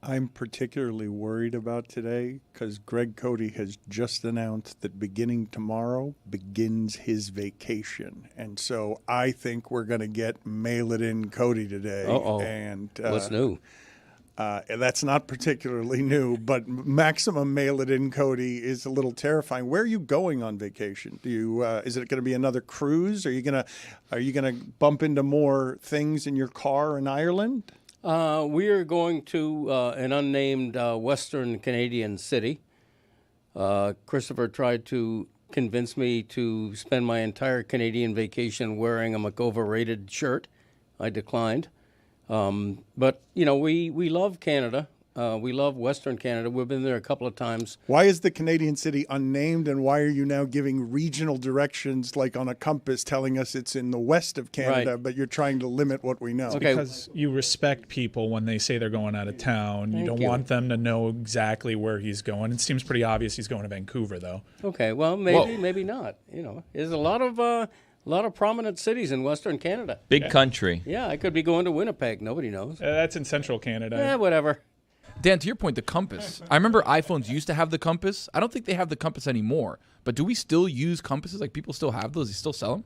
I'm particularly worried about today because Greg Cody has just announced that beginning tomorrow begins his vacation. And so I think we're going to get Mail It In Cody today. Uh-oh. And What's new? That's not particularly new, but maximum Mail It In Cody is a little terrifying. Where are you going on vacation? Do you is it going to be another cruise? Are you gonna bump into more things in your car in Ireland? We are going to an unnamed Western Canadian city. Christopher tried to convince me to spend my entire Canadian vacation wearing a Makova-rated shirt. I declined. But, we love Canada. We love Western Canada. We've been there a couple of times. Why is the Canadian city unnamed, and why are you now giving regional directions like on a compass telling us it's in the west of Canada, but you're trying to limit what we know? Okay. Because you respect people when they say they're going out of town. You don't want them to know exactly where he's going. It seems pretty obvious he's going to Vancouver, though. Okay, well, maybe not. There's a lot of prominent cities in Western Canada. Big country. Yeah, I could be going to Winnipeg. Nobody knows. That's in central Canada. Yeah, whatever. Dan, to your point, the compass. I remember iPhones used to have the compass. I don't think they have the compass anymore. But do we still use compasses? Like, people still have those? They still sell them?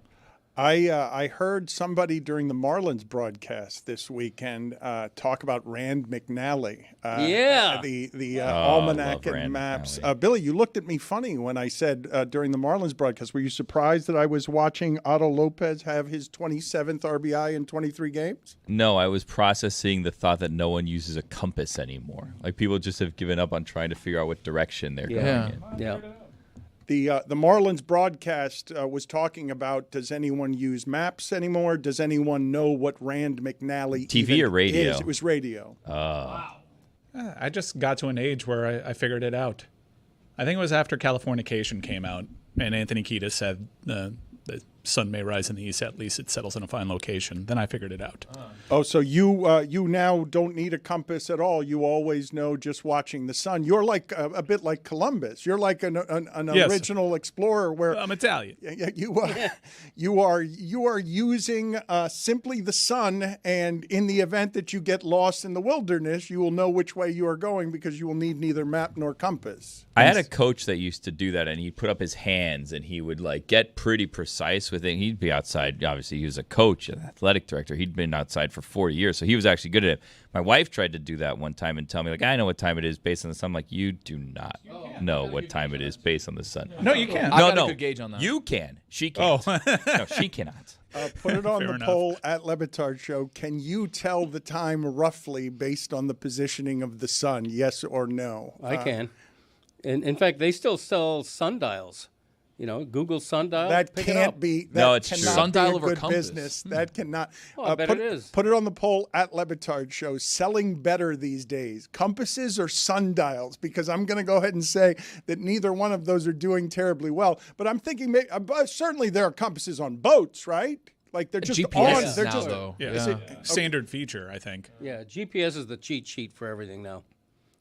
I heard somebody during the Marlins broadcast this weekend talk about Rand McNally. The almanac and maps. Billy, you looked at me funny when I said during the Marlins broadcast, were you surprised that I was watching Otto Lopez have his 27th RBI in 23 games? No, I was processing the thought that no one uses a compass anymore. Like, people just have given up on trying to figure out what direction they're going in. Yeah. The Marlins broadcast was talking about, does anyone use maps anymore? Does anyone know what Rand McNally TV or radio? is? It was radio. Wow. I just got to an age where I figured it out. I think it was after Californication came out, and Anthony Kiedis said the sun may rise in the east, at least it settles in a fine location. Then I figured it out. Oh, so you now don't need a compass at all. You always know just watching the sun. You're like a bit like Columbus. You're like an original explorer. Where I'm Italian. You are using simply the sun, and in the event that you get lost in the wilderness, you will know which way you are going because you will need neither map nor compass. I had a coach that used to do that, and he'd put up his hands, and he would get pretty precise with it. He'd be outside. Obviously, he was a coach, an athletic director. He'd been outside for 40 years, so he was actually good at it. My wife tried to do that one time and tell me, I know what time it is based on the sun. I'm like, you do not know what time it is based on the sun. No, you can't. I got a good gauge on that. You can. She can't. No, she cannot. Put it on Fair the enough. poll at Le Batard Show. Can you tell the time roughly based on the positioning of the sun, yes or no? I can. In fact, they still sell sundials. Google sundial. That pick it can't up. be. That No, it's cannot true. Sundial be a over good compass. business. That cannot. I bet it is. Put it on the poll at Le Batard Show. Selling better these days, compasses or sundials? Because I'm going to go ahead and say that neither one of those are doing terribly well. But I'm thinking certainly there are compasses on boats, right? Like they're just GPS on. They're now, just though. Yeah. Standard feature, I think. Yeah, GPS is the cheat sheet for everything now.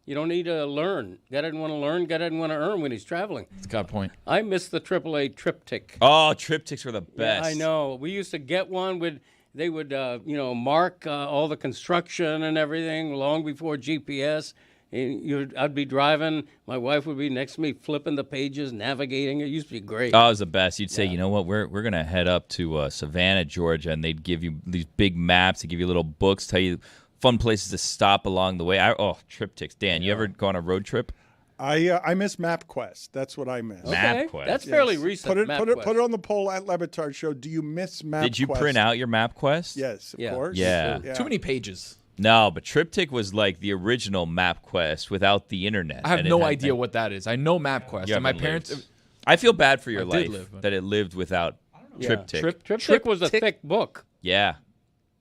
You don't need to learn. Guy doesn't want to learn. Guy doesn't want to earn when he's traveling. That's a good point. I miss the AAA triptych. Oh, triptychs were the best. Yeah, I know. We used to get one. They would mark all the construction and everything long before GPS. I'd be driving. My wife would be next to me flipping the pages, navigating. It used to be great. Oh, it was the best. You'd say, you know what, we're going to head up to Savannah, Georgia, and they'd give you these big maps. They give you little books, tell you fun places to stop along the way. Triptychs. Dan, you ever go on a road trip? I miss MapQuest. That's what I miss. Okay. MapQuest. That's fairly recent. Put it on the poll at Le Batard Show. Do you miss MapQuest? Did you print out your MapQuest? Yes, of Yeah. course. Yeah. Too many pages. No, but Triptych was like the original MapQuest without the internet. I have And it no had idea what that is. I know MapQuest. You And my haven't parents. lived. I feel bad for your I did life live, but- that it lived without Triptych. Triptych was a thick book. Yeah.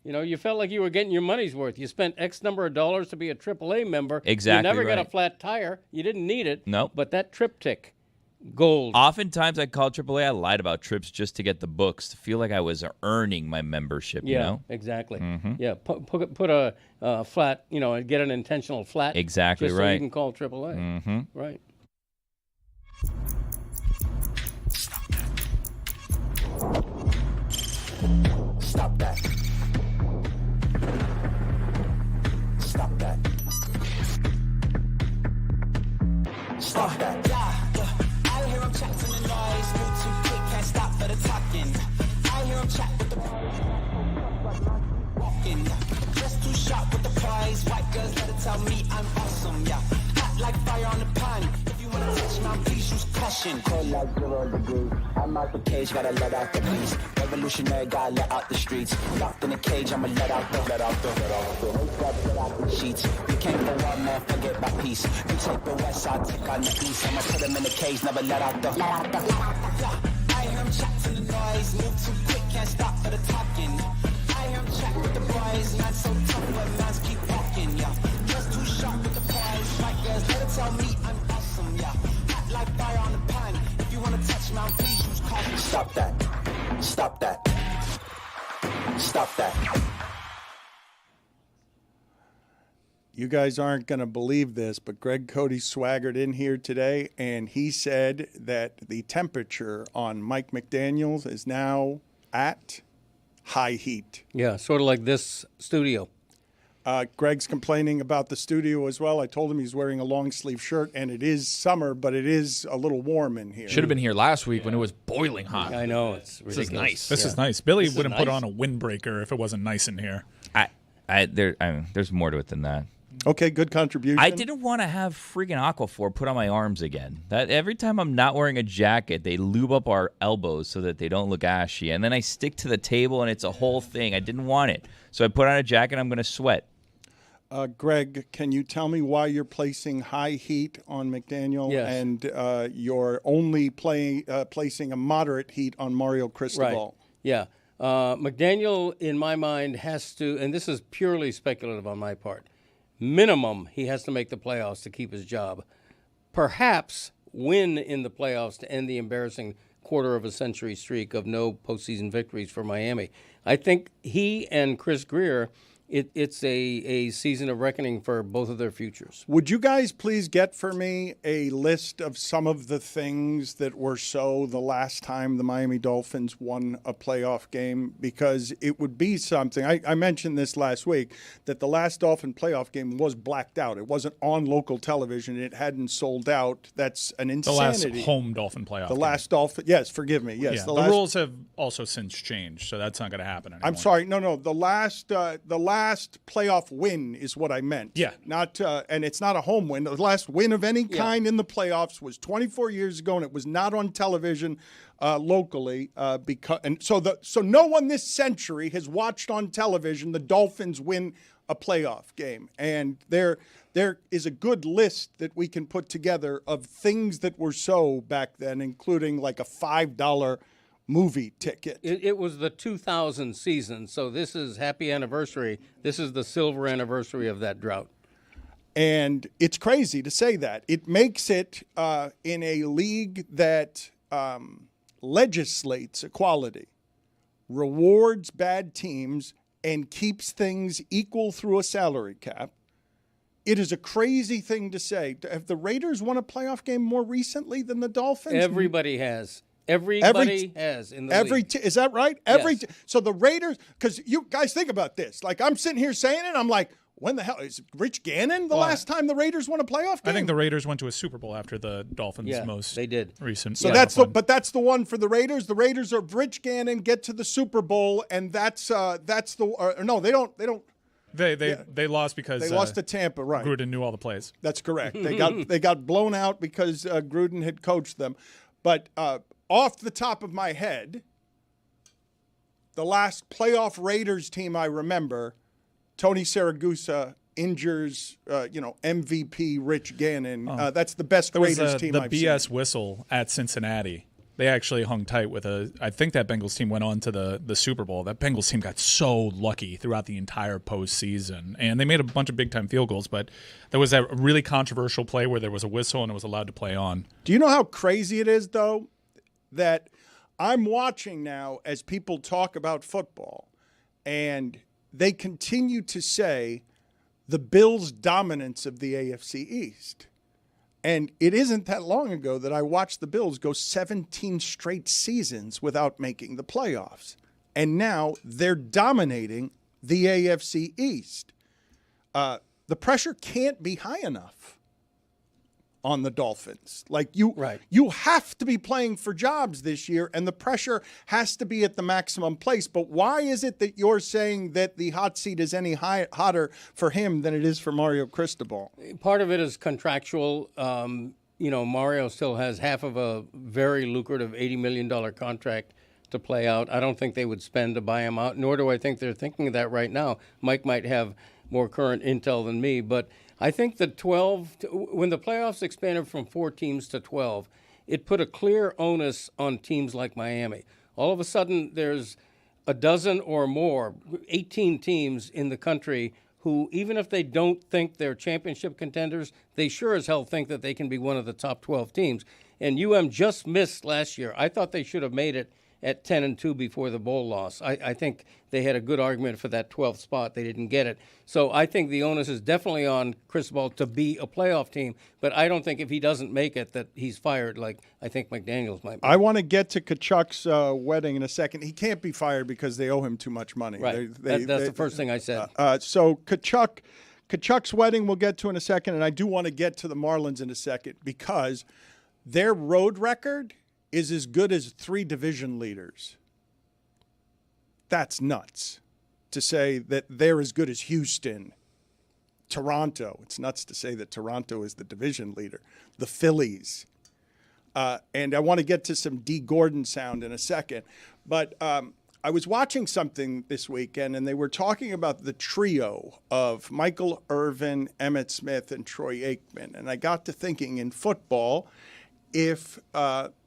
You felt like you were getting your money's worth. You spent X number of dollars to be a AAA member. Exactly You never got right. a flat tire. You didn't need it. Nope. But that triptych, gold. Oftentimes I called AAA. I lied about trips just to get the books to feel like I was earning my membership. Yeah, You know. exactly. Yeah, put a flat, get an intentional flat. Exactly just so right. you can call AAA. Mm-hmm. Right. Stop that. Stop that. Stop that. Yeah, I hear him chat to the noise. Move too quick, can't stop for the talking. I hear him chat with the walking. Just too sharp with the prize. White girls let it tell me I'm awesome. Yeah, hot like fire on the pan. If you wanna touch my please use caution. Cold like 0 degrees. I'm out the cage, gotta let out the beast. Revolutionary, gotta let out the streets. Locked in a cage, I'ma let out the sheets. We can't go on, man, forget my peace. You take the west, I'll take on the east. I'ma put them in the cage, never let out the. I hear him chat to the noise. Move too quick, can't stop for the talking. I hear him chat with the boys. Man so tough, but mans keep walking. Yeah, just too sharp with the prize. White girls let it tell me I'm awesome. Yeah, hot like fire on the pan. If you wanna touch my please use caution. Stop that. Stop that. Stop that. You guys aren't going to believe this, but Greg Cody swaggered in here today, and he said that the temperature on Mike McDaniels is now at high heat. Yeah, sort of like this studio. Greg's complaining about the studio as well. I told him he's wearing a long-sleeve shirt, and it is summer, but it is a little warm in here. Should have been here last week when it was boiling hot. I know, it's ridiculous. This is nice. This is nice. Billy wouldn't put on a windbreaker if it wasn't nice in here. There's more to it than that. Okay, good contribution. I didn't want to have freaking Aquaphor put on my arms again. That every time I'm not wearing a jacket, they lube up our elbows so that they don't look ashy. And then I stick to the table, and it's a whole thing. I didn't want it. So I put on a jacket, I'm going to sweat. Greg, can you tell me why you're placing high heat on McDaniel and you're only placing a moderate heat on Mario Cristobal? Right. Yeah. McDaniel, in my mind, has to, and this is purely speculative on my part, minimum, he has to make the playoffs to keep his job. Perhaps win in the playoffs to end the embarrassing quarter-of-a-century streak of no postseason victories for Miami. I think he and Chris Greer, it's a season of reckoning for both of their futures. Would you guys please get for me a list of some of the things that were so the last time the Miami Dolphins won a playoff game? Because it would be something. I mentioned this last week, that the last Dolphin playoff game was blacked out. It wasn't on local television. It hadn't sold out. That's an insanity. The last home Dolphin playoff The game. last Dolphin. Yes, forgive me. Yes, Yeah, the rules have also since changed, so that's not going to happen anymore. I'm sorry. No. The last playoff win is what I meant. Yeah. Not and it's not a home win. The last win of any kind in the playoffs was 24 years ago, and it was not on television locally. So no one this century has watched on television the Dolphins win a playoff game, and there is a good list that we can put together of things that were so back then, including like a $5 movie ticket. It was the 2000 season, so this is happy anniversary. This is the silver anniversary of that drought. And it's crazy to say that. It makes it in a league that legislates equality, rewards bad teams, and keeps things equal through a salary cap. It is a crazy thing to say. Have the Raiders won a playoff game more recently than the Dolphins? Everybody has. Everybody has in the league. Is that right? So the Raiders, because you guys think about this. Like, I'm sitting here saying it, I'm like, when the hell is Rich Gannon the last time the Raiders won a playoff game? I think the Raiders went to a Super Bowl after the Dolphins' they did. recent. So that's the one for the Raiders. The Raiders are Rich Gannon get to the Super Bowl, and that's the no, they don't. They lost because they lost to Tampa, right? Gruden knew all the plays. That's correct. They got blown out because Gruden had coached them. But off the top of my head, the last playoff Raiders team I remember, Tony Siragusa injures MVP Rich Gannon. That's the best Raiders team I've seen. The BS whistle at Cincinnati. They actually hung tight with I think that Bengals team went on to the Super Bowl. That Bengals team got so lucky throughout the entire postseason. And they made a bunch of big-time field goals, but there was that really controversial play where there was a whistle and it was allowed to play on. Do you know how crazy it is, though, that I'm watching now as people talk about football, and they continue to say the Bills' dominance of the AFC East. And it isn't that long ago that I watched the Bills go 17 straight seasons without making the playoffs. And now they're dominating the AFC East. The pressure can't be high enough. on the Dolphins. Like you have to be playing for jobs this year, and the pressure has to be at the maximum place. But why is it that you're saying that the hot seat is any hotter for him than it is for Mario Cristobal? Part of it is contractual. Mario still has half of a very lucrative $80 million contract to play out. I don't think they would spend to buy him out, nor do I think they're thinking of that right now. Mike might have more current intel than me, but I think the 12, when the playoffs expanded from 4 teams to 12, it put a clear onus on teams like Miami. All of a sudden, there's a dozen or more, 18 teams in the country who, even if they don't think they're championship contenders, they sure as hell think that they can be one of the top 12 teams. And just missed last year. I thought they should have made it at 10-2 before the bowl loss. I think they had a good argument for that 12th spot. They didn't get it. So I think the onus is definitely on Cristobal to be a playoff team, but I don't think if he doesn't make it that he's fired like I think McDaniels might be. I want to get to Kachchuck's wedding in a second. He can't be fired because they owe him too much money. Right. That's the first thing I said. So Kachchuck's wedding we'll get to in a second, and I do want to get to the Marlins in a second because their road record is as good as 3 division leaders. That's nuts to say that they're as good as Houston, Toronto. It's nuts to say that Toronto is the division leader. The Phillies. And I want to get to some D. Gordon sound in a second. But I was watching something this weekend, and they were talking about the trio of Michael Irvin, Emmitt Smith, and Troy Aikman. And I got to thinking, in football, if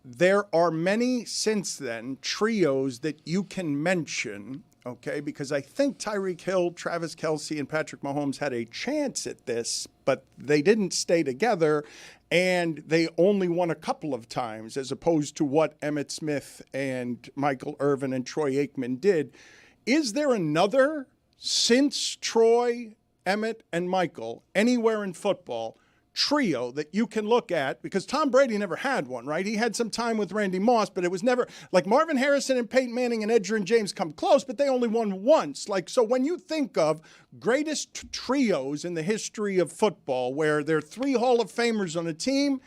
there are many since then trios that you can mention, okay, because I think Tyreek Hill, Travis Kelce, and Patrick Mahomes had a chance at this, but they didn't stay together, and they only won a couple of times as opposed to what Emmitt Smith and Michael Irvin and Troy Aikman did. Is there another, since Troy, Emmitt, and Michael, anywhere in football, trio that you can look at? Because Tom Brady never had one, right? He had some time with Randy Moss, but it was never like Marvin Harrison and Peyton Manning and Edgerrin James come close, but they only won once. Like, so when you think of greatest trios in the history of football where there are 3 Hall of Famers on a team,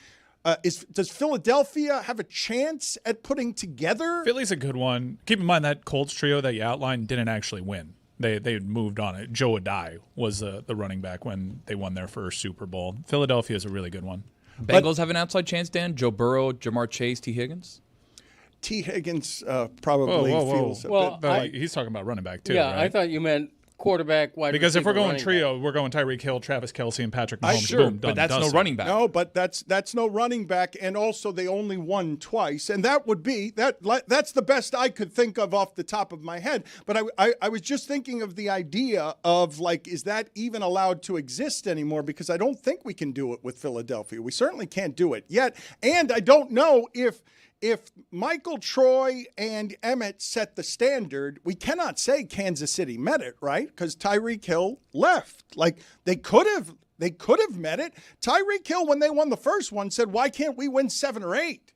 does Philadelphia have a chance at putting together? Philly's a good one. Keep in mind that Colts trio that you outlined didn't actually win. They moved on it. Joe Adai was the running back when they won their first Super Bowl. Philadelphia is a really good one. Bengals have an outside chance, Dan? Joe Burrow, Jamar Chase, T. Higgins? T. Higgins probably feels well, he's talking about running back, too, yeah, right? I thought you meant quarterback, wide because receiver, if we're going trio, back. we're going Tyreek Hill, Travis Kelce, and Patrick Mahomes. Sure, Boom, but done, that's no running back. No, but that's no running back, and also they only won twice, and that would be that's the best I could think of off the top of my head. But I was just thinking of the idea of, like, is that even allowed to exist anymore? Because I don't think we can do it with Philadelphia. We certainly can't do it yet, and I don't know if Michael, Troy, and Emmitt set the standard, we cannot say Kansas City met it, right? Because Tyreek Hill left. Like, they could have met it. Tyreek Hill, when they won the first one, said, why can't we win 7 or 8?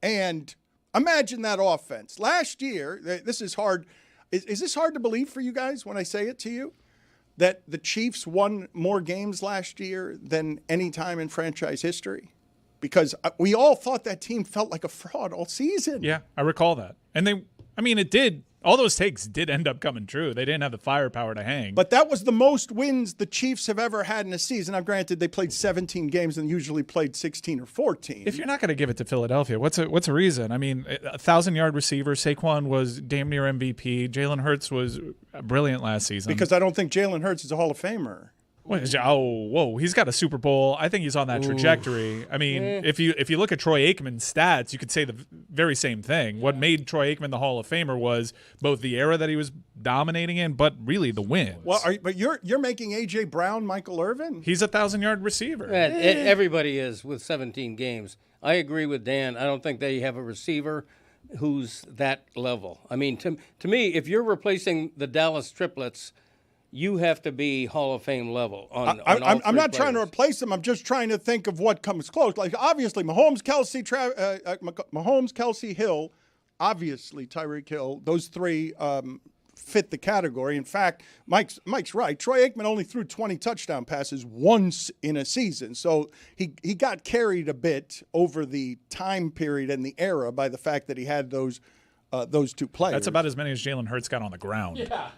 And imagine that offense. Last year, this is hard. Is this hard to believe for you guys when I say it to you? That the Chiefs won more games last year than any time in franchise history? Because we all thought that team felt like a fraud all season. Yeah, I recall that. And it did. All those takes did end up coming true. They didn't have the firepower to hang. But that was the most wins the Chiefs have ever had in a season. Now, granted, they played 17 games and usually played 16 or 14. If you're not going to give it to Philadelphia, what's a reason? I mean, 1,000-yard receiver. Saquon was damn near MVP. Jalen Hurts was brilliant last season. Because I don't think Jalen Hurts is a Hall of Famer. Whoa! He's got a Super Bowl. I think he's on that trajectory. I mean, if you look at Troy Aikman's stats, you could say the very same thing. What made Troy Aikman the Hall of Famer was both the era that he was dominating in, but really the wins. Well, but you're making A.J. Brown Michael Irvin? He's a 1,000-yard receiver. Everybody is with 17 games. I agree with Dan. I don't think they have a receiver who's that level. I mean, to me, if you're replacing the Dallas triplets, you have to be Hall of Fame level on all I'm not three trying to players. replace them. I'm just trying to think of what comes close. Like, obviously, Mahomes, Kelsey, Hill, obviously Tyreek Hill. Those 3 fit the category. In fact, Mike's right. Troy Aikman only threw 20 touchdown passes once in a season. So he got carried a bit over the time period and the era by the fact that he had those two players. That's about as many as Jalen Hurts got on the ground. Yeah.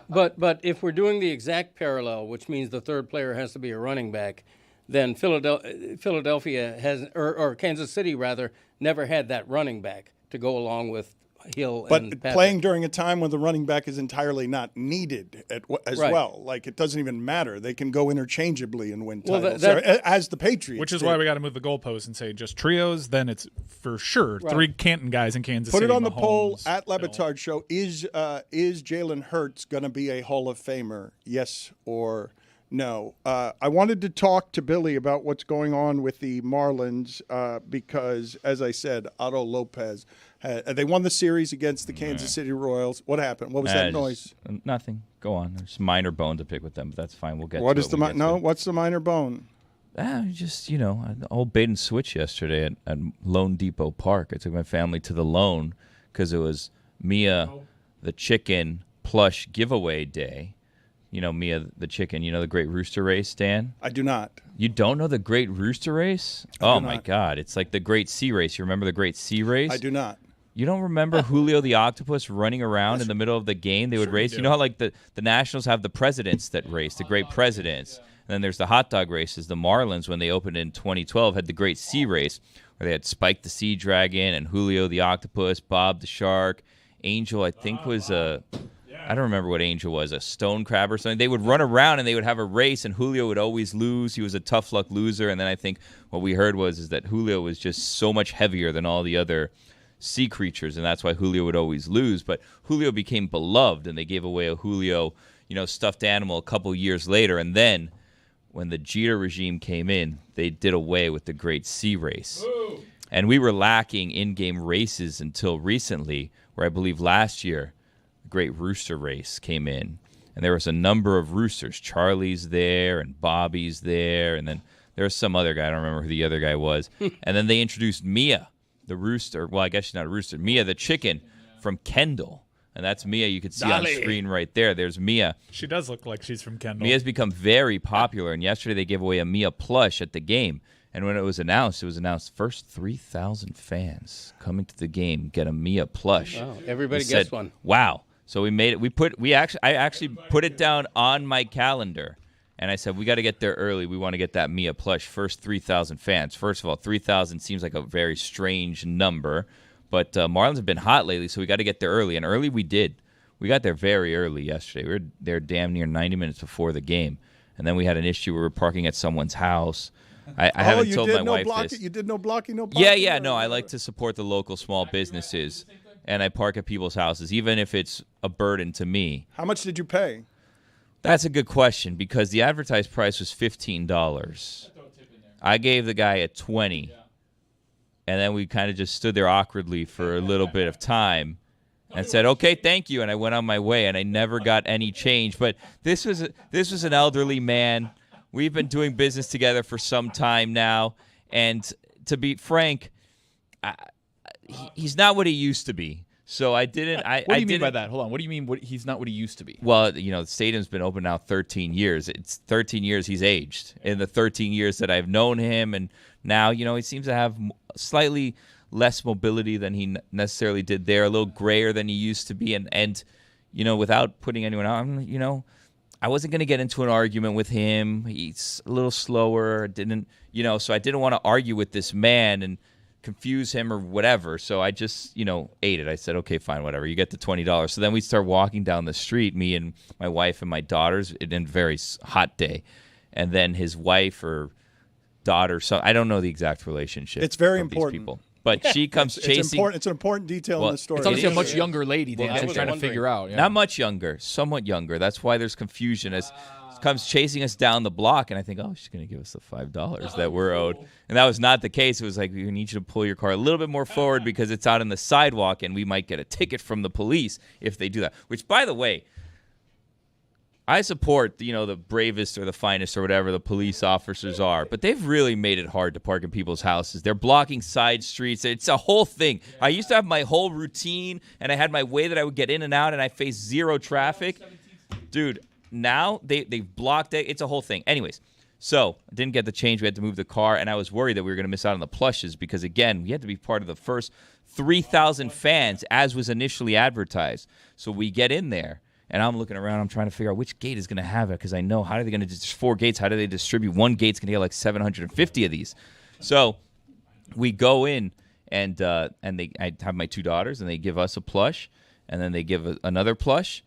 But if we're doing the exact parallel, which means the third player has to be a running back, then Philadelphia has, or Kansas City rather, never had that running back to go along with Hill and Patrick. But playing during a time when the running back is entirely not needed as right. well. Like, it doesn't even matter. They can go interchangeably and win titles, as the Patriots Which is did. why we got to move the goalposts and say just trios. Then it's for sure right. 3 Canton guys in Kansas Put City. it on the Mahomes, poll at Le Bill. Batard Show. Is Jalen Hurts going to be a Hall of Famer? Yes or no? I wanted to talk to Billy about what's going on with the Marlins because, as I said, Otto Lopez, they won the series against the Kansas City Royals. What happened? What was that noise? Nothing. Go on. There's minor bone to pick with them, but that's fine. We'll get What to is it. What's the minor bone? Just, the old bait and switch yesterday at Lone Depot Park. I took my family to the Lone because it was Mia the Chicken plush giveaway day. Mia the Chicken, the Great Rooster Race, Dan? I do not. You don't know the Great Rooster Race? Oh, my God. It's like the Great Sea Race. You remember the Great Sea Race? I do not. You don't remember Julio the Octopus running around in the middle of the game? They would race. You know how like the Nationals have the presidents that race, the great presidents. And then there's the hot dog races. The Marlins, when they opened in 2012, had the Great Sea Race, where they had Spike the Sea Dragon and Julio the Octopus, Bob the Shark, Angel, I think was a... I don't remember what Angel was, a stone crab or something. They would run around and they would have a race, and Julio would always lose. He was a tough luck loser. And then I think what we heard is that Julio was just so much heavier than all the other sea creatures, and that's why Julio would always lose. But Julio became beloved, and they gave away a Julio, stuffed animal a couple years later. And then when the Jeter regime came in, they did away with the Great Sea Race. Ooh. And we were lacking in-game races until recently, where I believe last year the Great Rooster Race came in. And there was a number of roosters. Charlie's there and Bobby's there. And then there was some other guy. I don't remember who the other guy was. And then they introduced Mia, the rooster. Well, I guess she's not a rooster. Mia, the chicken from Kendall. And that's Mia. You can see on screen right there. There's Mia. She does look like she's from Kendall. Mia's become very popular. And yesterday they gave away a Mia plush at the game. And when it was announced first 3,000 fans coming to the game get a Mia plush. Wow, everybody gets one. Wow. So we made it. I actually put it down on my calendar, and I said we got to get there early. We want to get that Mia plush. First 3,000 fans. First of all, 3,000 seems like a very strange number, but Marlins have been hot lately, so we got to get there early. And early we did. We got there very early yesterday. We were there damn near 90 minutes before the game, and then we had an issue. We were parking at someone's house. I haven't told my wife this. You did no blocking, no parking? Yeah. No, I like to support the local small businesses. And I park at people's houses, even if it's a burden to me. How much did you pay? That's a good question because the advertised price was $15. I gave the guy a $20, and then we kind of just stood there awkwardly for a little bit of time and said, "Okay, thank you," and I went on my way, and I never got any change. But this was an elderly man. We've been doing business together for some time now, and to be frank, he's not what he used to be. So I didn't. What do you mean by that? Hold on. What do you mean? He's not what he used to be? Well, the stadium's been open now 13 years. It's 13 years he's aged. In the 13 years that I've known him, and now he seems to have slightly less mobility than he necessarily did there. A little grayer than he used to be, and without putting anyone on, I wasn't going to get into an argument with him. He's a little slower. So I didn't want to argue with this man and confuse him or whatever. So I just, ate it. I said, okay, fine, whatever. You get the $20. So then we start walking down the street, me and my wife and my daughters, in a very hot day. And then his wife or daughter, so I don't know the exact relationship. It's very of important. These people. But she comes chasing. It's an important detail in the story. It's obviously a much younger lady than I'm trying to figure out. Yeah. Not much younger, somewhat younger. That's why there's confusion. As comes chasing us down the block, and I think, she's going to give us the $5 that we're owed. And that was not the case. It was like, we need you to pull your car a little bit more forward because it's out on the sidewalk, and we might get a ticket from the police if they do that. Which, by the way, I support, the bravest or the finest or whatever the police officers are, but they've really made it hard to park in people's houses. They're blocking side streets. It's a whole thing. I used to have my whole routine, and I had my way that I would get in and out, and I faced zero traffic. Dude, now they've blocked it. It's a whole thing. Anyways, so I didn't get the change. We had to move the car, and I was worried that we were going to miss out on the plushes because, again, we had to be part of the first 3,000 fans as was initially advertised. So we get in there. And I'm looking around. I'm trying to figure out which gate is going to have it because I know how are they going to there's 4 gates. How do they distribute? One gate's going to get like 750 of these. So we go in and I have my 2 daughters and they give us a plush and then they give another plush.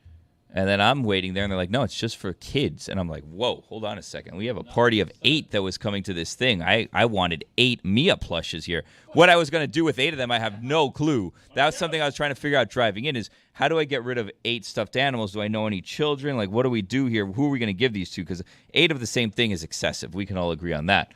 And then I'm waiting there, and they're like, no, it's just for kids. And I'm like, whoa, hold on a second. We have a party of 8 that was coming to this thing. I wanted 8 Mia plushes here. What I was going to do with 8 of them, I have no clue. That was something I was trying to figure out driving in is how do I get rid of 8 stuffed animals? Do I know any children? Like, what do we do here? Who are we going to give these to? Because 8 of the same thing is excessive. We can all agree on that.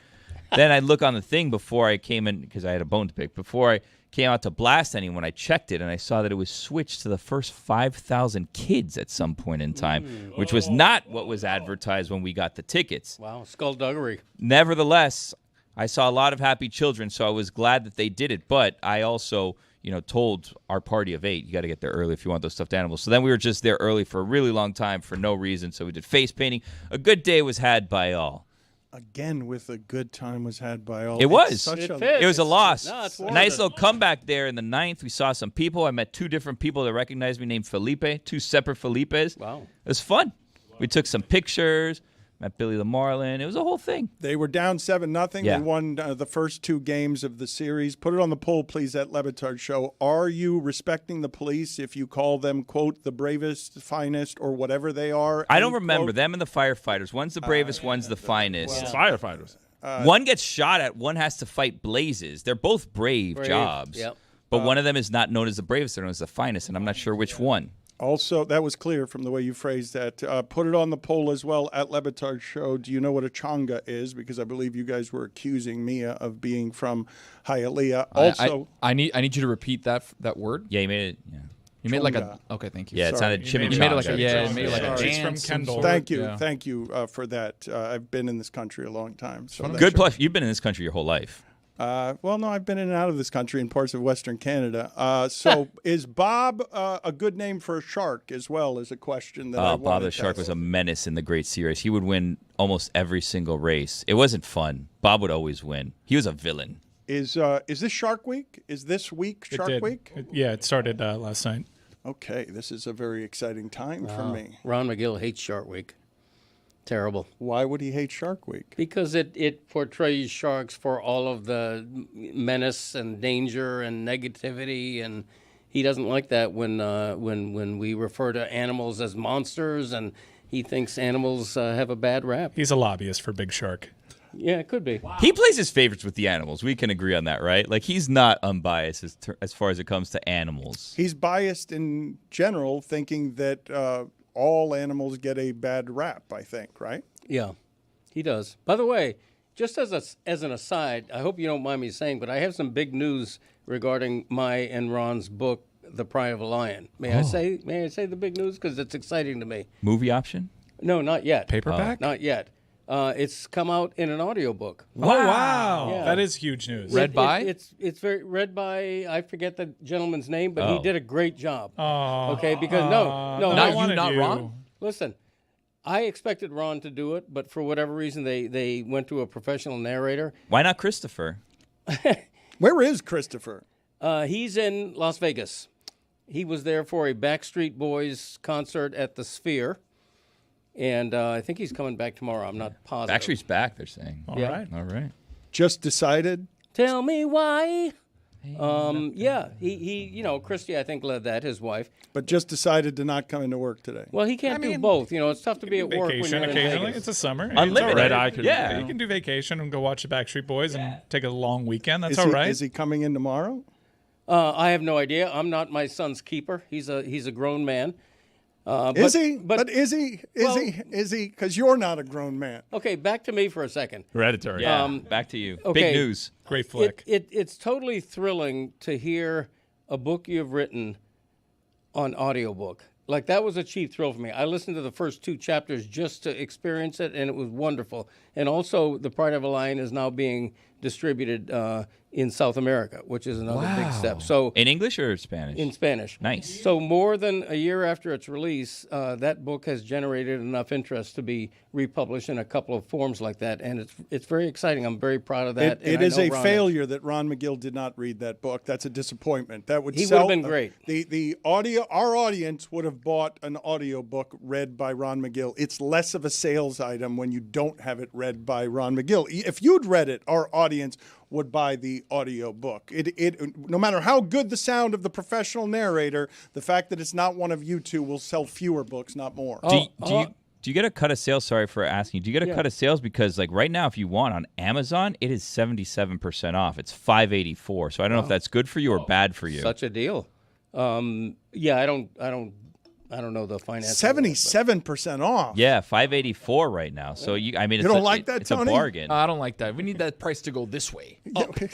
Then I look on the thing before I came in, because I had a bone to pick, before I came out to blast anyone, I checked it, and I saw that it was switched to the first 5,000 kids at some point in time, which was not what was advertised when we got the tickets. Wow, skullduggery. Nevertheless, I saw a lot of happy children, so I was glad that they did it, but I also told our party of 8, you got to get there early if you want those stuffed animals. So then we were just there early for a really long time for no reason, so we did face painting. A good day was had by all. Again, with a good time was had by all. It was. It was a loss. No, it's a nice little comeback there in the 9th. We saw some people. I met 2 different people that recognized me named Felipe, 2 separate Felipes. Wow. It was fun. We took some pictures, met Billy the Marlin. It was a whole thing. They were down 7-0. Yeah. They won the first 2 games of the series. Put it on the poll, please, at Le Batard Show. Are you respecting the police if you call them, quote, the bravest, finest, or whatever they are? I don't remember. Them and the firefighters. One's the bravest, one's the finest. Firefighters. One gets shot at, one has to fight blazes. They're both brave jobs. Yep. But one of them is not known as the bravest, they're known as the finest, and I'm not sure which one. Also, that was clear from the way you phrased that. Put it on the poll as well at Le Batard Show. Do you know what a chonga is? Because I believe you guys were accusing Mia of being from Hialeah. Also, I need you to repeat that word. Yeah, you made it. Yeah. You made like a. Okay, thank you. Yeah, it sounded chimichanga. You made it like a. Yeah, you made it like a It's from dance. Kendall. Thank you. Yeah. Thank you for that. I've been in this country a long time. So Good plush. You've been in this country your whole life. Well, no, I've been in and out of this country in parts of Western Canada. So is Bob a good name for a shark as well, is a question that I wanted Bob the to Shark ask. was a menace in the Great Sea Race. He would win almost every single race. It wasn't fun. Bob would always win. He was a villain. Is this Shark Week? Is this week Shark Week? It started last night. Okay, this is a very exciting time for me. Ron McGill hates Shark Week. Terrible. Why would he hate Shark Week? Because it portrays sharks for all of the menace and danger and negativity, and he doesn't like that when we refer to animals as monsters, and he thinks animals have a bad rap. He's a lobbyist for Big Shark. Yeah, it could be. He plays his favorites with the animals. We can agree on that, right? Like, he's not unbiased as far as it comes to animals. He's biased in general, thinking that all animals get a bad rap, I think, right? Yeah, he does. By the way, just as an aside, I hope you don't mind me saying, but I have some big news regarding my and Ron's book, The Pride of a Lion. May I say the big news? Because it's exciting to me. Movie option? No, not yet. Paperback? Not yet. It's come out in an audiobook. Wow. Yeah. That is huge news. Read by? It's very read by, I forget the gentleman's name, but he did a great job. Oh. Okay, because no, Not wanted you, not Ron? listen, I expected Ron to do it, but for whatever reason they went to a professional narrator. Why not Christopher? Where is Christopher? He's in Las Vegas. He was there for a Backstreet Boys concert at the Sphere. And I think he's coming back tomorrow. I'm not positive. Backstreet's back, they're saying. All Yeah. right. All right. Just decided? Tell me why. Yeah, he Christy, I think, led that, his wife. But just decided to not come into work today. Well, he can't do both. It's tough to be at work when Vacation you're in occasionally. Vegas. It's the summer. Unlimited. Red eye could, Yeah. You can do vacation and go watch the Backstreet Boys and take a long weekend. That's Is all he, right. Is he coming in tomorrow? I have no idea. I'm not my son's keeper. He's a grown man. Is he? But Is he? Is he? Because you're not a grown man. okay, back to me for a second. Hereditary. Yeah, back to you. okay. Big news. Great flick. It's totally thrilling to hear a book you've written on audiobook. Like, that was a cheap thrill for me. I listened to the first 2 chapters just to experience it, and it was wonderful. And also, The Pride of a Lion is now being distributed in South America, which is another big step. So in English or Spanish? In Spanish. Nice. So more than a year after its release, that book has generated enough interest to be republished in a couple of forms like that, and it's very exciting. I'm very proud of that. It is a failure that Ron McGill did not read that book. That's a disappointment. That would he would have been great. The audio, our audience would have bought an audio book read by Ron McGill. It's less of a sales item when you don't have it read by Ron McGill. If you'd read it, our audience would buy the audio book. It no matter how good the sound of the professional narrator, the fact that it's not one of you two will sell fewer books, not more. Do you get a cut of sales? Sorry for asking. Do you get a cut of sales? Because like right now, if you want on Amazon, it is 77% off. It's $584. So I don't know if that's good for you or bad for you. Such a deal. Yeah, I don't know the finance. 77% off. Yeah, $584 right now. So you don't like that, it's Tony? a bargain. I don't like that. We need that price to go this way.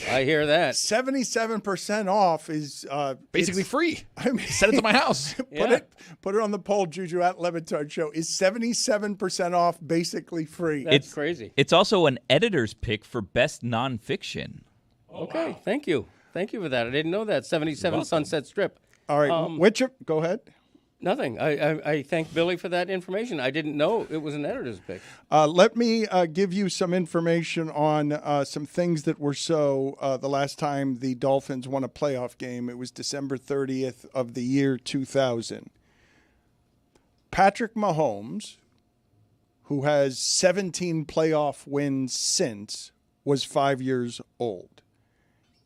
I hear that. 77% off is basically free. I mean, send it to my house. Put it on the poll, Juju at Le Batard Show. Is 77% off basically free? That's crazy. It's also an editor's pick for best nonfiction. Okay, thank you for that. I didn't know that. 77 Sunset Strip. All right, go ahead. Nothing. I thank Billy for that information. I didn't know it was an editor's pick. Let me give you some information on some things that were the last time the Dolphins won a playoff game. It was December 30th of the year 2000. Patrick Mahomes, who has 17 playoff wins since, was 5 years old.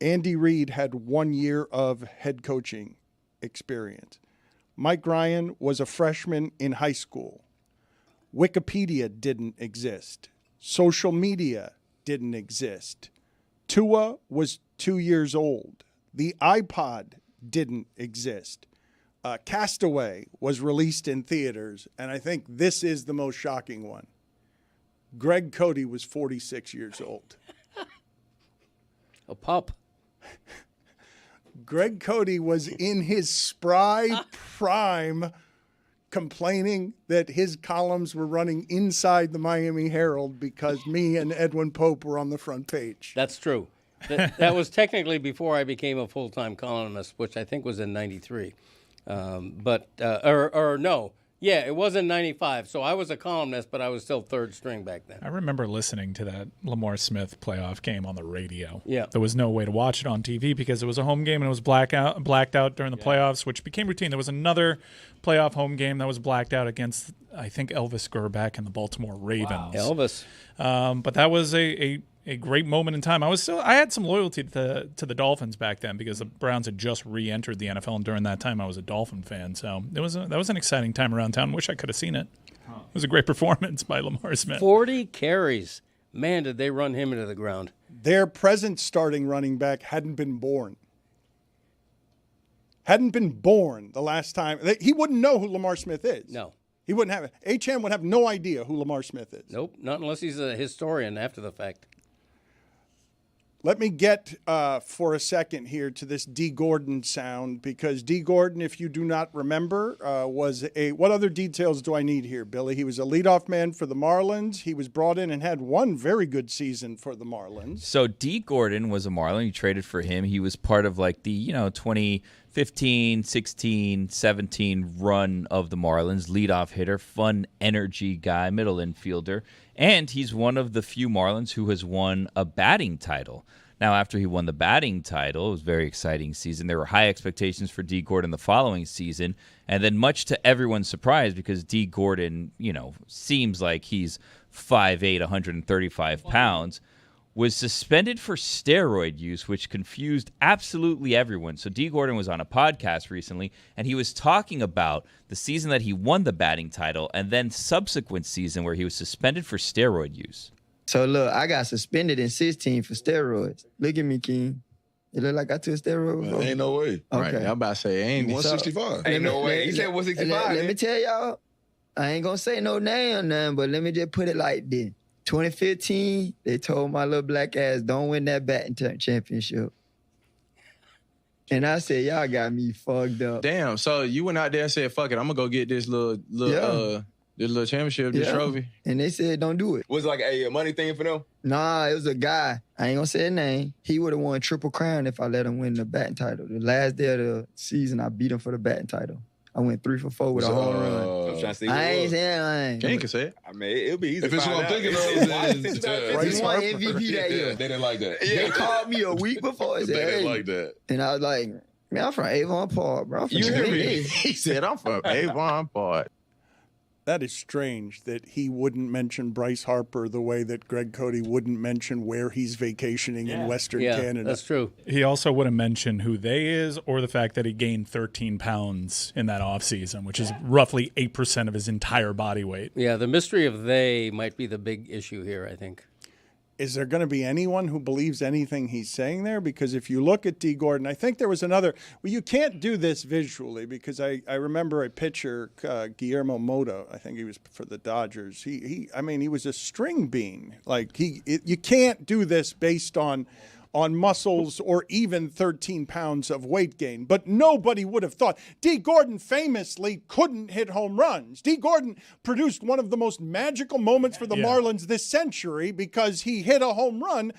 Andy Reid had 1 year of head coaching experience. Mike Ryan was a freshman in high school. Wikipedia didn't exist. Social media didn't exist. Tua was 2 years old. The iPod didn't exist. Castaway was released in theaters, and I think this is the most shocking one. Greg Cody was 46 years old. A pup. Greg Cody was in his spry prime complaining that his columns were running inside the Miami Herald because me and Edwin Pope were on the front page. That's true. That was technically before I became a full-time columnist, which I think was in 93. No. Yeah, it was in 95. So I was a columnist, but I was still third string back then. I remember listening to that Lamar Smith playoff game on the radio. Yeah. There was no way to watch it on TV because it was a home game and it was blacked out during the playoffs, which became routine. There was another playoff home game that was blacked out against, I think, Elvis Gerback and the Baltimore Ravens. Wow. Elvis. But that was a great moment in time. I had some loyalty to the Dolphins back then because the Browns had just re-entered the NFL, and during that time I was a Dolphin fan. So that was an exciting time around town. Wish I could have seen it. It was a great performance by Lamar Smith. 40 carries. Man, did they run him into the ground. Their present starting running back hadn't been born. Hadn't been born the last time. He wouldn't know who Lamar Smith is. No. He wouldn't have it. H.M. would have no idea who Lamar Smith is. Nope, not unless he's a historian after the fact. Let me get for a second here to this D. Gordon sound, because D. Gordon, if you do not remember, what other details do I need here, Billy? He was a leadoff man for the Marlins. He was brought in and had one very good season for the Marlins. So D. Gordon was a Marlin. You traded for him. He was part of like the 2015, 16, 17 run of the Marlins. Leadoff hitter, fun energy guy, middle infielder. And he's one of the few Marlins who has won a batting title. Now, after he won the batting title, it was a very exciting season. There were high expectations for D. Gordon the following season. And then much to everyone's surprise, because D. Gordon, seems like he's 5'8", 135 pounds, was suspended for steroid use, which confused absolutely everyone. So D. Gordon was on a podcast recently, and he was talking about the season that he won the batting title and then subsequent season where he was suspended for steroid use. So, look, I got suspended in 16 for steroids. Look at me, King. It look like I took steroids. Man, ain't no way. Okay. Right. I'm about to say, ain't 165. Ain't no way. He said 165. Let me tell y'all, I ain't going to say no name or nothing, but let me just put it like this. 2015, they told my little black ass, don't win that batting championship. And I said, y'all got me fucked up. Damn, so you went out there and said, fuck it, I'm going to go get this little championship, this trophy. And they said, don't do it. Was it like a money thing for them? Nah, it was a guy. I ain't gonna say his name. He would have won Triple Crown if I let him win the batting title. The last day of the season, I beat him for the batting title. I went 3 for 4 with a home run. I'm trying to see I ain't saying Can't say it. I mean, it'll be easy. If it's what I'm thinking of, he won MVP that year. They didn't like that. Yeah. They called me a week before and said, They didn't like that. And I was like, man, I'm from Avon Park, bro. I'm from You hear me? He said, I'm from Avon Park. That is strange that he wouldn't mention Bryce Harper the way that Greg Cody wouldn't mention where he's vacationing in Western Canada. That's true. He also wouldn't mention who they is or the fact that he gained 13 pounds in that offseason, which is roughly 8% of his entire body weight. Yeah, the mystery of they might be the big issue here, I think. Is there going to be anyone who believes anything he's saying there? Because if you look at D. Gordon, I think there was another. Well, you can't do this visually because I remember a pitcher, Guillermo Mota. I think he was for the Dodgers. He was a string bean. Like you can't do this based on muscles or even 13 pounds of weight gain. But nobody would have thought. D. Gordon famously couldn't hit home runs. D. Gordon produced one of the most magical moments for the Marlins this century because he hit a home run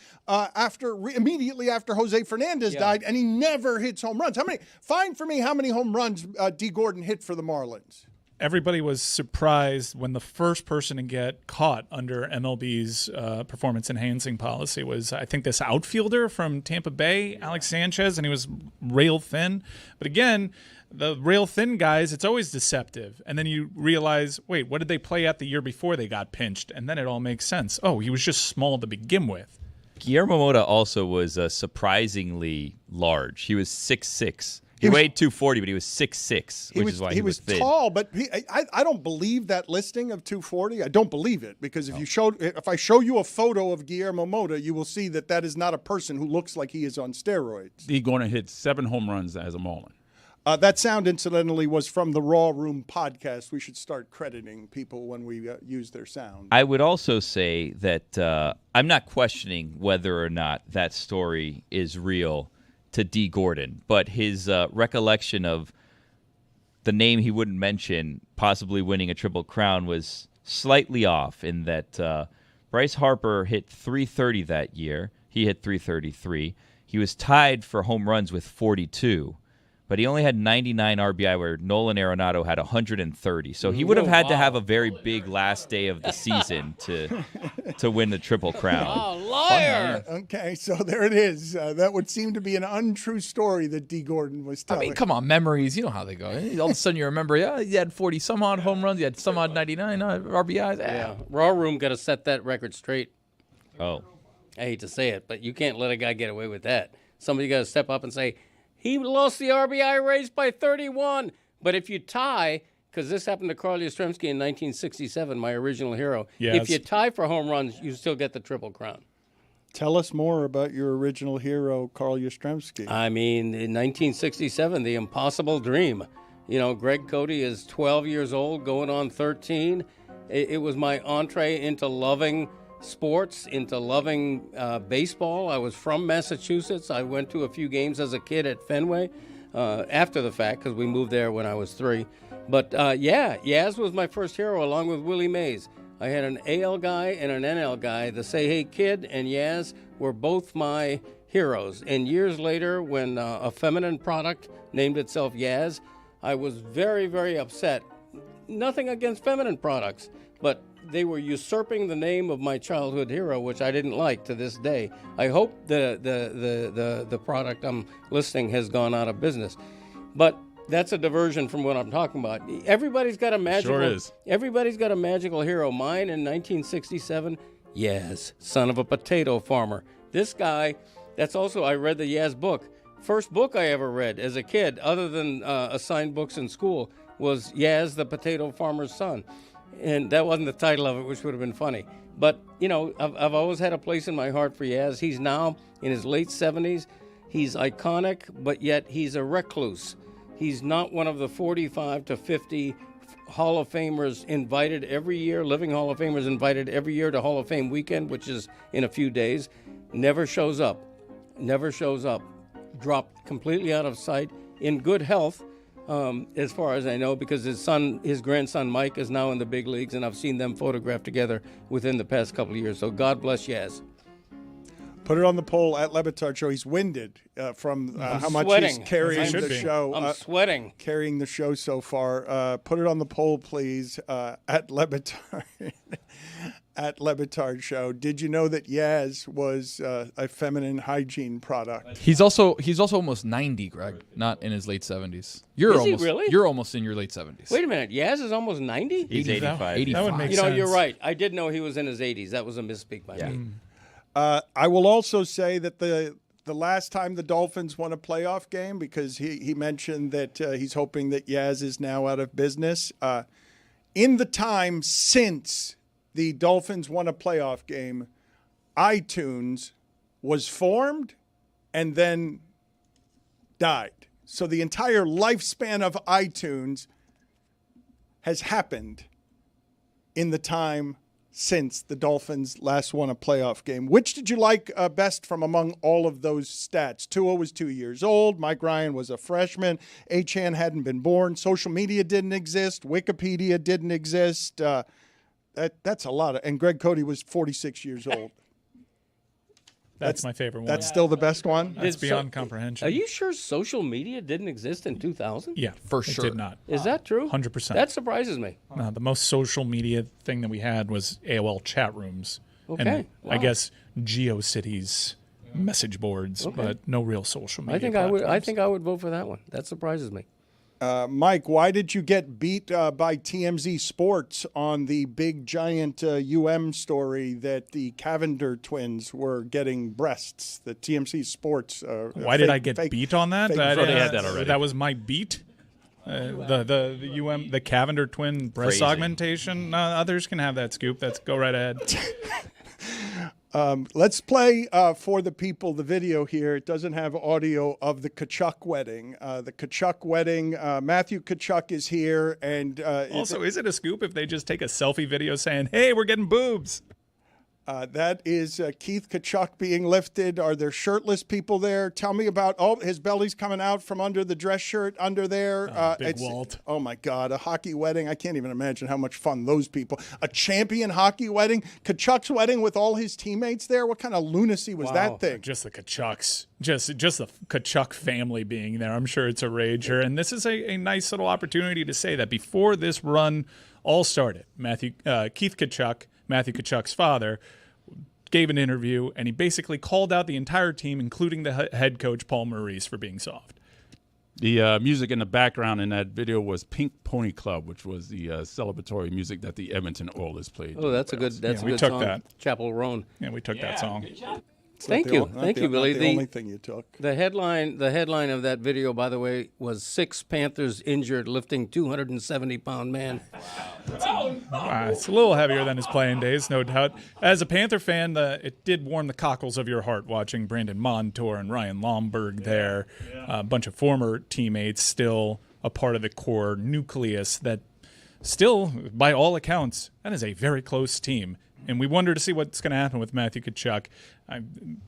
immediately after Jose Fernandez died, and he never hits home runs. Find for me how many home runs D. Gordon hit for the Marlins. Everybody was surprised when the first person to get caught under MLB's performance-enhancing policy was, I think, this outfielder from Tampa Bay, Alex Sanchez, and he was rail thin. But again, the rail thin guys, it's always deceptive. And then you realize, wait, what did they play at the year before they got pinched? And then it all makes sense. Oh, he was just small to begin with. Guillermo Mota also was surprisingly large. He was 6'6". He weighed 240, but he was 6'6", which is why he was thin. Tall, but I don't believe that listing of 240. I don't believe it because if I show you a photo of Guillermo Mota, you will see that is not a person who looks like he is on steroids. He's going to hit 7 home runs as a Marlin. That sound, incidentally, was from the Raw Room podcast. We should start crediting people when we use their sound. I would also say that I'm not questioning whether or not that story is real to D. Gordon, but his recollection of the name he wouldn't mention possibly winning a Triple Crown was slightly off in that Bryce Harper hit 330 that year. He hit 333. He was tied for home runs with 42, but he only had 99 RBI where Nolan Arenado had 130. So he would have had to have a very big last day of the season to win the Triple Crown. Oh, liar! Okay, so there it is. That would seem to be an untrue story that D. Gordon was telling. I mean, come on, memories. You know how they go. All of a sudden you remember, you had 40-some-odd home runs. You had some-odd 99 RBIs. Yeah, Raw Room got to set that record straight. Oh. I hate to say it, but you can't let a guy get away with that. Somebody got to step up and say, he lost the RBI race by 31. But if you tie, because this happened to Carl Yastrzemski in 1967, my original hero. Yes. If you tie for home runs, you still get the Triple Crown. Tell us more about your original hero, Carl Yastrzemski. I mean, in 1967, the impossible dream. You know, Greg Cody is 12 years old, going on 13. It was my entree into loving sports, into loving baseball. I was from Massachusetts. I went to a few games as a kid at Fenway after the fact because we moved there when I was 3. But Yaz was my first hero along with Willie Mays. I had an AL guy and an NL guy. The Say Hey Kid and Yaz were both my heroes. And years later, when a feminine product named itself Yaz, I was very, very upset. Nothing against feminine products, but they were usurping the name of my childhood hero, which I didn't like to this day. I hope the product I'm listing has gone out of business. But that's a diversion from what I'm talking about. Everybody's got a magical. Sure is. Everybody's got a magical hero. Mine in 1967, Yaz, son of a potato farmer. This guy, that's also, I read the Yaz book. First book I ever read as a kid, other than assigned books in school, was Yaz, the potato farmer's son. And that wasn't the title of it, which would have been funny. But, you know, I've always had a place in my heart for Yaz. He's now in his late 70s. He's iconic, but yet he's a recluse. He's not one of the 45 to 50 Hall of Famers invited every year, living Hall of Famers invited every year to Hall of Fame weekend, which is in a few days. Never shows up. dropped completely out of sight, in good health, as far as I know, because his grandson Mike is now in the big leagues, and I've seen them photographed together within the past couple of years. So God bless Yaz. Put it on the poll at Le Batard Show. He's winded from how much sweating. he's carrying the show. I'm sweating. Carrying the show so far. Put it on the poll, please, at Le Batard. At Le Batard Show. Did you know that Yaz was a feminine hygiene product? He's also almost 90, Greg, not in his late 70s. Is he really? You're almost in your late 70s. Wait a minute. Yaz is almost 90? He's 85. 85. That would make You know, sense. you're right. I did know he was in his 80s. That was a misspeak by me. I will also say that the last time the Dolphins won a playoff game, because he mentioned that he's hoping that Yaz is now out of business. In the time since the Dolphins won a playoff game, iTunes was formed and then died. So the entire lifespan of iTunes has happened in the time since the Dolphins last won a playoff game. Which did you like best from among all of those stats? Tua was 2 years old. Mike Ryan was a freshman. Achane hadn't been born. Social media didn't exist. Wikipedia didn't exist. That's a lot. And Greg Cody was 46 years old. That's my favorite one. That's still the best one? That's beyond comprehension. Are you sure social media didn't exist in 2000? Yeah, For sure. It did not. Is that true? 100%. That surprises me. The most social media thing that we had was AOL chat rooms. Okay. And Wow. I guess GeoCities message boards, but no real social media. I think I would vote for that one. That surprises me. Mike, why did you get beat by TMZ Sports on the big giant story that the Cavender twins were getting breasts? The TMZ Sports. Why did I get beat on that? they had that already. That was my beat. The Cavender twin breast Crazy. augmentation. Others can have that scoop. Go right ahead. Let's play for the people the video here. It doesn't have audio of the Kachchuck wedding. The Kachchuck wedding. Matthew Kachchuck is here, and Also, is it a scoop if they just take a selfie video saying, "Hey, we're getting boobs"? That is Keith Kachchuck being lifted. Are there shirtless people there? Tell me about, his belly's coming out from under the dress shirt under there. Big Walt. Oh, my God. A hockey wedding. I can't even imagine how much fun those people. A champion hockey wedding. Kachchuck's wedding with all his teammates there. What kind of lunacy was that thing? Just the Kachchucks. Just the Kachchuck family being there. I'm sure it's a rager. And this is a nice little opportunity to say that before this run all started, Keith Kachchuck, Matthew Kachchuck's father, gave an interview, and he basically called out the entire team, including the head coach, Paul Maurice, for being soft. The music in the background in that video was Pink Pony Club, which was the celebratory music that the Edmonton Oilers played. Oh, that's a good we good took song. that. Chapel Roan. Yeah, we took that song. Thank you, Billy. The only thing you took. The headline of that video, by the way, was 6 Panthers injured lifting 270-pound man. It's a little heavier than his playing days, no doubt. As a Panther fan, it did warm the cockles of your heart watching Brandon Montour and Ryan Lomberg there. A bunch of former teammates still a part of the core nucleus that still, by all accounts, that is a very close team. And we wonder to see what's going to happen with Matthew Kachchuck.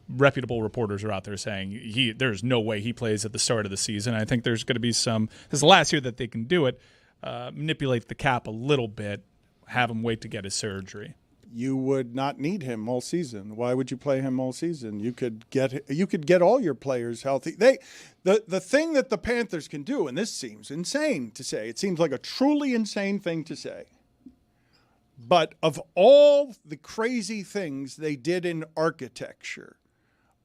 Reputable reporters are out there saying there's no way he plays at the start of the season. I think there's going to be this is the last year that they can do it, manipulate the cap a little bit, have him wait to get his surgery. You would not need him all season. Why would you play him all season? You could get all your players healthy. The thing that the Panthers can do, and this seems insane to say, it seems like a truly insane thing to say, but of all the crazy things they did in architecture,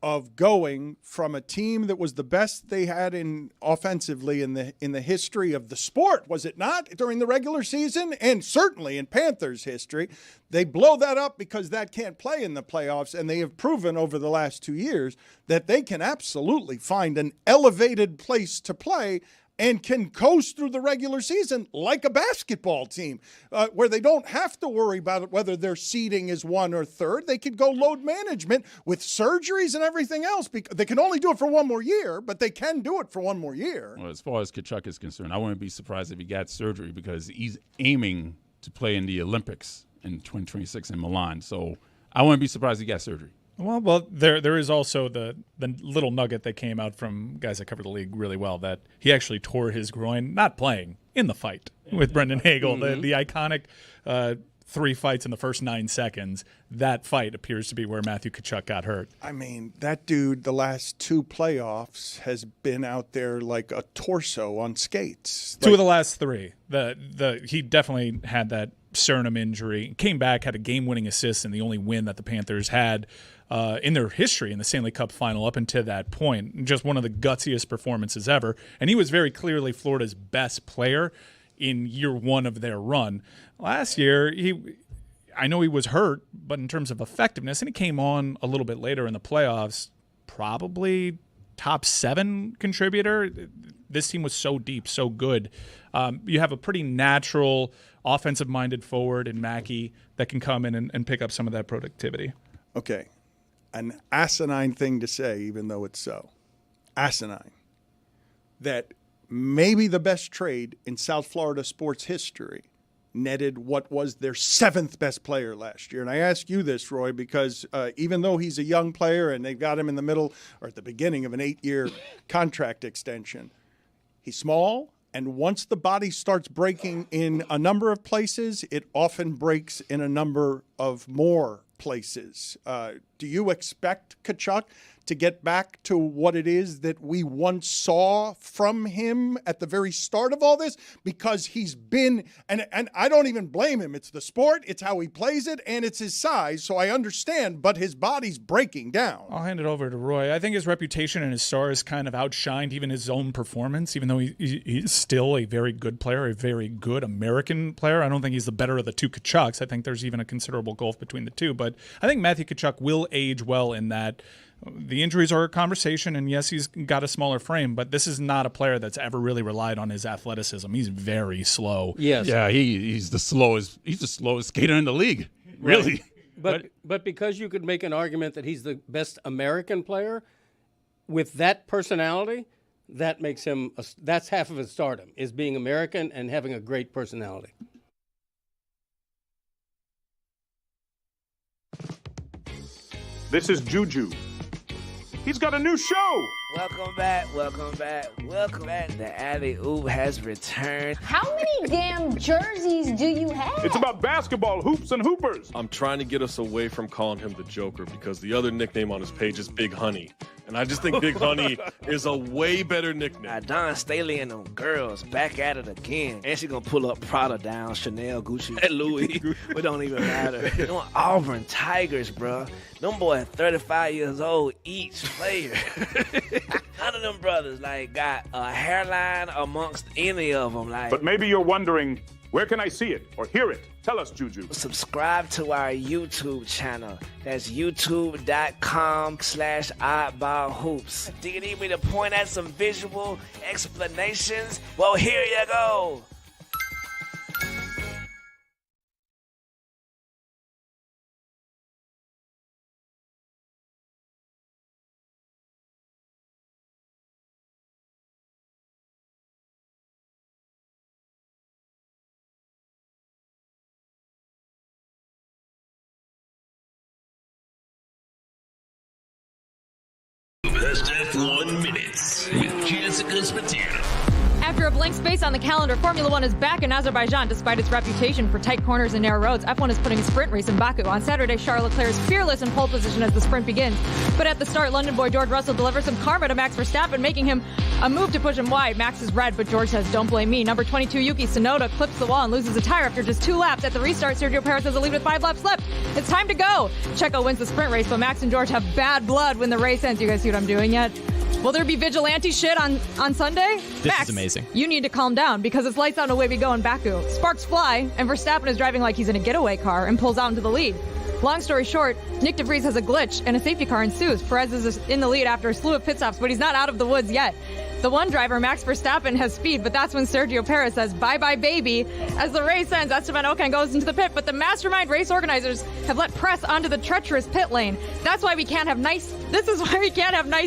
of going from a team that was the best they had in offensively in the history of the sport, was it not, during the regular season, and certainly in Panthers history, they blow that up because that can't play in the playoffs, and they have proven over the last 2 years that they can absolutely find an elevated place to play and can coast through the regular season like a basketball team, where they don't have to worry about whether their seeding is 1 or 3rd. They could go load management with surgeries and everything else. They can only do it for 1 more year, but they can do it for 1 more year. Well, as far as Kachchuck is concerned, I wouldn't be surprised if he got surgery because he's aiming to play in the Olympics in 2026 in Milan. So I wouldn't be surprised if he got surgery. Well, there is also the little nugget that came out from guys that cover the league really well that he actually tore his groin not playing in the fight with Brendan Hagel. Mm-hmm. The iconic 3 fights in the first 9 seconds. That fight appears to be where Matthew Kachchuck got hurt. I mean, that dude, the last 2 playoffs, has been out there like a torso on skates. 2 of the last 3. He definitely had that sternum injury. Came back, had a game-winning assist, and the only win that the Panthers had in their history in the Stanley Cup final up until that point. Just one of the gutsiest performances ever. And he was very clearly Florida's best player in year 1 of their run. Last year, I know he was hurt, but in terms of effectiveness, and he came on a little bit later in the playoffs, probably top 7 contributor. This team was so deep, so good. You have a pretty natural offensive-minded forward in Mackey that can come in and pick up some of that productivity. Okay. An asinine thing to say, even though it's so. Asinine. That maybe the best trade in South Florida sports history netted what was their 7th best player last year. And I ask you this, Roy, because even though he's a young player and they've got him in the middle or at the beginning of an 8-year contract extension, he's small. And once the body starts breaking in a number of places, it often breaks in a number of more places. Do you expect Kachchuck to get back to what it is that we once saw from him at the very start of all this? Because he's been, and I don't even blame him. It's the sport, it's how he plays it, and it's his size, so I understand, but his body's breaking down. I'll hand it over to Roy. I think his reputation and his stars kind of outshined even his own performance, even though he's still a very good player, a very good American player. I don't think he's the better of the 2 Kachchucks. I think there's even a considerable gulf between the 2, but I think Matthew Kachchuck will age well in that the injuries are a conversation, and yes, he's got a smaller frame, but this is not a player that's ever really relied on his athleticism. He's very slow. Yes. Yeah, he's the slowest skater in the league, really. Right. But because you could make an argument that he's the best American player, with that personality, that makes him that's half of his stardom, is being American and having a great personality. This is Juju. He's got a new show. Welcome back. The Alley Oop has returned. How many damn jerseys do you have? It's about basketball, hoops, and hoopers. I'm trying to get us away from calling him the Joker because the other nickname on his page is Big Honey. And I just think Big Honey is a way better nickname. Now, Don Staley and them girls back at it again. And she gonna pull up Prada down, Chanel, Gucci, and Louis. It don't even matter. Them Auburn Tigers, bro. Them boys 35 years old each player. None of them brothers got a hairline amongst any of them. But maybe you're wondering, where can I see it or hear it? Tell us, Juju. Subscribe to our YouTube channel. That's youtube.com/oddballhoops. Do you need me to point at some visual explanations? Well, here you go. Best F1 Minutes with Jessica Spatana. After a blank space on the calendar, Formula One is back in Azerbaijan despite its reputation for tight corners and narrow roads. F1 is putting a sprint race in Baku. On Saturday, Charles Leclerc is fearless in pole position as the sprint begins. But at the start, London boy George Russell delivers some karma to Max Verstappen, making him a move to push him wide. Max is red, but George says, "Don't blame me." Number 22, Yuki Tsunoda clips the wall and loses a tire after just 2 laps. At the restart, Sergio Perez has a lead with 5 laps left. It's time to go. Checo wins the sprint race, but Max and George have bad blood when the race ends. You guys see what I'm doing yet? Will there be vigilante shit on Sunday? This is amazing. You need to calm down because it's lights out and away we go in Baku. Sparks fly, and Verstappen is driving like he's in a getaway car and pulls out into the lead. Long story short, Nick DeVries has a glitch and a safety car ensues. Perez is in the lead after a slew of pit stops, but he's not out of the woods yet. The one driver, Max Verstappen, has speed, but that's when Sergio Perez says, bye-bye, baby. As the race ends, Esteban Ocon goes into the pit, but the mastermind race organizers have let press onto the treacherous pit lane. This is why we can't have nice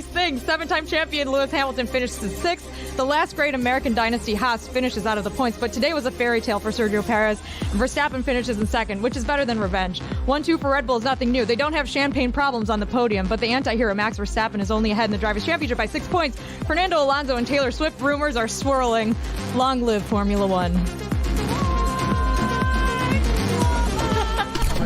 things. 7-time champion Lewis Hamilton finishes 6th. The last great American dynasty, Haas, finishes out of the points, but today was a fairy tale for Sergio Perez. Verstappen finishes in 2nd, which is better than revenge. 1-2 for Red Bull is nothing new. They don't have champagne problems on the podium, but the anti-hero Max Verstappen is only ahead in the Drivers' Championship by 6 points. Fernando Alonso and Taylor Swift rumors are swirling. Long live Formula One.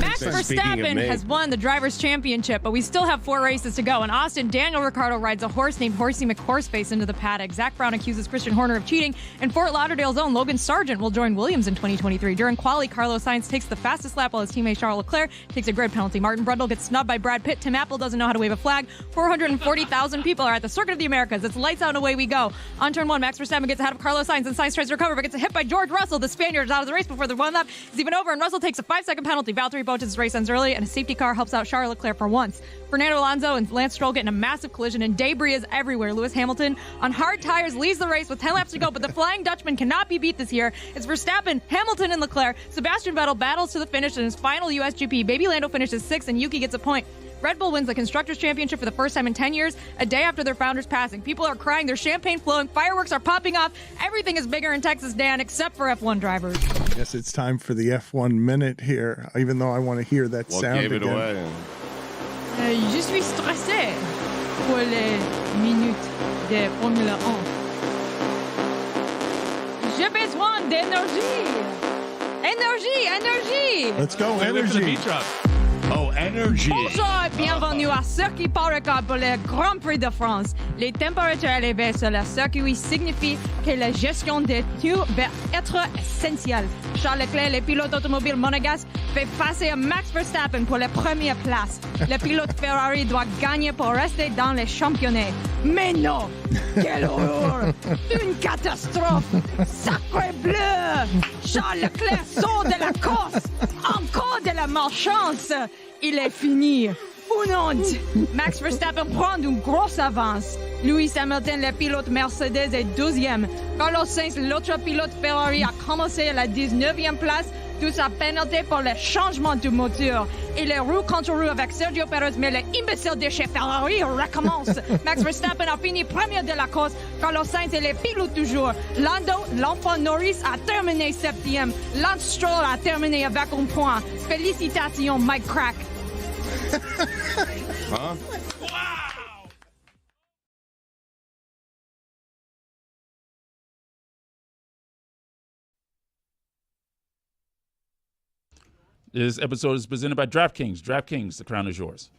Max Verstappen has won the Drivers' Championship, but we still have 4 races to go. In Austin, Daniel Ricciardo rides a horse named Horsey McHorseface into the paddock. Zach Brown accuses Christian Horner of cheating, and Fort Lauderdale's own Logan Sargent will join Williams in 2023. During quali, Carlos Sainz takes the fastest lap while his teammate Charles Leclerc takes a grid penalty. Martin Brundle gets snubbed by Brad Pitt. Tim Apple doesn't know how to wave a flag. 440,000 people are at the Circuit of the Americas. It's lights out and away we go. On turn 1, Max Verstappen gets ahead of Carlos Sainz, and Sainz tries to recover, but gets hit by George Russell. The Spaniard is out of the race before the 1 lap is even over, and Russell takes a 5-second penalty. Valtteri Bottas' race ends early, and a safety car helps out Charles Leclerc for once. Fernando Alonso and Lance Stroll get in a massive collision, and debris is everywhere. Lewis Hamilton, on hard tires, leads the race with 10 laps to go, but the Flying Dutchman cannot be beat this year. It's Verstappen, Hamilton, and Leclerc. Sebastian Vettel battles to the finish in his final USGP. Baby Lando finishes 6th, and Yuki gets a point. Red Bull wins the Constructors' Championship for the first time in 10 years, a day after their founder's passing. People are crying, there's champagne flowing, fireworks are popping off. Everything is bigger in Texas, Dan, except for F1 drivers. I guess it's time for the F1 minute here, even though I want to hear that sound gave it again. away? Je suis stressé pour les minutes de Formula 1. J'ai besoin d'énergie. Énergie. Let's go, energy. Oh, energy. Bonjour et bienvenue à Circuit Paracas pour le Grand Prix de France. Les températures élevées sur le circuit signifient que la gestion des pneus va être essentielle. Charles Leclerc, le pilote automobile monégasque, fait face à Max Verstappen pour la première place. Le pilote Ferrari doit gagner pour rester dans les championnats. Mais non! Quelle horreur! Une catastrophe! Sacré bleu! Charles Leclerc sort de la course! Encore de la malchance! Il est fini! Une honte! Max Verstappen prend une grosse avance. Lewis Hamilton, le pilote Mercedes, est 12e. Carlos Sainz, l'autre pilote Ferrari, a commencé à la 19e place. Tout sa pénalité pour le changement du moteur. Et les roues contre roues avec Sergio Perez, mais l'imbécile de chez Ferrari recommence. Max Verstappen a fini premier de la course. Carlos Sainz est le pilote toujours. Lando, l'enfant Norris, a terminé 7e. Lance Stroll a terminé avec un point. Félicitations, Mike Crack. Huh? This episode is presented by DraftKings. DraftKings, the crown is yours.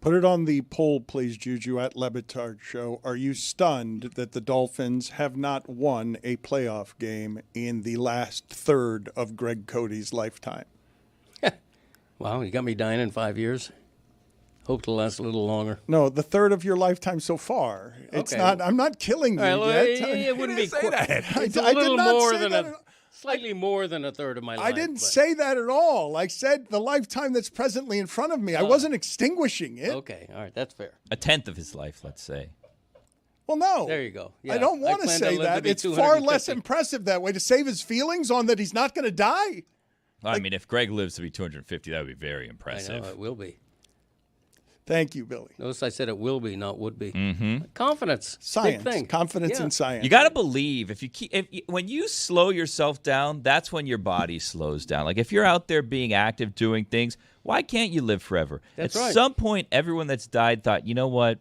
Put it on the poll, please, Juju, at Le Batard Show. Are you stunned that the Dolphins have not won a playoff game in the last third of Greg Cody's lifetime? Wow, you got me dying in 5 years. Hope to last a little longer. No, the third of your lifetime so far. It's not. I'm not killing you yet. It wouldn't be say that. It's I a little did not more say than that. slightly more than a third of my life. I didn't say that at all. I said the lifetime that's presently in front of me. I wasn't extinguishing it. Okay, all right, that's fair. A tenth of his life, let's say. Well, no. There you go. Yeah, I don't want to plan say live to that. be It's far less 250. impressive that way to save his feelings on that he's not going to die. I mean, if Greg lives to be 250, that would be very I impressive. know, it will be. Thank you, Billy. Notice I said it will be, not would be. Mm-hmm. Confidence. Science. Big thing. Confidence Yeah. in science. You got to believe when you slow yourself down, that's when your body slows down. Like if you're out there being active, doing things, why can't you live forever? That's At right. some point, everyone that's died thought, you know what?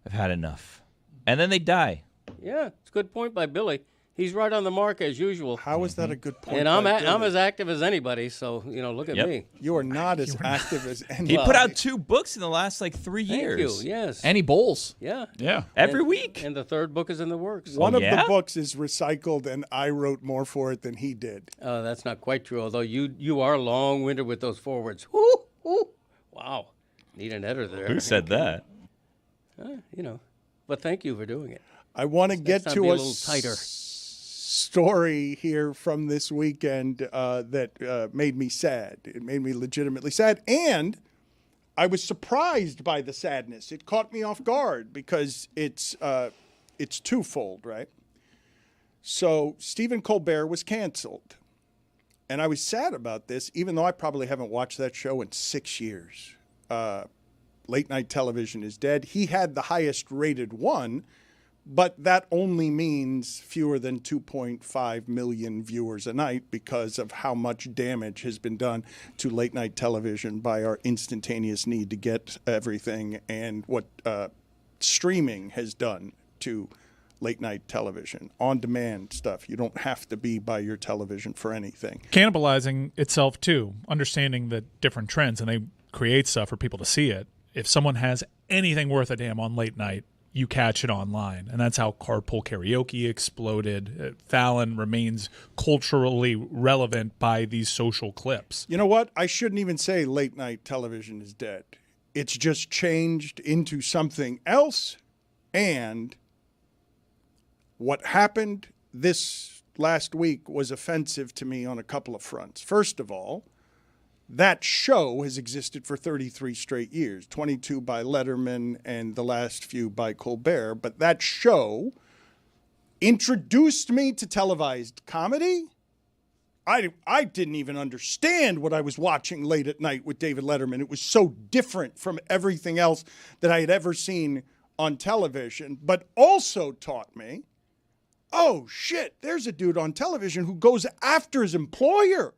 I've had enough. And then they die. Yeah, it's a good point by Billy. He's right on the mark as usual. How is that a good point? And by I'm Billy? as active as anybody, so look at me. You are not as active as anybody. He put out 2 books in the last 3 Thank years. you. Yes. And he bowls. Yeah. Yeah. Every week. And the third book is in the works. One of the books is recycled, and I wrote more for it than he did. That's not quite true, although you are long-winded with those forwards. Woo, woo. Wow. Need an editor there. Who said that? But thank you for doing it. I want to get Next time to be a little tighter. story here from this weekend that made me sad. It made me legitimately sad, and I was surprised by the sadness. It caught me off guard because it's it's twofold, right? So Stephen Colbert was canceled. And I was sad about this, even though I probably haven't watched that show in 6 years. Late night television is dead. He had the highest rated one, but that only means fewer than 2.5 million viewers a night because of how much damage has been done to late night television by our instantaneous need to get everything and what streaming has done to late night television, on demand stuff. You don't have to be by your television for anything. Cannibalizing itself too, understanding the different trends, and they create stuff for people to see it. If someone has anything worth a damn on late night, you catch it online. And that's how carpool karaoke exploded. Fallon remains culturally relevant by these social clips. You know what? I shouldn't even say late night television is dead. It's just changed into something else. And what happened this last week was offensive to me on a couple of fronts. First of all, that show has existed for 33 straight years, 22 by Letterman and the last few by Colbert. But that show introduced me to televised comedy. I didn't even understand what I was watching late at night with David Letterman. It was so different from everything else that I had ever seen on television, but also taught me, oh shit, there's a dude on television who goes after his employer.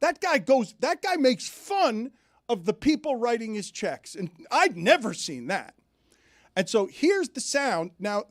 That guy makes fun of the people writing his checks. And I'd never seen that. And so here's the sound. Now,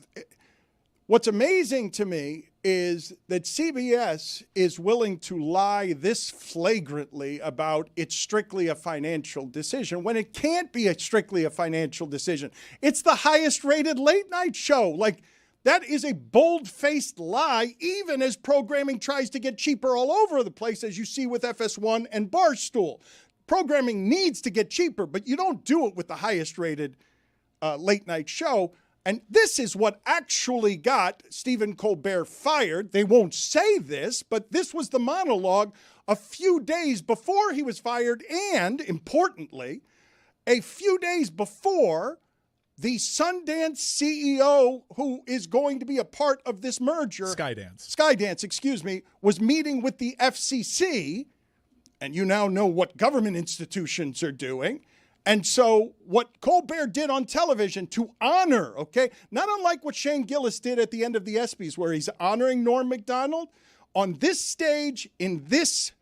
what's amazing to me is that CBS is willing to lie this flagrantly about it's strictly a financial decision when it can't be strictly a financial decision. It's the highest rated late night show. Like, that is a bold-faced lie, even as programming tries to get cheaper all over the place, as you see with FS1 and Barstool. Programming needs to get cheaper, but you don't do it with the highest-rated late-night show. And this is what actually got Stephen Colbert fired. They won't say this, but this was the monologue a few days before he was fired, and, importantly, a few days before the Sundance CEO, who is going to be a part of this merger, Skydance, was meeting with the FCC, and you now know what government institutions are doing. And so what Colbert did on television to honor, not unlike what Shane Gillis did at the end of the ESPYs, where he's honoring Norm Macdonald, on this stage, in this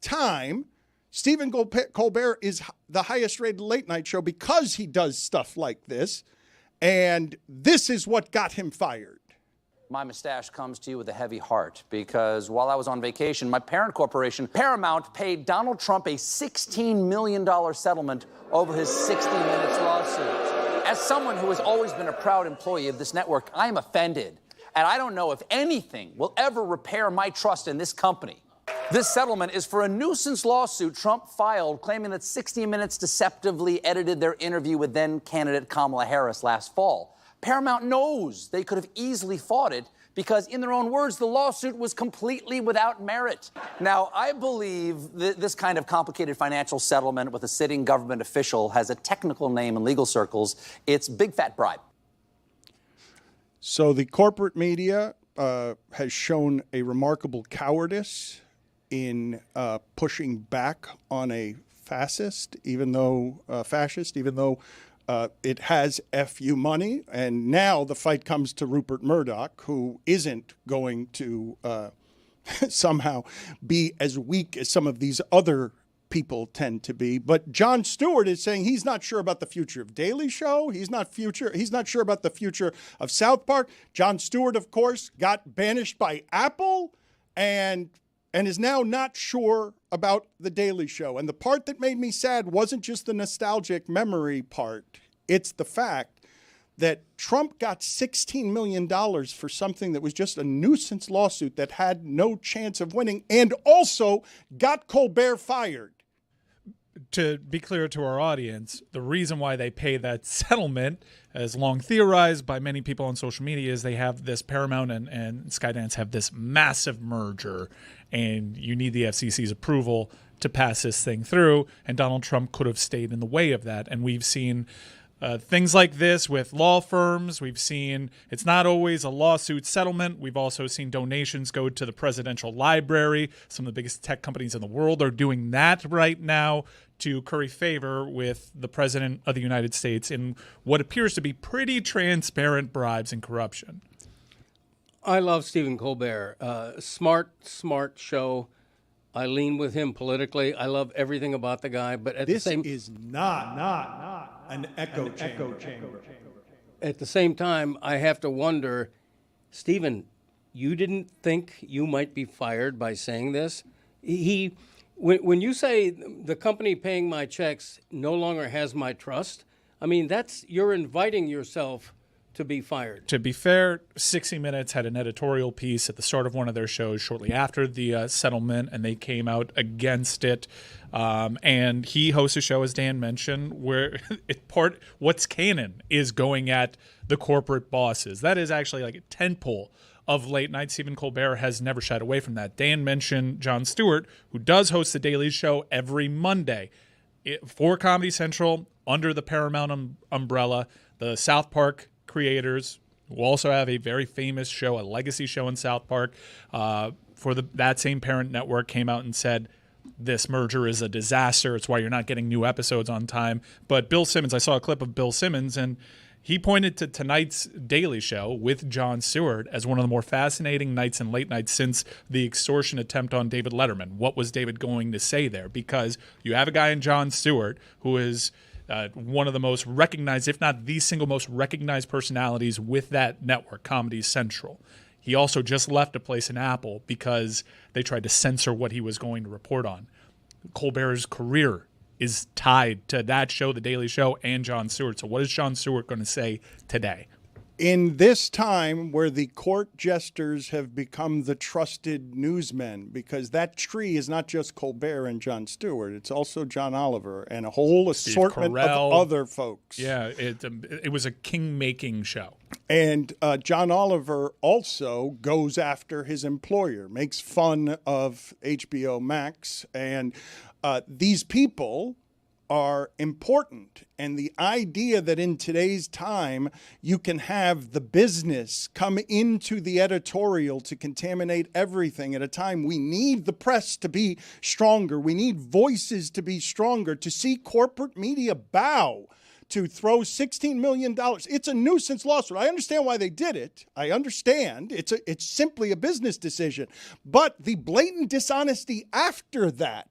time, Stephen Colbert is the highest-rated late-night show because he does stuff like this, and this is what got him fired. My mustache comes to you with a heavy heart because while I was on vacation, my parent corporation, Paramount, paid Donald Trump a $16 million settlement over his 60 Minutes lawsuit. As someone who has always been a proud employee of this network, I am offended, and I don't know if anything will ever repair my trust in this company. This settlement is for a nuisance lawsuit Trump filed claiming that 60 Minutes deceptively edited their interview with then-candidate Kamala Harris last fall. Paramount knows they could have easily fought it because, in their own words, the lawsuit was completely without merit. Now, I believe this kind of complicated financial settlement with a sitting government official has a technical name in legal circles. It's big fat bribe. So the corporate media has shown a remarkable cowardice in pushing back on a fascist, even though it has FU money. And now the fight comes to Rupert Murdoch, who isn't going to somehow be as weak as some of these other people tend to be. But Jon Stewart is saying he's not sure about the future of Daily Show. He's not sure about the future of South Park. Jon Stewart, of course, got banished by Apple and is now not sure about The Daily Show. And the part that made me sad wasn't just the nostalgic memory part. It's the fact that Trump got $16 million for something that was just a nuisance lawsuit that had no chance of winning, and also got Colbert fired. To be clear to our audience, the reason why they pay that settlement, as long theorized by many people on social media, is they have this Paramount and Skydance have this massive merger, and you need the FCC's approval to pass this thing through, and Donald Trump could have stayed in the way of that. And we've seen things like this with law firms. We've seen it's not always a lawsuit settlement. We've also seen donations go to the presidential library. Some of the biggest tech companies in the world are doing that right now to curry favor with the president of the United States in what appears to be pretty transparent bribes and corruption. I love Stephen Colbert. Smart show. I lean with him politically. I love everything about the guy, but at the same is not an echo chamber. At the same time, I have to wonder, Stephen, you didn't think you might be fired by saying this? When you say the company paying my checks no longer has my trust, I mean, you're inviting yourself to be fired. To be fair, 60 Minutes had an editorial piece at the start of one of their shows shortly after the settlement, and they came out against it. And he hosts a show, as Dan mentioned, where what's canon is going at the corporate bosses. That is actually like a tentpole of late night. Stephen Colbert has never shied away from that. Dan mentioned Jon Stewart, who does host the Daily Show every Monday for Comedy Central under the Paramount umbrella. The South Park creators who also have a very famous show, a legacy show in South Park, for that same parent network, came out and said this merger is a disaster. It's why you're not getting new episodes on time. But Bill Simmons, I saw a clip of Bill Simmons, and he pointed to tonight's Daily Show with Jon Stewart as one of the more fascinating nights and late nights since the extortion attempt on David Letterman. What was David going to say there? Because you have a guy in Jon Stewart who is one of the most recognized, if not the single most recognized personalities with that network, Comedy Central. He also just left a place in Apple because they tried to censor what he was going to report on. Colbert's career is tied to that show, The Daily Show, and Jon Stewart. So what is Jon Stewart going to say today? In this time where the court jesters have become the trusted newsmen, because that tree is not just Colbert and Jon Stewart, it's also John Oliver and a whole assortment of other folks. Yeah, it was a king-making show. And John Oliver also goes after his employer, makes fun of HBO Max, and these people are important. And the idea that in today's time you can have the business come into the editorial to contaminate everything at a time we need the press to be stronger, we need voices to be stronger, to see corporate media bow to throw $16 million. It's a nuisance lawsuit. I understand why they did it. I understand. It's simply a business decision. But the blatant dishonesty after that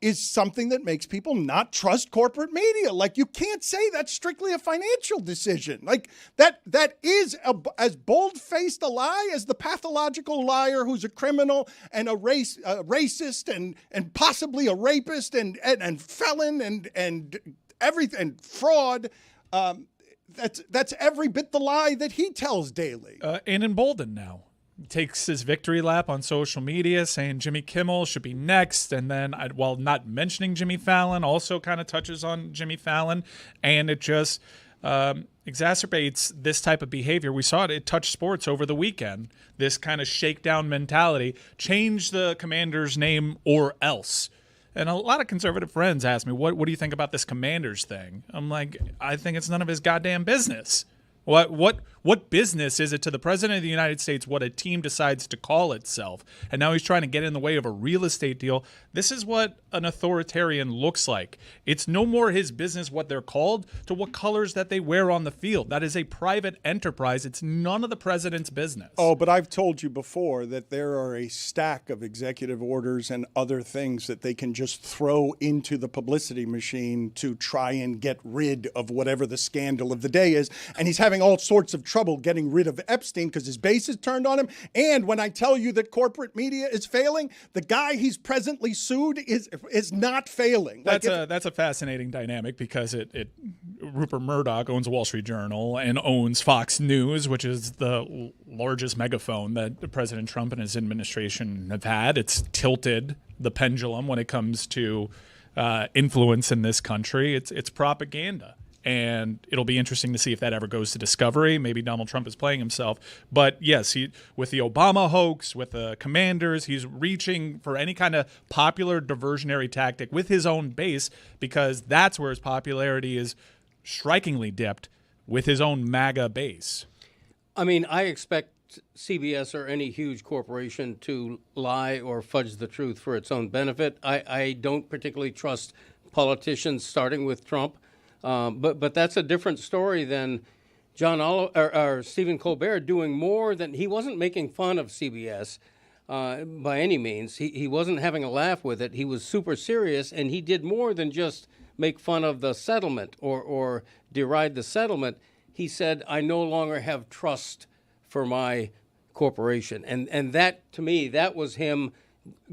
is something that makes people not trust corporate media. Like, you can't say that's strictly a financial decision. Like, that is as bold-faced a lie as the pathological liar who's a criminal and a racist and possibly a rapist and felon and everything, and fraud. That's every bit the lie that he tells daily. And emboldened now. Takes his victory lap on social media saying Jimmy Kimmel should be next, and then while not mentioning Jimmy Fallon, also kind of touches on Jimmy Fallon, and it just exacerbates this type of behavior. We saw it touched sports over the weekend, this kind of shakedown mentality. Change the Commanders' name or else. And a lot of conservative friends ask me, what do you think about this Commanders thing? I'm like, I think it's none of his goddamn business. What business is it to the President of the United States what a team decides to call itself? And now he's trying to get in the way of a real estate deal. This is what an authoritarian looks like. It's no more his business what they're called to what colors that they wear on the field. That is a private enterprise. It's none of the president's business. Oh, but I've told you before that there are a stack of executive orders and other things that they can just throw into the publicity machine to try and get rid of whatever the scandal of the day is. And he's having all sorts of trouble getting rid of Epstein because his base is turned on him. And when I tell you that corporate media is failing, the guy he's presently sued is not failing. That's a fascinating dynamic because Rupert Murdoch owns the Wall Street Journal and owns Fox News, which is the largest megaphone that President Trump and his administration have had. It's tilted the pendulum when it comes to influence in this country. It's propaganda. And it'll be interesting to see if that ever goes to discovery. Maybe Donald Trump is playing himself. But yes, with the Obama hoax, with the Commanders, he's reaching for any kind of popular diversionary tactic with his own base because that's where his popularity is strikingly dipped with his own MAGA base. I mean, I expect CBS or any huge corporation to lie or fudge the truth for its own benefit. I don't particularly trust politicians, starting with Trump, but that's a different story than or Stephen Colbert doing more than he wasn't making fun of CBS by any means. He wasn't having a laugh with it. He was super serious, and he did more than just make fun of the settlement or deride the settlement. He said, I no longer have trust for my corporation. And that, to me, that was him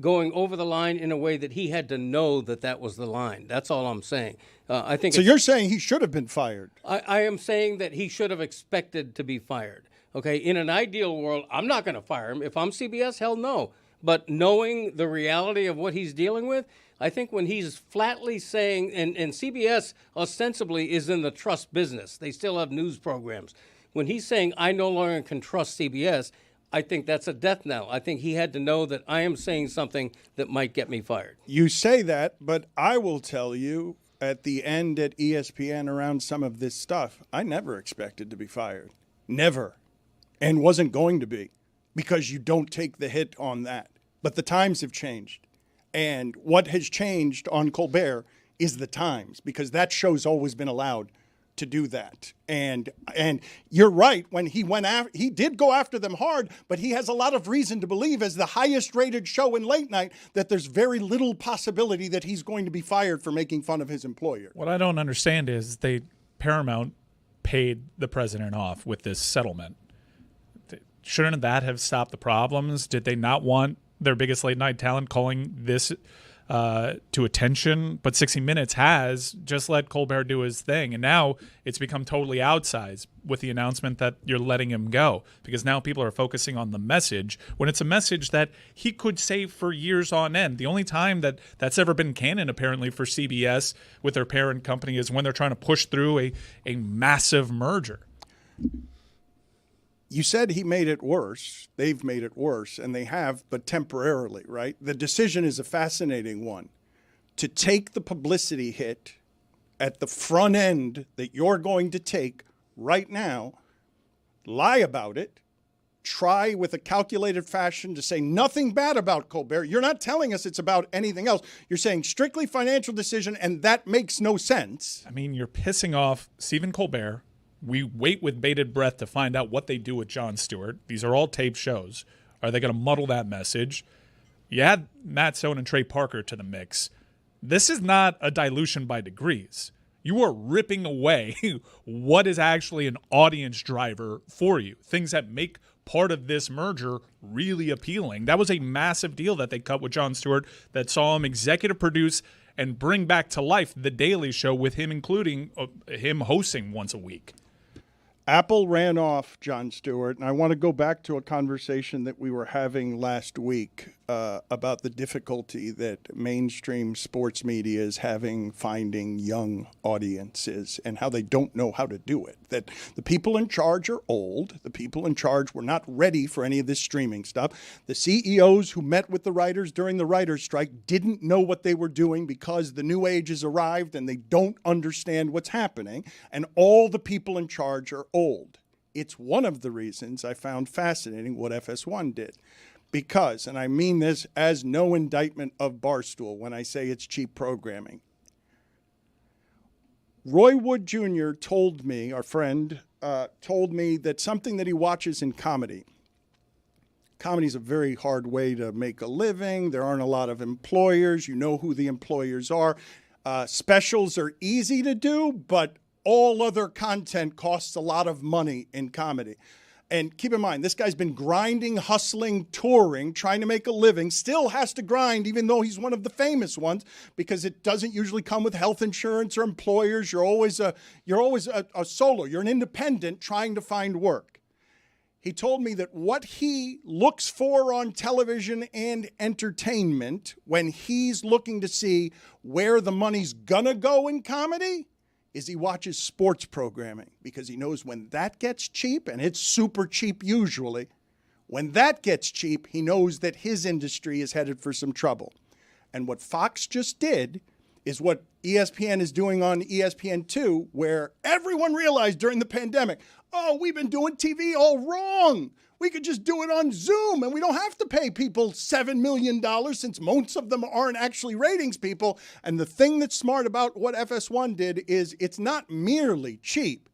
going over the line in a way that he had to know that was the line. That's all I'm saying. I think. So you're saying he should have been fired? I am saying that he should have expected to be fired. Okay, in an ideal world, I'm not going to fire him. If I'm CBS, hell no. But knowing the reality of what he's dealing with, I think when he's flatly saying, and CBS ostensibly is in the trust business. They still have news programs. When he's saying, I no longer can trust CBS, I think that's a death knell. I think he had to know that I am saying something that might get me fired. You say that, but I will tell you at the end at ESPN around some of this stuff, I never expected to be fired. Never. And wasn't going to be, because you don't take the hit on that. But the times have changed. And what has changed on Colbert is the times, because that show's always been allowed to do that. And you're right, when he went after, he did go after them hard, but he has a lot of reason to believe, as the highest rated show in late night, that there's very little possibility that he's going to be fired for making fun of his employer. What I don't understand is Paramount paid the president off with this settlement. Shouldn't that have stopped the problems? Did they not want their biggest late night talent calling this to attention? But 60 Minutes has just let Colbert do his thing. And now it's become totally outsized with the announcement that you're letting him go, because now people are focusing on the message when it's a message that he could say for years on end. The only time that's ever been canon, apparently, for CBS with their parent company is when they're trying to push through a massive merger. You said he made it worse. They've made it worse, and they have, but temporarily, right? The decision is a fascinating one. To take the publicity hit at the front end that you're going to take right now, lie about it, try with a calculated fashion to say nothing bad about Colbert. You're not telling us it's about anything else. You're saying strictly financial decision, and that makes no sense. I mean, you're pissing off Stephen Colbert. We wait with bated breath to find out what they do with Jon Stewart. These are all taped shows. Are they going to muddle that message? You add Matt Stone and Trey Parker to the mix. This is not a dilution by degrees. You are ripping away what is actually an audience driver for you, things that make part of this merger really appealing. That was a massive deal that they cut with Jon Stewart, that saw him executive produce and bring back to life The Daily Show, with him including him hosting once a week. Apple ran off Jon Stewart, and I want to go back to a conversation that we were having last week about the difficulty that mainstream sports media is having finding young audiences and how they don't know how to do it. That the people in charge are old. The people in charge were not ready for any of this streaming stuff. The CEOs who met with the writers during the writers' strike didn't know what they were doing because the new age has arrived and they don't understand what's happening. And all the people in charge are old. It's one of the reasons I found fascinating what FS1 did. Because, and I mean this as no indictment of Barstool when I say it's cheap programming. Roy Wood Jr. told me, our friend, told me that something that he watches in comedy. Comedy is a very hard way to make a living. There aren't a lot of employers. You know who the employers are. Specials are easy to do, but all other content costs a lot of money in comedy. And keep in mind, this guy's been grinding, hustling, touring, trying to make a living, still has to grind, even though he's one of the famous ones, because it doesn't usually come with health insurance or employers. You're always a solo. You're an independent trying to find work. He told me that what he looks for on television and entertainment when he's looking to see where the money's gonna go in comedy is he watches sports programming, because he knows when that gets cheap, and it's super cheap usually, when that gets cheap, he knows that his industry is headed for some trouble. And what Fox just did is what ESPN is doing on ESPN2, where everyone realized during the pandemic, oh, we've been doing TV all wrong. We could just do it on Zoom, and we don't have to pay people $7 million since most of them aren't actually ratings people. And the thing that's smart about what FS1 did is it's not merely cheap.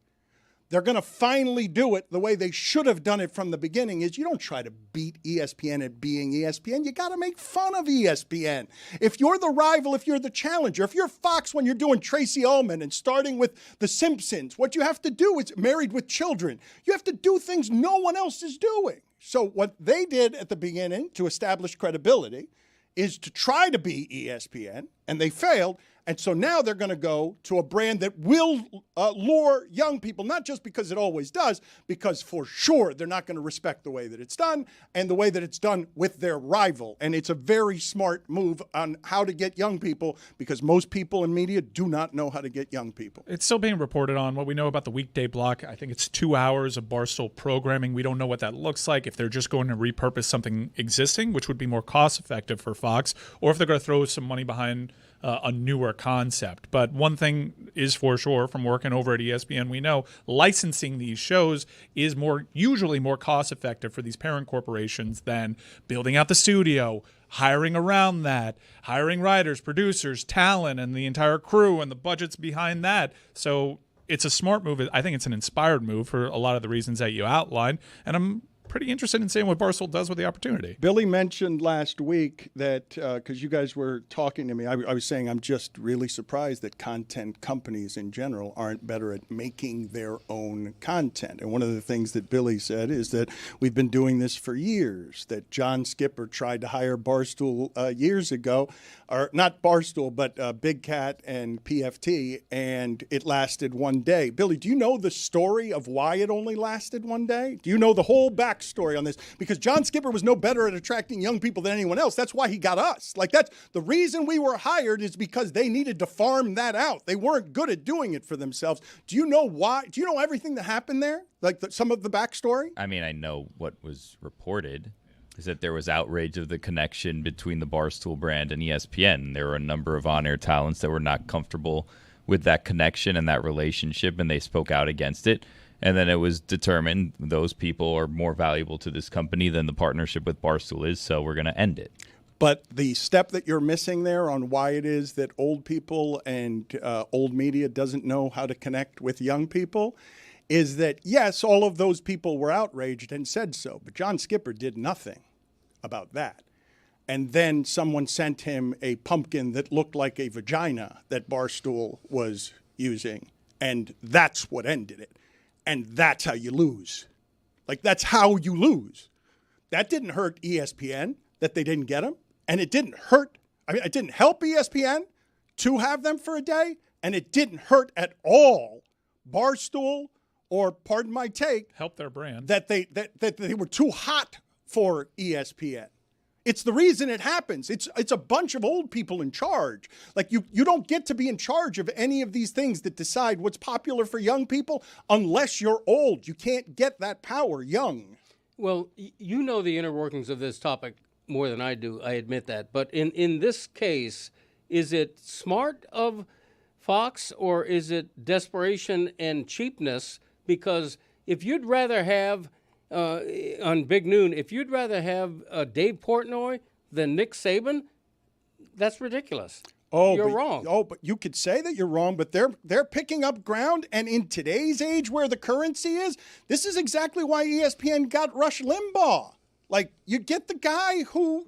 They're going to finally do it the way they should have done it from the beginning. Is you don't try to beat ESPN at being ESPN. You got to make fun of ESPN. If you're the rival, if you're the challenger, if you're Fox when you're doing Tracy Ullman and starting with The Simpsons, what you have to do is Married with Children. You have to do things no one else is doing. So what they did at the beginning to establish credibility is to try to be ESPN, and they failed. And so now they're going to go to a brand that will lure young people, not just because it always does, because for sure they're not going to respect the way that it's done and the way that it's done with their rival. And it's a very smart move on how to get young people, because most people in media do not know how to get young people. It's still being reported on. What we know about the weekday block, I think it's 2 hours of Barstool programming. We don't know what that looks like, if they're just going to repurpose something existing, which would be more cost-effective for Fox, or if they're going to throw some money behind a newer concept. But one thing is for sure from working over at ESPN, we know licensing these shows is usually more cost effective for these parent corporations than building out the studio, hiring around that, hiring writers, producers, talent, and the entire crew and the budgets behind that. So it's a smart move. I think it's an inspired move for a lot of the reasons that you outlined. And I'm pretty interested in seeing what Barstool does with the opportunity. Billy mentioned last week that, because you guys were talking to me, I was saying I'm just really surprised that content companies in general aren't better at making their own content. And one of the things that Billy said is that we've been doing this for years, that John Skipper tried to hire Barstool years ago, or not Barstool, but Big Cat and PFT, and it lasted one day. Billy, do you know the story of why it only lasted one day? Do you know the whole backstory on this? Because John Skipper was no better at attracting young people than anyone else. That's why he got us. Like, that's the reason we were hired, is because they needed to farm that out. They weren't good at doing it for themselves. Do you know why? Do you know everything that happened there? Like some of the backstory? I mean, I know what was reported is that there was outrage of the connection between the Barstool brand and ESPN. There were a number of on-air talents that were not comfortable with that connection and that relationship, and they spoke out against it. And then it was determined those people are more valuable to this company than the partnership with Barstool is, so we're going to end it. But the step that you're missing there on why it is that old people and old media doesn't know how to connect with young people is that, yes, all of those people were outraged and said so, but John Skipper did nothing about that. And then someone sent him a pumpkin that looked like a vagina that Barstool was using, and that's what ended it. And that's how you lose. Like, that's how you lose. That didn't hurt ESPN that they didn't get him. And it didn't hurt. I mean, it didn't help ESPN to have them for a day. And it didn't hurt at all Barstool, or pardon my take, help their brand, that they were too hot for ESPN. It's the reason it happens. It's a bunch of old people in charge. Like, you don't get to be in charge of any of these things that decide what's popular for young people unless you're old. You can't get that power young. Well, you know the inner workings of this topic more than I do. I admit that. But in this case, is it smart of Fox, or is it desperation and cheapness? Because if you'd rather have on Big Noon, if you'd rather have Dave Portnoy than Nick Saban, that's ridiculous. You're wrong. But you could say that you're wrong, but they're picking up ground. And in today's age where the currency is, this is exactly why ESPN got Rush Limbaugh. Like, you get the guy who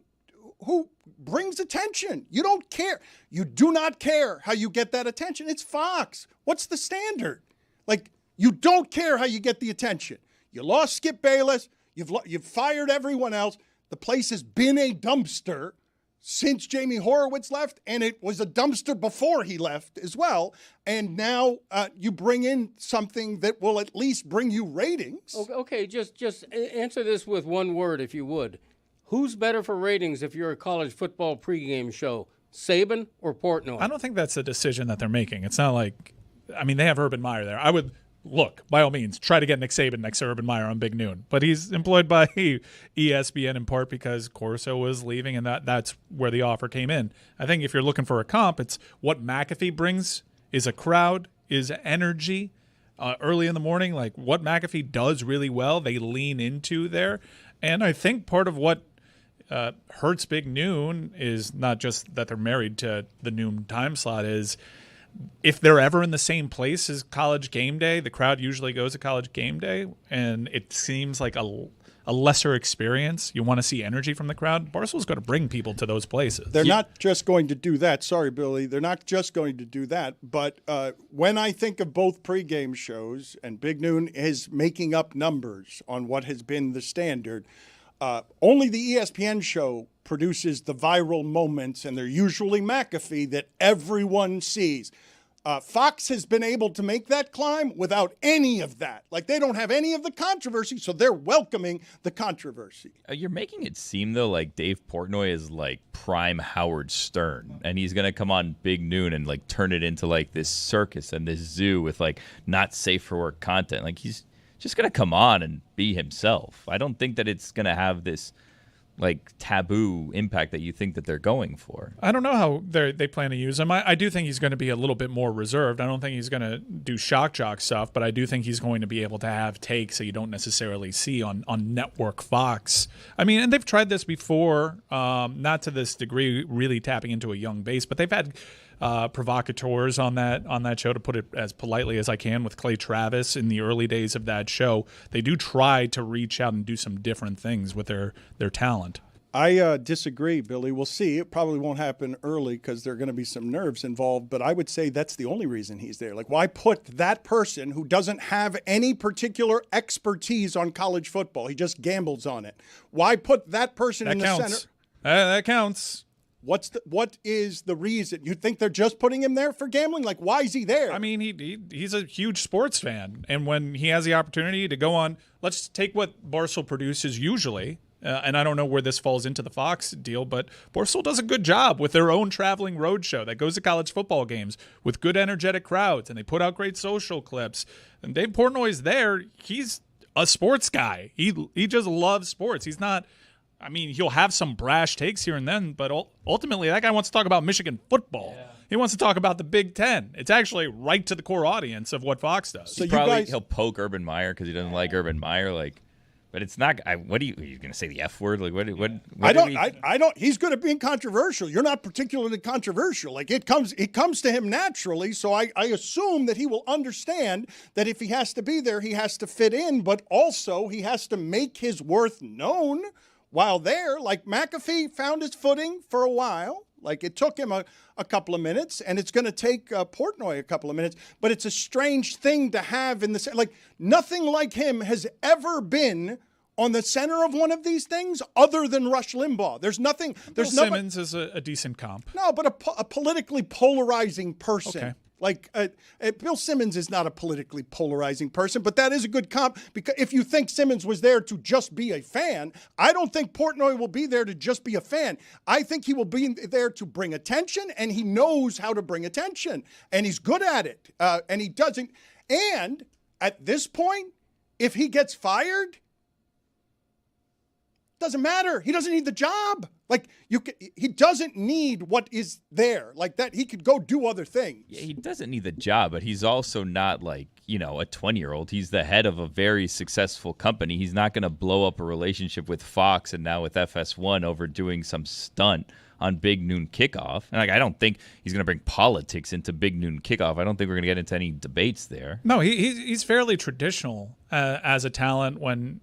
brings attention. You don't care. You do not care how you get that attention. It's Fox. What's the standard? Like, you don't care how you get the attention. You lost Skip Bayless. You've fired everyone else. The place has been a dumpster since Jamie Horowitz left, and it was a dumpster before he left as well. And now you bring in something that will at least bring you ratings. Okay, just answer this with one word, if you would. Who's better for ratings if you're a college football pregame show, Saban or Portnoy? I don't think that's a decision that they're making. It's not like, I mean, they have Urban Meyer there. I would look, by all means, try to get Nick Saban next to Urban Meyer on Big Noon. But he's employed by ESPN in part because Corso was leaving, and that's where the offer came in. I think if you're looking for a comp, it's what McAfee brings is a crowd, is energy. Early in the morning, like what McAfee does really well, they lean into there. And I think part of what hurts Big Noon is not just that they're married to the noon time slot, is if they're ever in the same place as College Game Day, the crowd usually goes to College Game Day, and it seems like a lesser experience. You want to see energy from the crowd. Barstool's going to bring people to those places. They're not just going to do that. Sorry, Billy. They're not just going to do that. But when I think of both pregame shows, and Big Noon is making up numbers on what has been the standard, only the ESPN show produces the viral moments, and they're usually McAfee that everyone sees. Fox has been able to make that climb without any of that. Like, they don't have any of the controversy, so they're welcoming the controversy. You're making it seem, though, like Dave Portnoy is like prime Howard Stern, and he's going to come on Big Noon and like turn it into like this circus and this zoo with like not safe for work content. Like, he's just going to come on and be himself. I don't think that it's going to have this like taboo impact that you think that they're going for. I don't know how they plan to use him. I do think he's going to be a little bit more reserved. I don't think he's going to do shock jock stuff, but I do think he's going to be able to have takes that you don't necessarily see on Network Fox. I mean, and they've tried this before, not to this degree, really tapping into a young base, but they've had provocateurs on that show, to put it as politely as I can, with Clay Travis in the early days of that show. They do try to reach out and do some different things with their talent. I disagree, Billy. We'll see. It probably won't happen early because there are going to be some nerves involved, but I would say that's the only reason he's there. Like, why put that person who doesn't have any particular expertise on college football? He just gambles on it. Why put that person in the center? That counts. What is the reason? You think they're just putting him there for gambling? Like, why is he there? I mean, he's a huge sports fan, and when he has the opportunity to go on, let's take what Barstool produces usually, and I don't know where this falls into the Fox deal, but Barstool does a good job with their own traveling road show that goes to college football games with good, energetic crowds, and they put out great social clips. And Dave Portnoy's there. He's a sports guy. He just loves sports. He's not. I mean, he'll have some brash takes here and then, but ultimately that guy wants to talk about Michigan football. Yeah. He wants to talk about the Big Ten. It's actually right to the core audience of what Fox does. So he'll poke Urban Meyer because he doesn't like Urban Meyer. Like, but it's not. What are you going to say the F word? Like, what I don't. He's good at being controversial. You're not particularly controversial. Like, it comes to him naturally. So I assume that he will understand that if he has to be there, he has to fit in, but also he has to make his worth known. While there, like, McAfee found his footing for a while. Like, it took him a couple of minutes, and it's going to take Portnoy a couple of minutes. But it's a strange thing to have in the – like, nothing like him has ever been on the center of one of these things other than Rush Limbaugh. There's nothing – Bill Simmons is a decent comp. No, but a politically polarizing person. Okay. Like, Bill Simmons is not a politically polarizing person, but that is a good comp, because if you think Simmons was there to just be a fan, I don't think Portnoy will be there to just be a fan. I think he will be there to bring attention, and he knows how to bring attention, and he's good at it, and he doesn't. And at this point, if he gets fired, doesn't matter. He doesn't need the job. Like, he doesn't need what is there. Like that, he could go do other things. Yeah, he doesn't need the job, but he's also not like, a 20-year-old. He's the head of a very successful company. He's not going to blow up a relationship with Fox and now with FS1 over doing some stunt on Big Noon Kickoff. And I don't think he's going to bring politics into Big Noon Kickoff. I don't think we're going to get into any debates there. No, he's fairly traditional as a talent when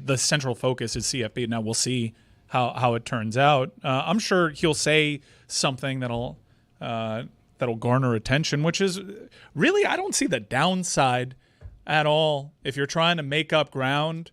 the central focus is CFB. Now we'll see how it turns out. I'm sure he'll say something that'll garner attention, which is really, I don't see the downside at all. If you're trying to make up ground,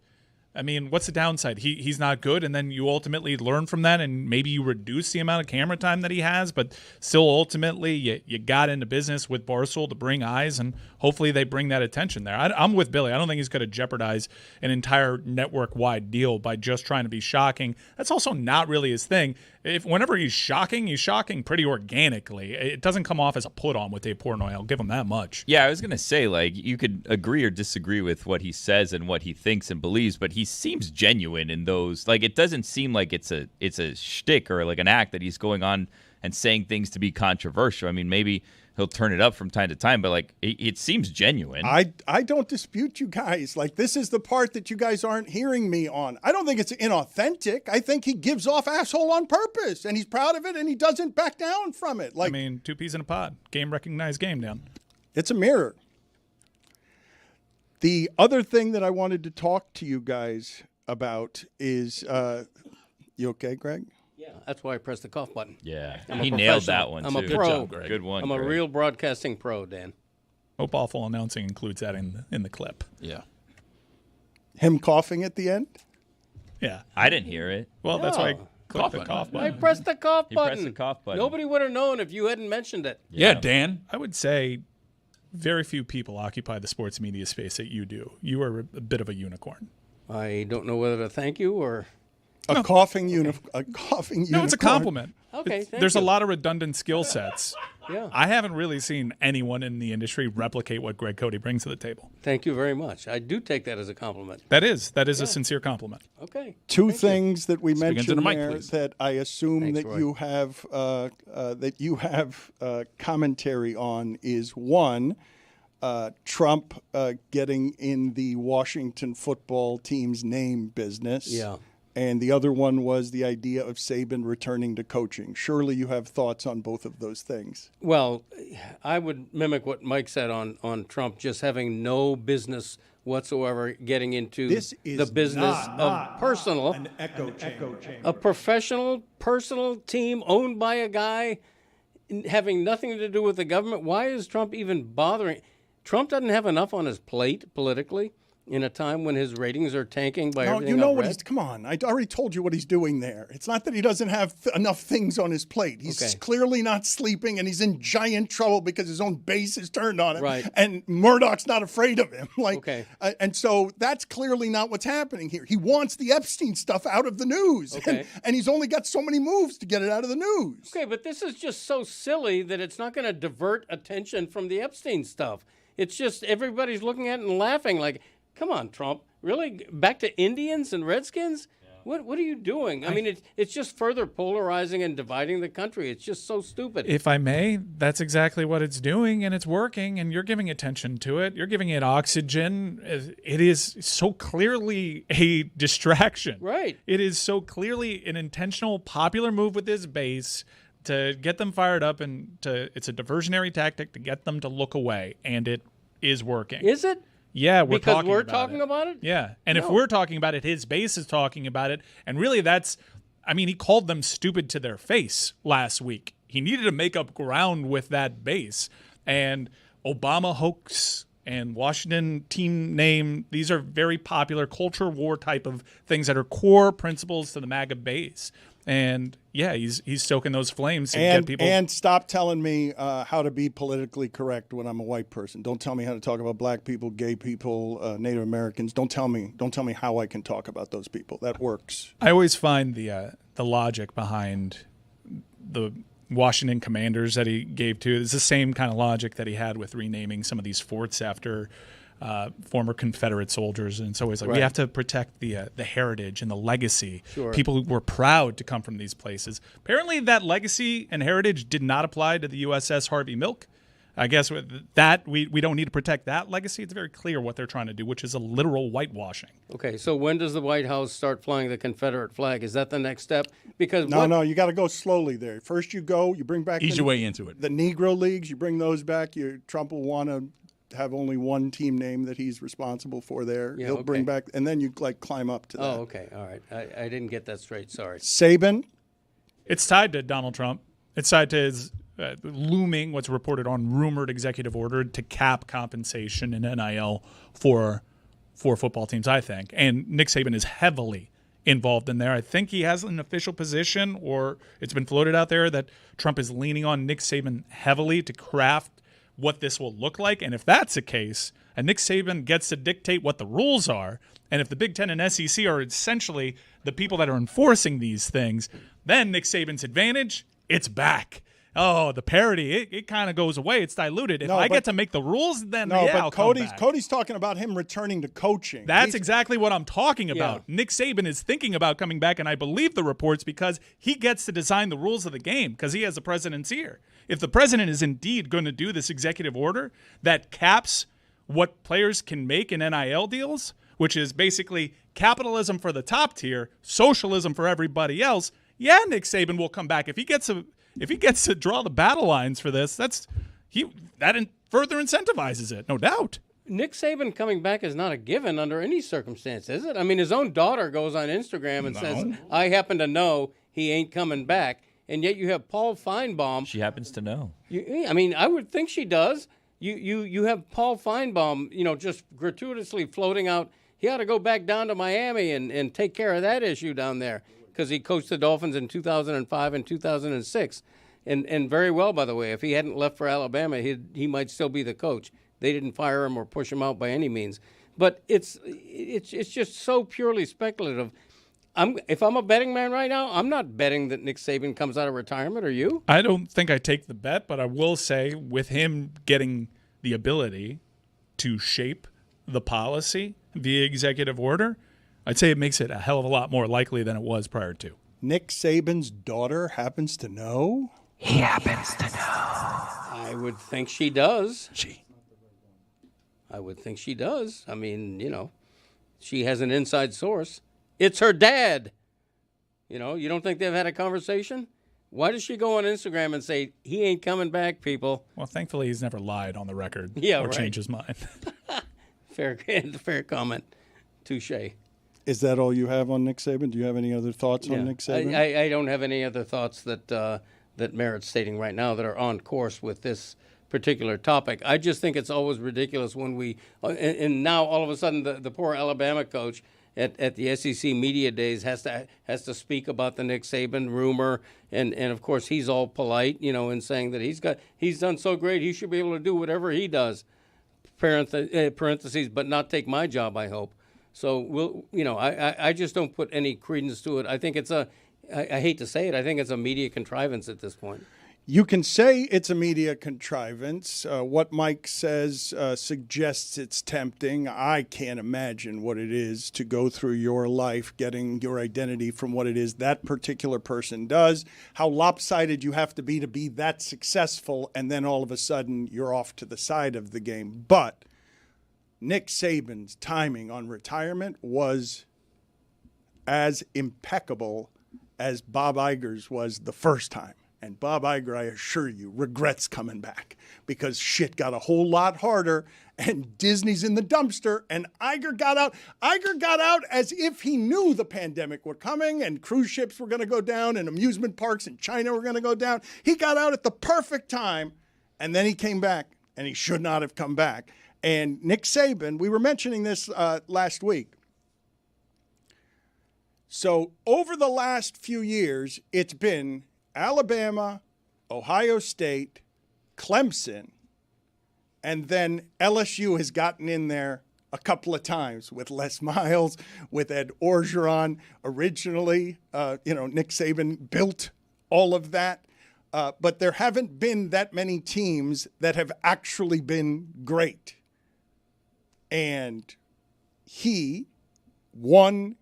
I mean, what's the downside? He's not good, and then you ultimately learn from that, and maybe you reduce the amount of camera time that he has, but still ultimately you got into business with Barstool to bring eyes, and hopefully they bring that attention there. I'm with Billy. I don't think he's going to jeopardize an entire network-wide deal by just trying to be shocking. That's also not really his thing. Whenever he's shocking pretty organically. It doesn't come off as a put on with Dave Portnoy. I'll give him that much. Yeah, I was gonna say, like, you could agree or disagree with what he says and what he thinks and believes, but he seems genuine in those. Like, it doesn't seem like it's a shtick or like an act that he's going on and saying things to be controversial. I mean, maybe he'll turn it up from time to time, but like it seems genuine. I don't dispute you guys. Like, this is the part that you guys aren't hearing me on. I don't think it's inauthentic. I think he gives off asshole on purpose, and he's proud of it, and he doesn't back down from it. Like, I mean, 2 peas in a pod. Game recognized game down. It's a mirror. The other thing that I wanted to talk to you guys about is, you okay, Greg? Yeah, that's why I pressed the cough button. Yeah, I'm he a nailed professional. that one, I'm too. a Good pro. job, Greg. Good one, I'm a Greg. real broadcasting pro, Dan. Hope Awful Announcing includes that in the clip. Yeah. Him coughing at the end? Yeah. I didn't hear it. Well, that's why I clicked the button. cough I button. pressed the cough He button. pressed the cough button. Nobody would have known if you hadn't mentioned it. Yeah, Dan. I would say very few people occupy the sports media space that you do. You are a bit of a unicorn. I don't know whether to thank you or... A coughing unicorn. No, it's a compliment. Okay, thank There's you. a lot of redundant skill sets. Yeah. I haven't really seen anyone in the industry replicate what Greg Cody brings to the table. Thank you very much. I do take that as a compliment. That is a sincere compliment. Okay. Two things that we Speak into mentioned the mic, there please. that I assume Thanks, that Roy. you have commentary on is one, Trump getting in the Washington football team's name business. Yeah. And the other one was the idea of Saban returning to coaching. Surely you have thoughts on both of those things. Well, I would mimic what Mike said on Trump, just having no business whatsoever getting into This is the business not of personal, an echo chamber. a professional, personal team owned by a guy having nothing to do with the government. Why is Trump even bothering? Trump doesn't have enough on his plate politically in a time when his ratings are tanking by No, everything you know I've what read. he's. Come on, I already told you what he's doing there. It's not that he doesn't have enough things on his plate. He's Okay. clearly not sleeping, and he's in giant trouble because his own base is turned on him. Right. And Murdoch's not afraid of him. Like, Okay. And so that's clearly not what's happening here. He wants the Epstein stuff out of the news, Okay. and he's only got so many moves to get it out of the news. Okay, but this is just so silly that it's not going to divert attention from the Epstein stuff. It's just everybody's looking at it and laughing like, come on, Trump. Really? Back to Indians and Redskins? Yeah. What are you doing? I mean, it's just further polarizing and dividing the country. It's just so stupid. If I may, that's exactly what it's doing, and it's working, and you're giving attention to it. You're giving it oxygen. It is so clearly a distraction. Right. It is so clearly an intentional popular move with this base to get them fired up, and it's a diversionary tactic to get them to look away, and it is working. Is it? Yeah, we're because talking we're about talking it. about it? Yeah, and if No. we're talking about it, his base is talking about it, and really he called them stupid to their face last week. He needed to make up ground with that base, and Obama hoax and Washington team name, these are very popular culture war type of things that are core principles to the MAGA base. And yeah, he's stoking those flames to get people. And stop telling me how to be politically correct when I'm a white person. Don't tell me how to talk about black people, gay people, Native Americans. Don't tell me how I can talk about those people. That works. I always find the logic behind the Washington Commanders that he gave to. It's the same kind of logic that he had with renaming some of these forts after former Confederate soldiers. And it's always like, we have to protect the heritage and the legacy. Sure. People who were proud to come from these places. Apparently that legacy and heritage did not apply to the USS Harvey Milk. I guess with that, we don't need to protect that legacy. It's very clear what they're trying to do, which is a literal whitewashing. Okay, so when does the White House start flying the Confederate flag? Is that the next step? Because No, you got to go slowly there. First you bring back Ease your way into it. The Negro Leagues, you bring those back. Trump will want to have only one team name that he's responsible for there. Yeah, He'll bring okay. back, and then you climb up to that. Oh, okay, all right. I didn't get that straight. Sorry. Saban. It's tied to Donald Trump. It's tied to his looming, what's reported on rumored executive order to cap compensation in NIL for football teams, I think. And Nick Saban is heavily involved in there. I think he has an official position, or it's been floated out there that Trump is leaning on Nick Saban heavily to craft what this will look like. And if that's the case, and Nick Saban gets to dictate what the rules are, And if the Big Ten and SEC are essentially the people that are enforcing these things, then Nick Saban's advantage, it's back. Oh, the parity, it kind of goes away. It's diluted. If I get to make the rules, then I'll come back. Cody's talking about him returning to coaching. That's exactly what I'm talking about. Yeah. Nick Saban is thinking about coming back, and I believe the reports because he gets to design the rules of the game because he has the president's ear. If the president is indeed going to do this executive order that caps what players can make in NIL deals, which is basically capitalism for the top tier, socialism for everybody else, Nick Saban will come back. If he gets to draw the battle lines for this, that further incentivizes it, no doubt. Nick Saban coming back is not a given under any circumstance, is it? I mean, his own daughter goes on Instagram and says, I happen to know he ain't coming back. And yet you have Paul Feinbaum. She happens to know. I would think she does. You have Paul Feinbaum, just gratuitously floating out, he ought to go back down to Miami and take care of that issue down there because he coached the Dolphins in 2005 and 2006. And very well, by the way. If he hadn't left for Alabama, he might still be the coach. They didn't fire him or push him out by any means. But it's just so purely speculative. If I'm a betting man right now, I'm not betting that Nick Saban comes out of retirement. Are you? I don't think I take the bet, but I will say with him getting the ability to shape the policy, the executive order, I'd say it makes it a hell of a lot more likely than it was prior to. Nick Saban's daughter happens to know? He happens to know. I would think she does. I would think she does. I mean, she has an inside source. It's her dad. You don't think they've had a conversation? Why does she go on Instagram and say, he ain't coming back, people? Well, thankfully, he's never lied on the record or changed his mind. Fair comment. Touche. Is that all you have on Nick Saban? Do you have any other thoughts on Nick Saban? I don't have any other thoughts that merit stating right now that are on course with this particular topic. I just think it's always ridiculous when we and now all of a sudden the poor Alabama coach at the SEC media days has to speak about the Nick Saban rumor, and of course he's all polite, in saying that he's done so great he should be able to do whatever he does. Parentheses, but not take my job, I hope. So I just don't put any credence to it. I think it's I hate to say it, I think it's a media contrivance at this point. You can say it's a media contrivance. What Mike says suggests it's tempting. I can't imagine what it is to go through your life getting your identity from what it is that particular person does, how lopsided you have to be that successful, and then all of a sudden you're off to the side of the game. But Nick Saban's timing on retirement was as impeccable as Bob Iger's was the first time. And Bob Iger, I assure you, regrets coming back because shit got a whole lot harder and Disney's in the dumpster and Iger got out. Iger got out as if he knew the pandemic were coming and cruise ships were going to go down and amusement parks in China were going to go down. He got out at the perfect time and then he came back and he should not have come back. And Nick Saban, we were mentioning this last week. So over the last few years, it's been Alabama, Ohio State, Clemson, and then LSU has gotten in there a couple of times with Les Miles, with Ed Orgeron. Originally, Nick Saban built all of that. But there haven't been that many teams that have actually been great. And he won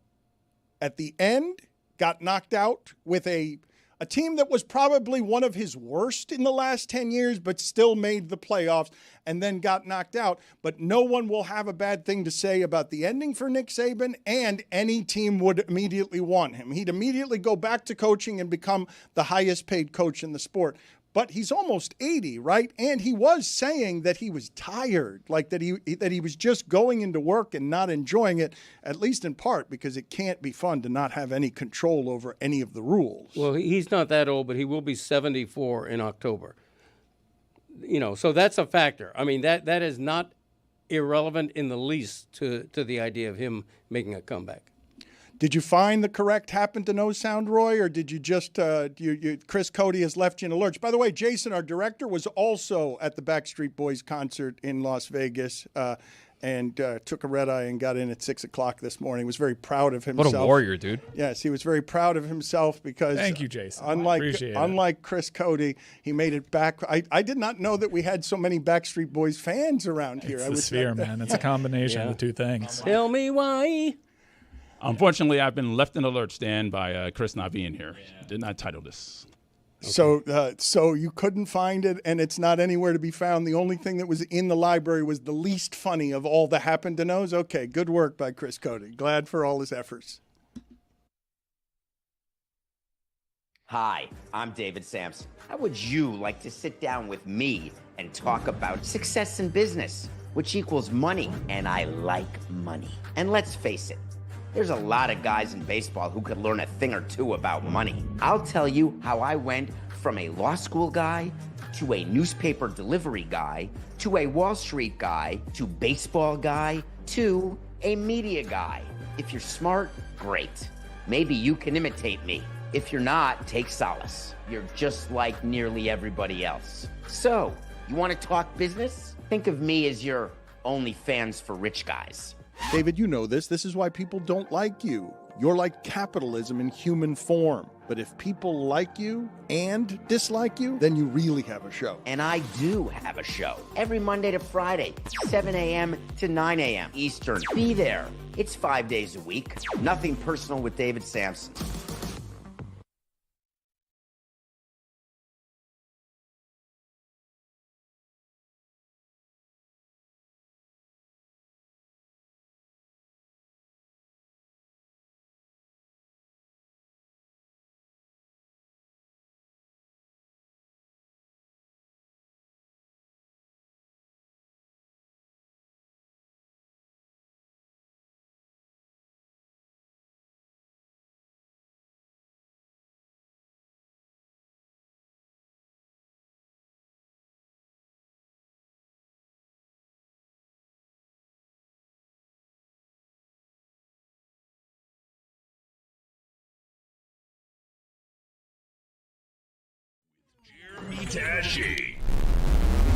at the end, got knocked out with a team that was probably one of his worst in the last 10 years, but still made the playoffs and then got knocked out. But no one will have a bad thing to say about the ending for Nick Saban, and any team would immediately want him. He'd immediately go back to coaching and become the highest paid coach in the sport. But he's almost 80, right? And he was saying that he was tired, like that he was just going into work and not enjoying it, at least in part, because it can't be fun to not have any control over any of the rules. Well, he's not that old, but he will be 74 in October. So that's a factor. I mean, that is not irrelevant in the least to the idea of him making a comeback. Did you find the correct happen to know sound, Roy, or did you just Chris Cody has left you in a lurch? By the way, Jason, our director, was also at the Backstreet Boys concert in Las Vegas, and took a red eye and got in at 6 o'clock this morning. Was very proud of himself. What a warrior, dude. Yes, he was very proud of himself because Thank you, Jason. Unlike Chris Cody, he made it back. I did not know that we had so many Backstreet Boys fans around here. It's the sphere, man. It's a combination of the two things. Tell me why. Unfortunately, I've been left in alert stand by Chris not being here. Did not title this. Okay. So you couldn't find it, and it's not anywhere to be found. The only thing that was in the library was the least funny of all the happen to knows. Okay, good work by Chris Cody. Glad for all his efforts. Hi, I'm David Samson. How would you like to sit down with me and talk about success in business, which equals money? And I like money. And let's face it, there's a lot of guys in baseball who could learn a thing or two about money. I'll tell you how I went from a law school guy to a newspaper delivery guy to a Wall Street guy to baseball guy to a media guy. If you're smart, great. Maybe you can imitate me. If you're not, take solace. You're just like nearly everybody else. So, you want to talk business? Think of me as your OnlyFans for rich guys. David, you know this. This is why people don't like you. You're like capitalism in human form. But if people like you and dislike you, then you really have a show. And I do have a show. Every Monday to Friday, 7 a.m. to 9 a.m. Eastern. Be there. It's 5 days a week. Nothing personal with David Samson.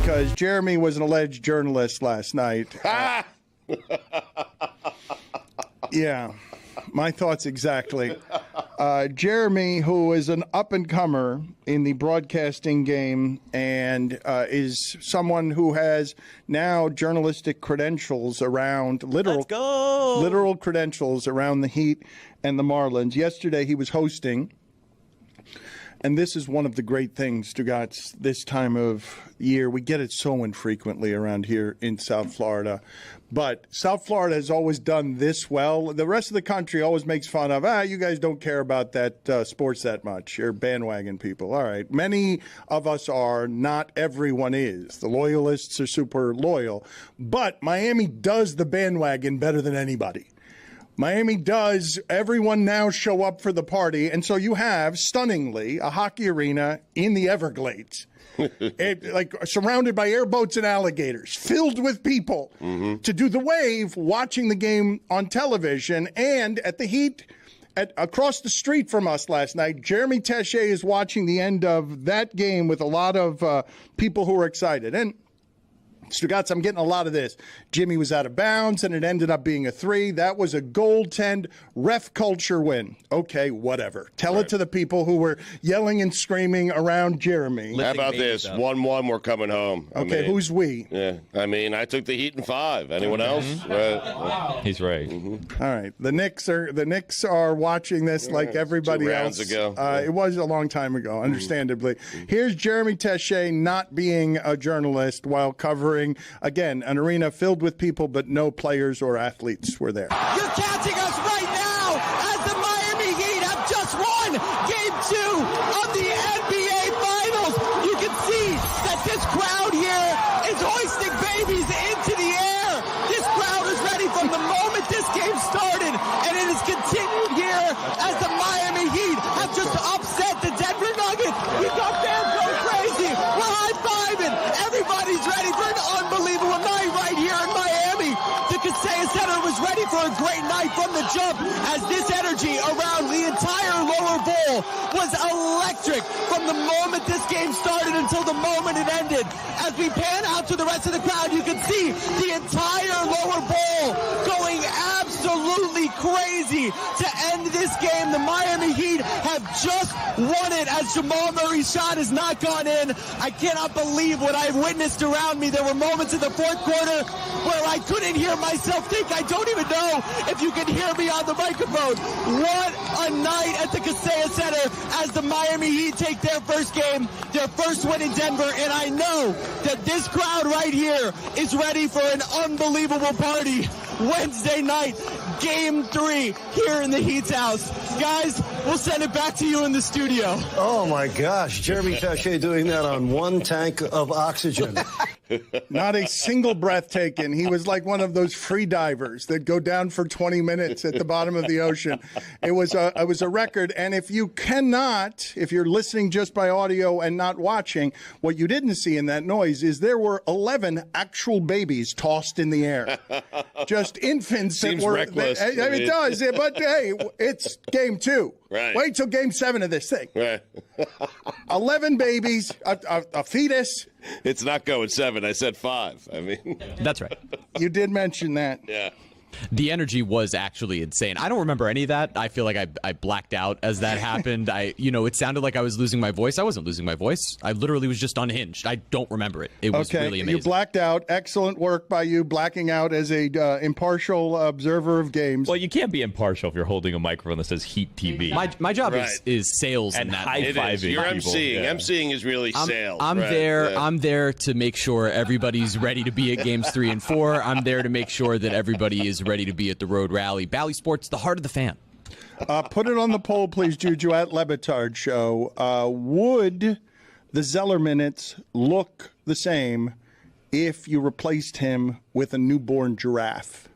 Because Jeremy was an alleged journalist last night. Yeah, my thoughts exactly. Jeremy, who is an up-and-comer in the broadcasting game and is someone who has now journalistic credentials around, literal credentials around the Heat and the Marlins. Yesterday he was hosting. And this is one of the great things, Stugotz, this time of year. We get it so infrequently around here in South Florida. But South Florida has always done this well. The rest of the country always makes fun of, you guys don't care about that sports that much. You're bandwagon people. All right. Many of us are. Not everyone is. The loyalists are super loyal. But Miami does the bandwagon better than anybody. Miami does. Everyone now show up for the party. And so you have, stunningly, a hockey arena in the Everglades, surrounded by airboats and alligators, filled with people to do the wave, watching the game on television. And at the Heat, across the street from us last night, Jeremy Tessier is watching the end of that game with a lot of people who are excited. And Stugotz, I'm getting a lot of this. Jimmy was out of bounds, and it ended up being a 3. That was a goaltend ref culture win. Okay, whatever. Tell it to the people who were yelling and screaming around Jeremy. How about this? 1-1, we're coming home. Okay, who's we? Yeah, I took the Heat in 5. Anyone else? Wow. He's right. All right, the Knicks are watching this like everybody 2 else. rounds ago. It was a long time ago, understandably. Here's Jeremy Tessier not being a journalist while covering, again, an arena filled with people, but no players or athletes were there. You're catching us right now as the Miami Heat have just won Game 2 of the NBA Finals. You can see that this crowd here is hoisting babies into the air. This crowd is ready from the moment this game started, and it has continued here as the Miami Heat have just upset the Denver Nuggets. You got fans go crazy. We're high-fiving. Everybody's ready for an unbelievable night right here in Miami. The Kaseya Center was ready for a great night from the the jump, as this energy around the entire lower bowl was electric from the moment this game started until the moment it ended. As we pan out to the rest of the crowd, you can see the entire lower bowl going absolutely crazy to end this game. The Miami Heat have just won it as Jamal Murray's shot has not gone in. I cannot believe what I've witnessed around me. There were moments in the fourth quarter where I couldn't hear myself think. I don't even know if you can hear me on the microphone. What a night at the Kaseya Center as the Miami Heat take their first game, their first win in Denver, and I know that this crowd right here is ready for an unbelievable party Wednesday night, Game 3 here in the Heat's house. Guys, we'll send it back to you in the studio. Oh my gosh, Jeremy Taché doing that on one tank of oxygen. Not a single breath taken. He was like one of those free divers that go down for 20 minutes at the bottom of the ocean. It was a record. And if you're listening just by audio and not watching, what you didn't see in that noise is there were 11 actual babies tossed in the air. Just infants. Seems reckless. It does. But hey, it's game 2. Right. Wait till game 7 of this thing. Right. 11 babies, a fetus. It's not going 7. I said 5. I mean, that's right. You did mention that. Yeah. The energy was actually insane. I don't remember any of that. I feel like I blacked out as that happened. It sounded like I was losing my voice. I wasn't losing my voice. I literally was just unhinged. I don't remember it. It was really amazing. You blacked out. Excellent work by you, blacking out as a impartial observer of games. Well, you can't be impartial if you're holding a microphone that says Heat TV. My job Right. is sales and that high-fiving. You're people. emceeing. Yeah. Emceeing is really sales. I'm right. there. Yeah. I'm there to make sure everybody's ready to be at games 3 and 4. I'm there to make sure that everybody is ready to be at the road rally. Bally Sports, the heart of the fan. Put it on the poll, please, Juju, at Le Batard Show. Would the Zeller minutes look the same if you replaced him with a newborn giraffe?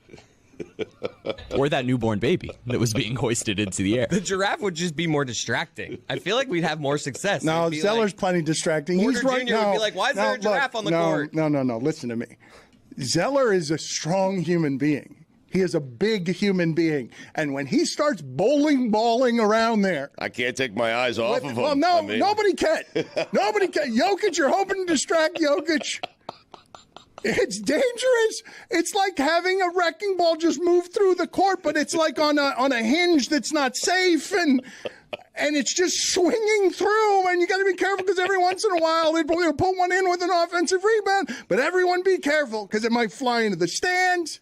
Or that newborn baby that was being hoisted into the air. The giraffe would just be more distracting. I feel like we'd have more success. No, Zeller's plenty distracting. Porter He's right Jr. now. would be like, why is there a giraffe on the court? No. Listen to me. Zeller is a strong human being. He is a big human being. And when he starts balling around there. I can't take my eyes off of him. Well, nobody can. Nobody can. Jokic, you're hoping to distract Jokic. It's dangerous. It's like having a wrecking ball just move through the court, but it's like on a hinge that's not safe, and it's just swinging through, and you got to be careful because every once in a while they'll put one in with an offensive rebound, but everyone be careful because it might fly into the stands.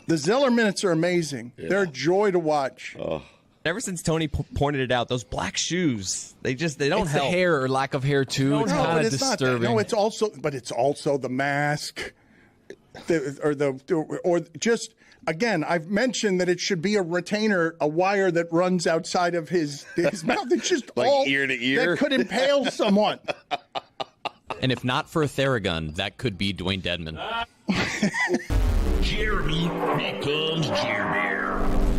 The Zeller minutes are amazing. Yeah. They're a joy to watch. Oh. Ever since Tony pointed it out, those black shoes, they don't it's help. The hair or lack of hair too. It's kind of disturbing. No, it's also the mask, or just again. I've mentioned that it should be a retainer, a wire that runs outside of his mouth. It's just like all ear to ear that could impale someone. And if not for a Theragun, that could be Dwayne Dedman. Jeremy becomes Jeremy.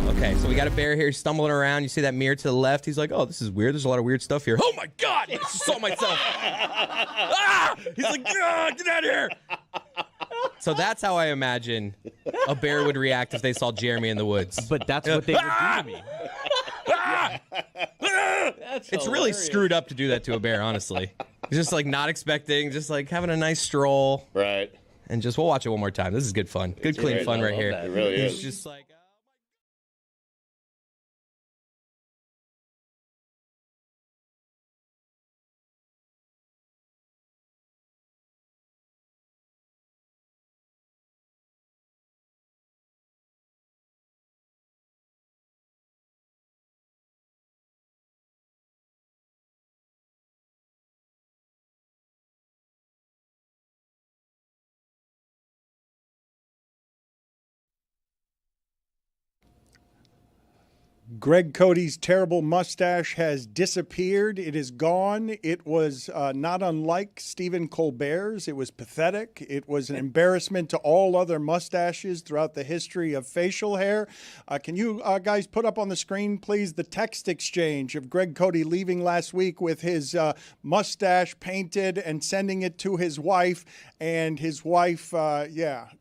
Okay, so we got a bear here stumbling around. You see that mirror to the left. He's like, oh, this is weird. There's a lot of weird stuff here. Oh, my God. I just saw myself. He's like, get out of here. So that's how I imagine a bear would react if they saw Jeremy in the woods. But that's what they would do to me. It's really screwed up to do that to a bear, honestly. Just like not expecting, just like having a nice stroll. Right. And just, we'll watch it one more time. This is good fun. Good, clean fun right here. It really is. He's just like, Greg Cody's terrible mustache has disappeared. It is gone. It was not unlike Stephen Colbert's. It was pathetic. It was an embarrassment to all other mustaches throughout the history of facial hair. Can you guys put up on the screen, please, the text exchange of Greg Cody leaving last week with his mustache painted and sending it to his wife. And his wife,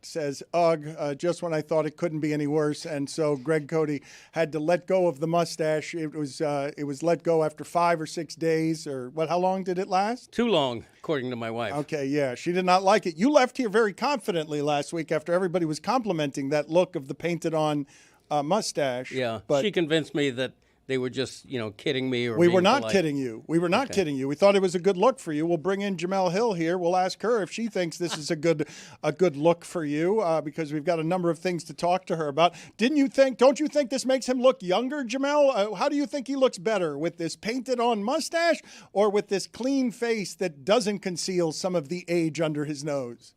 says, ugh, just when I thought it couldn't be any worse. And so Greg Cody had to let go of the mustache. It was let go after 5 or 6 days, or what? How long did it last? Too long, according to my wife. Okay, yeah, she did not like it. You left here very confidently last week after everybody was complimenting that look of the painted-on mustache. Yeah, but she convinced me that they were just, kidding me. Or we were not polite. kidding you. We were not kidding you. We thought it was a good look for you. We'll bring in Jamel Hill here. We'll ask her if she thinks this is a good look for you because we've got a number of things to talk to her about. Don't you think this makes him look younger, Jamel? How do you think he looks better, with this painted-on mustache or with this clean face that doesn't conceal some of the age under his nose?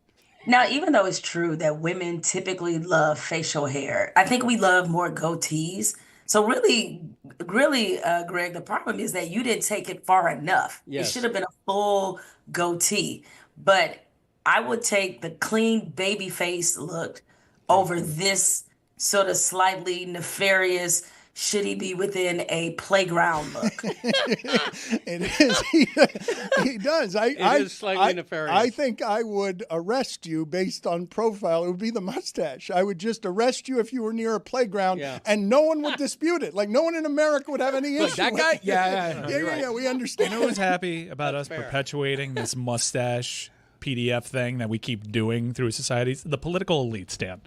Now, even though it's true that women typically love facial hair, I think we love more goatees. So really, Greg, the problem is that you didn't take it far enough. Yes. It should have been a full goatee. But I would take the clean baby face look over this sort of slightly nefarious, should he be within a playground look? It is. He does. It is slightly nefarious. I think I would arrest you based on profile. It would be the mustache. I would just arrest you if you were near a playground, and no one would dispute it. Like, no one in America would have any issue. That with guy? it. Yeah. We understand. You know who's happy about us perpetuating this mustache PDF thing that we keep doing through societies? The political elites, Dan.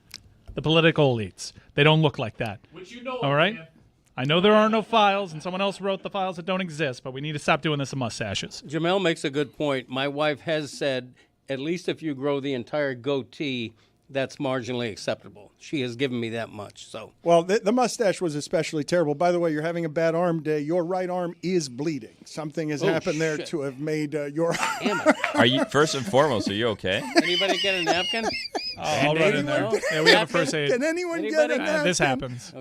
The political elites. They don't look like that. Which you know. All right? Man. I know there are no files, and someone else wrote the files that don't exist, but we need to stop doing this to mustaches. Jamel makes a good point. My wife has said, at least if you grow the entire goatee, that's marginally acceptable. She has given me that much. So, well, the mustache was especially terrible. By the way, you're having a bad arm day. Your right arm is bleeding. Something has happened there to have made your. Are you, first and foremost, are you okay? Anybody get a napkin? I'll run in there. Yeah, we have a first aid. Can anyone get a napkin? This happens.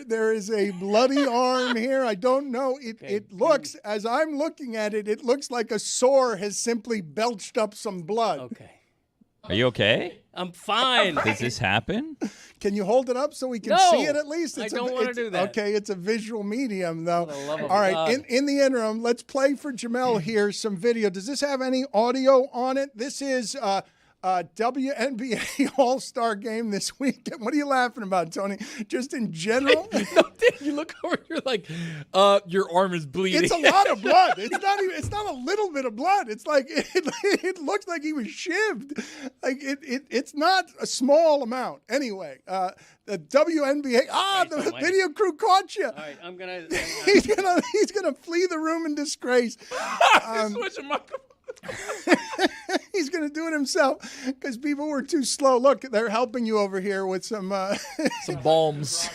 There is a bloody arm here. I don't know. It looks, as I'm looking at it, it looks like a sore has simply belched up some blood. Okay. Are you okay? I'm fine. Does this happen? Can you hold it up so we can see it at least? I don't want to do that. Okay, it's a visual medium, though. All right, in the interim, let's play for Jamel here some video. Does this have any audio on it? This is WNBA All-Star Game this weekend. What are you laughing about, Tony? Just in general? You look over, you're like, your arm is bleeding. It's a lot of blood. It's not a little bit of blood. It's like it looks like he was shivved. Like it's not a small amount. Anyway, the WNBA. The video crew caught you. All right, I'm gonna. He's gonna flee the room in disgrace. Switching my. He's going to do it himself because people were too slow. Look, they're helping you over here with some balms.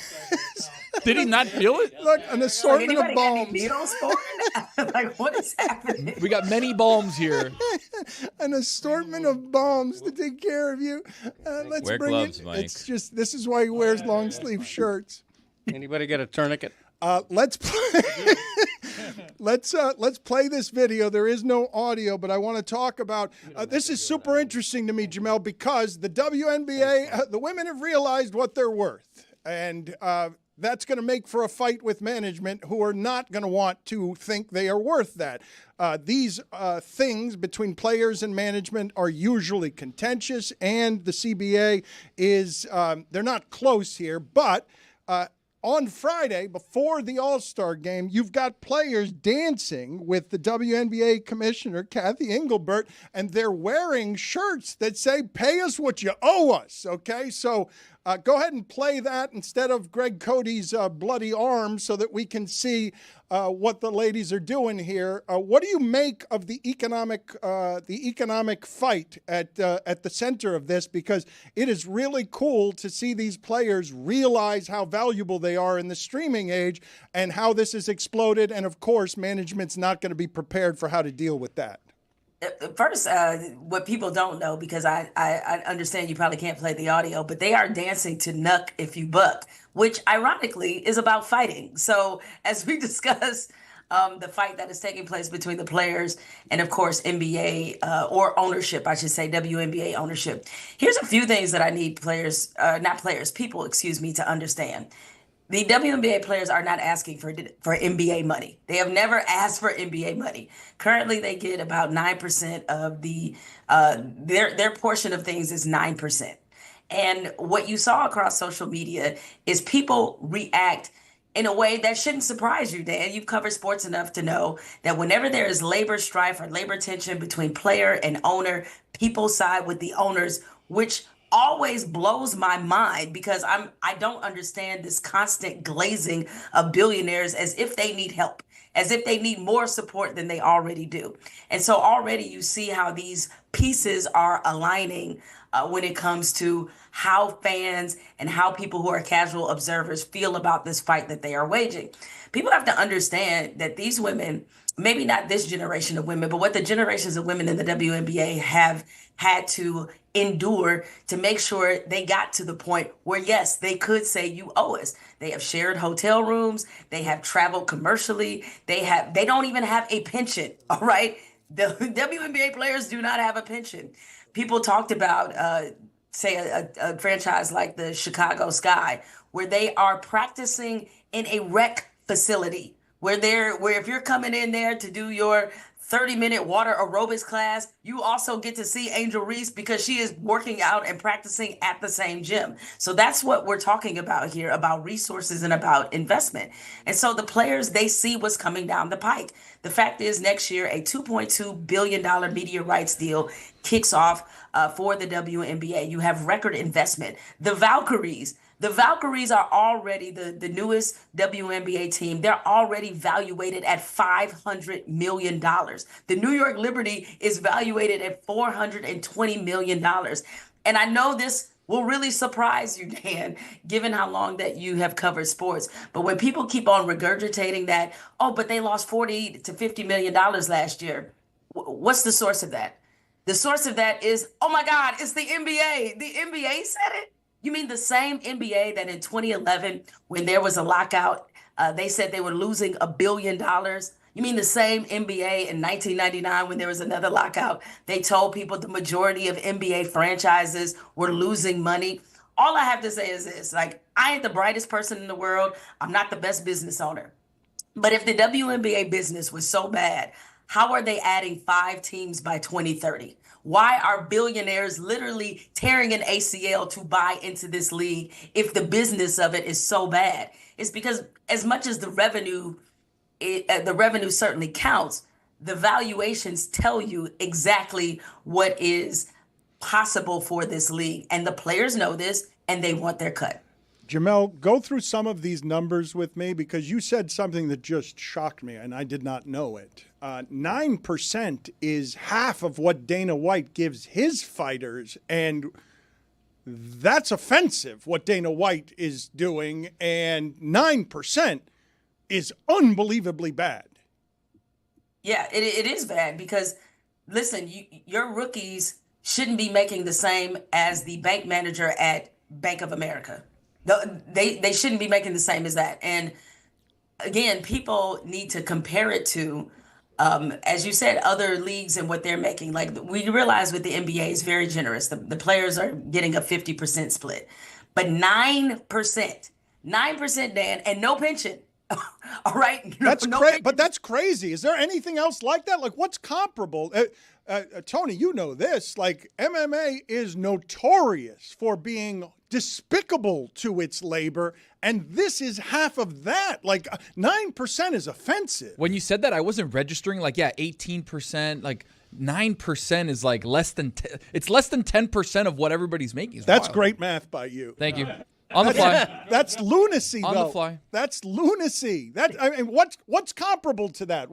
Did he not feel it? Look, an assortment of balms. Needles for it? Like, what is happening? We got many balms here. An assortment of balms to take care of you. Let's wear bring gloves, it. Mike. It's just this is why he wears long sleeve shirts. Anybody get a tourniquet? Let's play. Let's play this video. There is no audio, but I want to talk about. This is super interesting to me, Jamel, because the WNBA, the women have realized what they're worth, and that's going to make for a fight with management, who are not going to want to think they are worth that. These things between players and management are usually contentious, and the CBA is they're not close here, but. On Friday, before the All-Star game, you've got players dancing with the WNBA commissioner, Kathy Engelbert, and they're wearing shirts that say, pay us what you owe us, okay? So go ahead and play that instead of Greg Cody's bloody arm so that we can see what the ladies are doing here. What do you make of the economic fight at the center of this? Because it is really cool to see these players realize how valuable they are in the streaming age and how this has exploded. And of course, management's not going to be prepared for how to deal with that. First, what people don't know, because I understand you probably can't play the audio, but they are dancing to Nuck If You Buck, which ironically is about fighting. So as we discuss the fight that is taking place between the players and, of course, NBA or ownership, I should say, WNBA ownership, here's a few things that I need people, to understand. The WNBA players are not asking for NBA money. They have never asked for NBA money. Currently, they get about 9% of their portion of things is 9%. And what you saw across social media is people react in a way that shouldn't surprise you, Dan. You've covered sports enough to know that whenever there is labor strife or labor tension between player and owner, people side with the owners, which always blows my mind, because I don't understand this constant glazing of billionaires as if they need help, as if they need more support than they already do. And so already you see how these pieces are aligning when it comes to how fans and how people who are casual observers feel about this fight that they are waging. People have to understand that these women, maybe not this generation of women, but what the generations of women in the WNBA have had to endure to make sure they got to the point where, yes, they could say you owe us. They have shared hotel rooms. They have traveled commercially. They don't even have a pension. All right. The WNBA players do not have a pension. People talked about, say, a franchise like the Chicago Sky, where they are practicing in a rec facility, where if you're coming in there to do your 30-minute water aerobics class, you also get to see Angel Reese because she is working out and practicing at the same gym. So that's what we're talking about here, about resources and about investment. And so the players, they see what's coming down the pike. The fact is, next year, a $2.2 billion media rights deal kicks off for the WNBA. You have record investment. The Valkyries are already the newest WNBA team. They're already valuated at $500 million. The New York Liberty is valuated at $420 million. And I know this will really surprise you, Dan, given how long that you have covered sports. But when people keep on regurgitating that, oh, but they lost $40 to $50 million last year, what's the source of that? The source of that is, oh my God, it's the NBA. The NBA said it. You mean the same NBA that in 2011, when there was a lockout, they said they were losing $1 billion? You mean the same NBA in 1999, when there was another lockout, they told people the majority of NBA franchises were losing money? All I have to say is this, I ain't the brightest person in the world. I'm not the best business owner. But if the WNBA business was so bad, how are they adding 5 teams by 2030? Why are billionaires literally tearing an ACL to buy into this league if the business of it is so bad? It's because as much as the revenue certainly counts, the valuations tell you exactly what is possible for this league. And the players know this, and they want their cut. Jamel, go through some of these numbers with me, because you said something that just shocked me, and I did not know it. 9% is half of what Dana White gives his fighters, and that's offensive, what Dana White is doing, and 9% is unbelievably bad. Yeah, it is bad, because, listen, your rookies shouldn't be making the same as the bank manager at Bank of America. They shouldn't be making the same as that. And again, people need to compare it to, as you said, other leagues and what they're making. Like, we realize with the NBA is very generous. The players are getting a 50% split. But 9%, Dan, and no pension. All right? But that's crazy. Is there anything else like that? Like, what's comparable? Tony, you know this. Like, MMA is notorious for being despicable to its labor, and this is half of that. Like, 9% is offensive. When you said that, I wasn't registering. Like, yeah, 18%, like 9% is like it's less than 10% of what everybody's making. It's That's wild. great math by you. Thank you. On the fly. That's lunacy, On though. the fly. That's lunacy. What's comparable to that?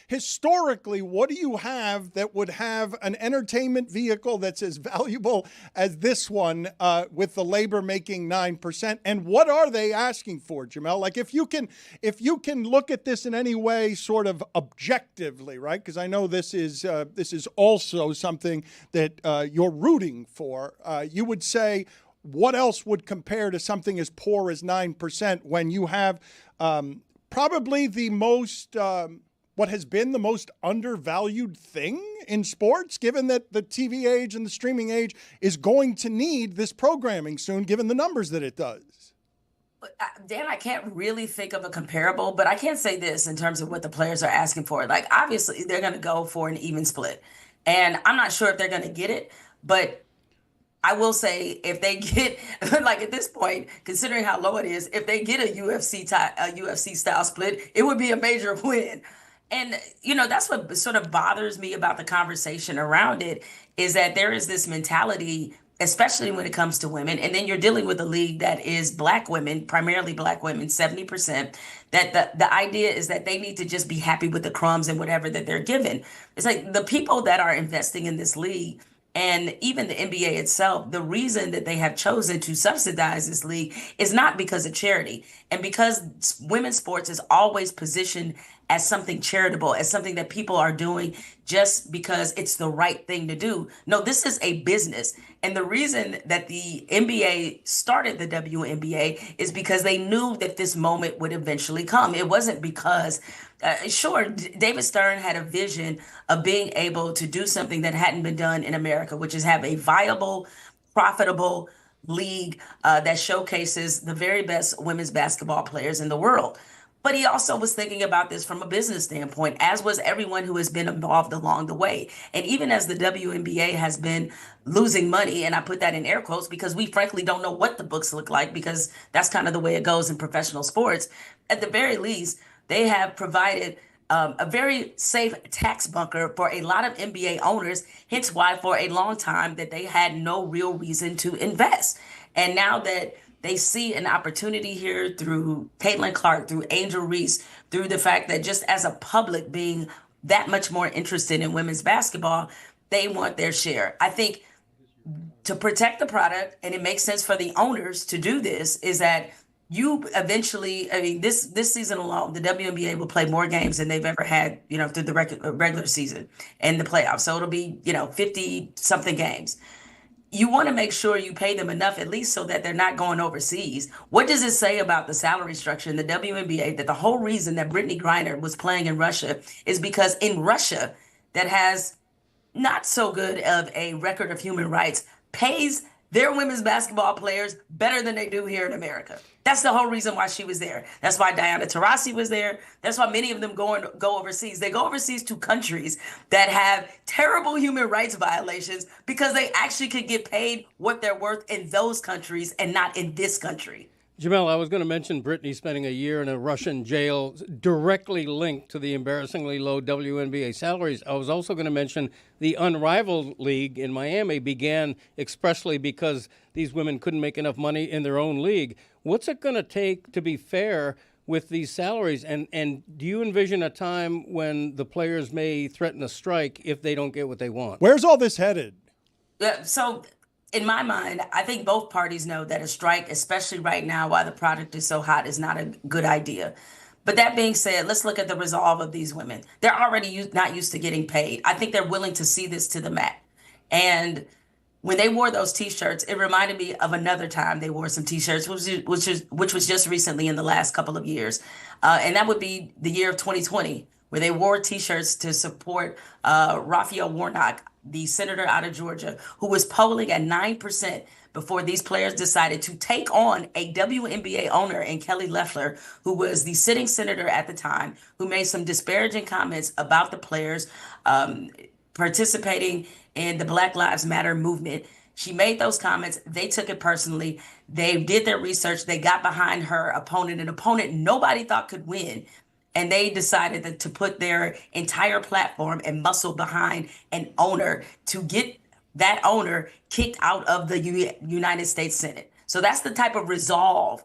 Historically, what do you have that would have an entertainment vehicle that's as valuable as this one with the labor making 9%? And what are they asking for, Jamel? Like, if you can look at this in any way, sort of objectively, right? Because I know this is also something that you're rooting for. You would say, what else would compare to something as poor as 9% when you have probably the most, what has been the most undervalued thing in sports, given that the TV age and the streaming age is going to need this programming soon, given the numbers that it does? Dan, I can't really think of a comparable, but I can say this in terms of what the players are asking for. Like, obviously, they're going to go for an even split. And I'm not sure if they're going to get it, but I will say if they get, like at this point, considering how low it is, if they get a UFC style split, it would be a major win. And, that's what sort of bothers me about the conversation around it, is that there is this mentality, especially when it comes to women. And then you're dealing with a league that is Black women, primarily Black women, 70%, that the idea is that they need to just be happy with the crumbs and whatever that they're given. It's like the people that are investing in this league, and even the NBA itself, the reason that they have chosen to subsidize this league is not because of charity. And because women's sports is always positioned as something charitable, as something that people are doing just because it's the right thing to do. No, this is a business. And the reason that the NBA started the WNBA is because they knew that this moment would eventually come. It wasn't because, sure, David Stern had a vision of being able to do something that hadn't been done in America, which is have a viable, profitable league that showcases the very best women's basketball players in the world. But he also was thinking about this from a business standpoint, as was everyone who has been involved along the way. And even as the WNBA has been losing money, and I put that in air quotes because we frankly don't know what the books look like, because that's kind of the way it goes in professional sports. At the very least, they have provided a very safe tax bunker for a lot of NBA owners, hence why for a long time that they had no real reason to invest. And now that they see an opportunity here through Caitlin Clark, through Angel Reese, through the fact that just as a public being that much more interested in women's basketball, they want their share. I think to protect the product, and it makes sense for the owners to do this, is that you eventually, this season alone, the WNBA will play more games than they've ever had, through the regular season and the playoffs. So it'll be, 50-something games. You want to make sure you pay them enough, at least so that they're not going overseas. What does it say about the salary structure in the WNBA that the whole reason that Brittany Griner was playing in Russia is because in Russia, that has not so good of a record of human rights, pays their women's basketball players better than they do here in America. That's the whole reason why she was there. That's why Diana Taurasi was there. That's why many of them go overseas. They go overseas to countries that have terrible human rights violations because they actually could get paid what they're worth in those countries and not in this country. Jamel, I was going to mention Brittany spending a year in a Russian jail directly linked to the embarrassingly low WNBA salaries. I was also going to mention the unrivaled league in Miami began expressly because these women couldn't make enough money in their own league. What's it going to take to be fair with these salaries? And do you envision a time when the players may threaten a strike if they don't get what they want? Where's all this headed? So in my mind, I think both parties know that a strike, especially right now while the product is so hot, is not a good idea. But that being said, let's look at the resolve of these women. They're already not used to getting paid. I think they're willing to see this to the mat. And when they wore those T-shirts, it reminded me of another time they wore some T-shirts, which was just recently in the last couple of years. And that would be the year of 2020, where they wore T-shirts to support Raphael Warnock, the senator out of Georgia, who was polling at 9% before these players decided to take on a WNBA owner in Kelly Loeffler, who was the sitting senator at the time, who made some disparaging comments about the players participating in the Black Lives Matter movement. She made those comments. They took it personally. They did their research. They got behind her opponent, an opponent nobody thought could win. And they decided to put their entire platform and muscle behind an owner to get that owner kicked out of the United States Senate. So that's the type of resolve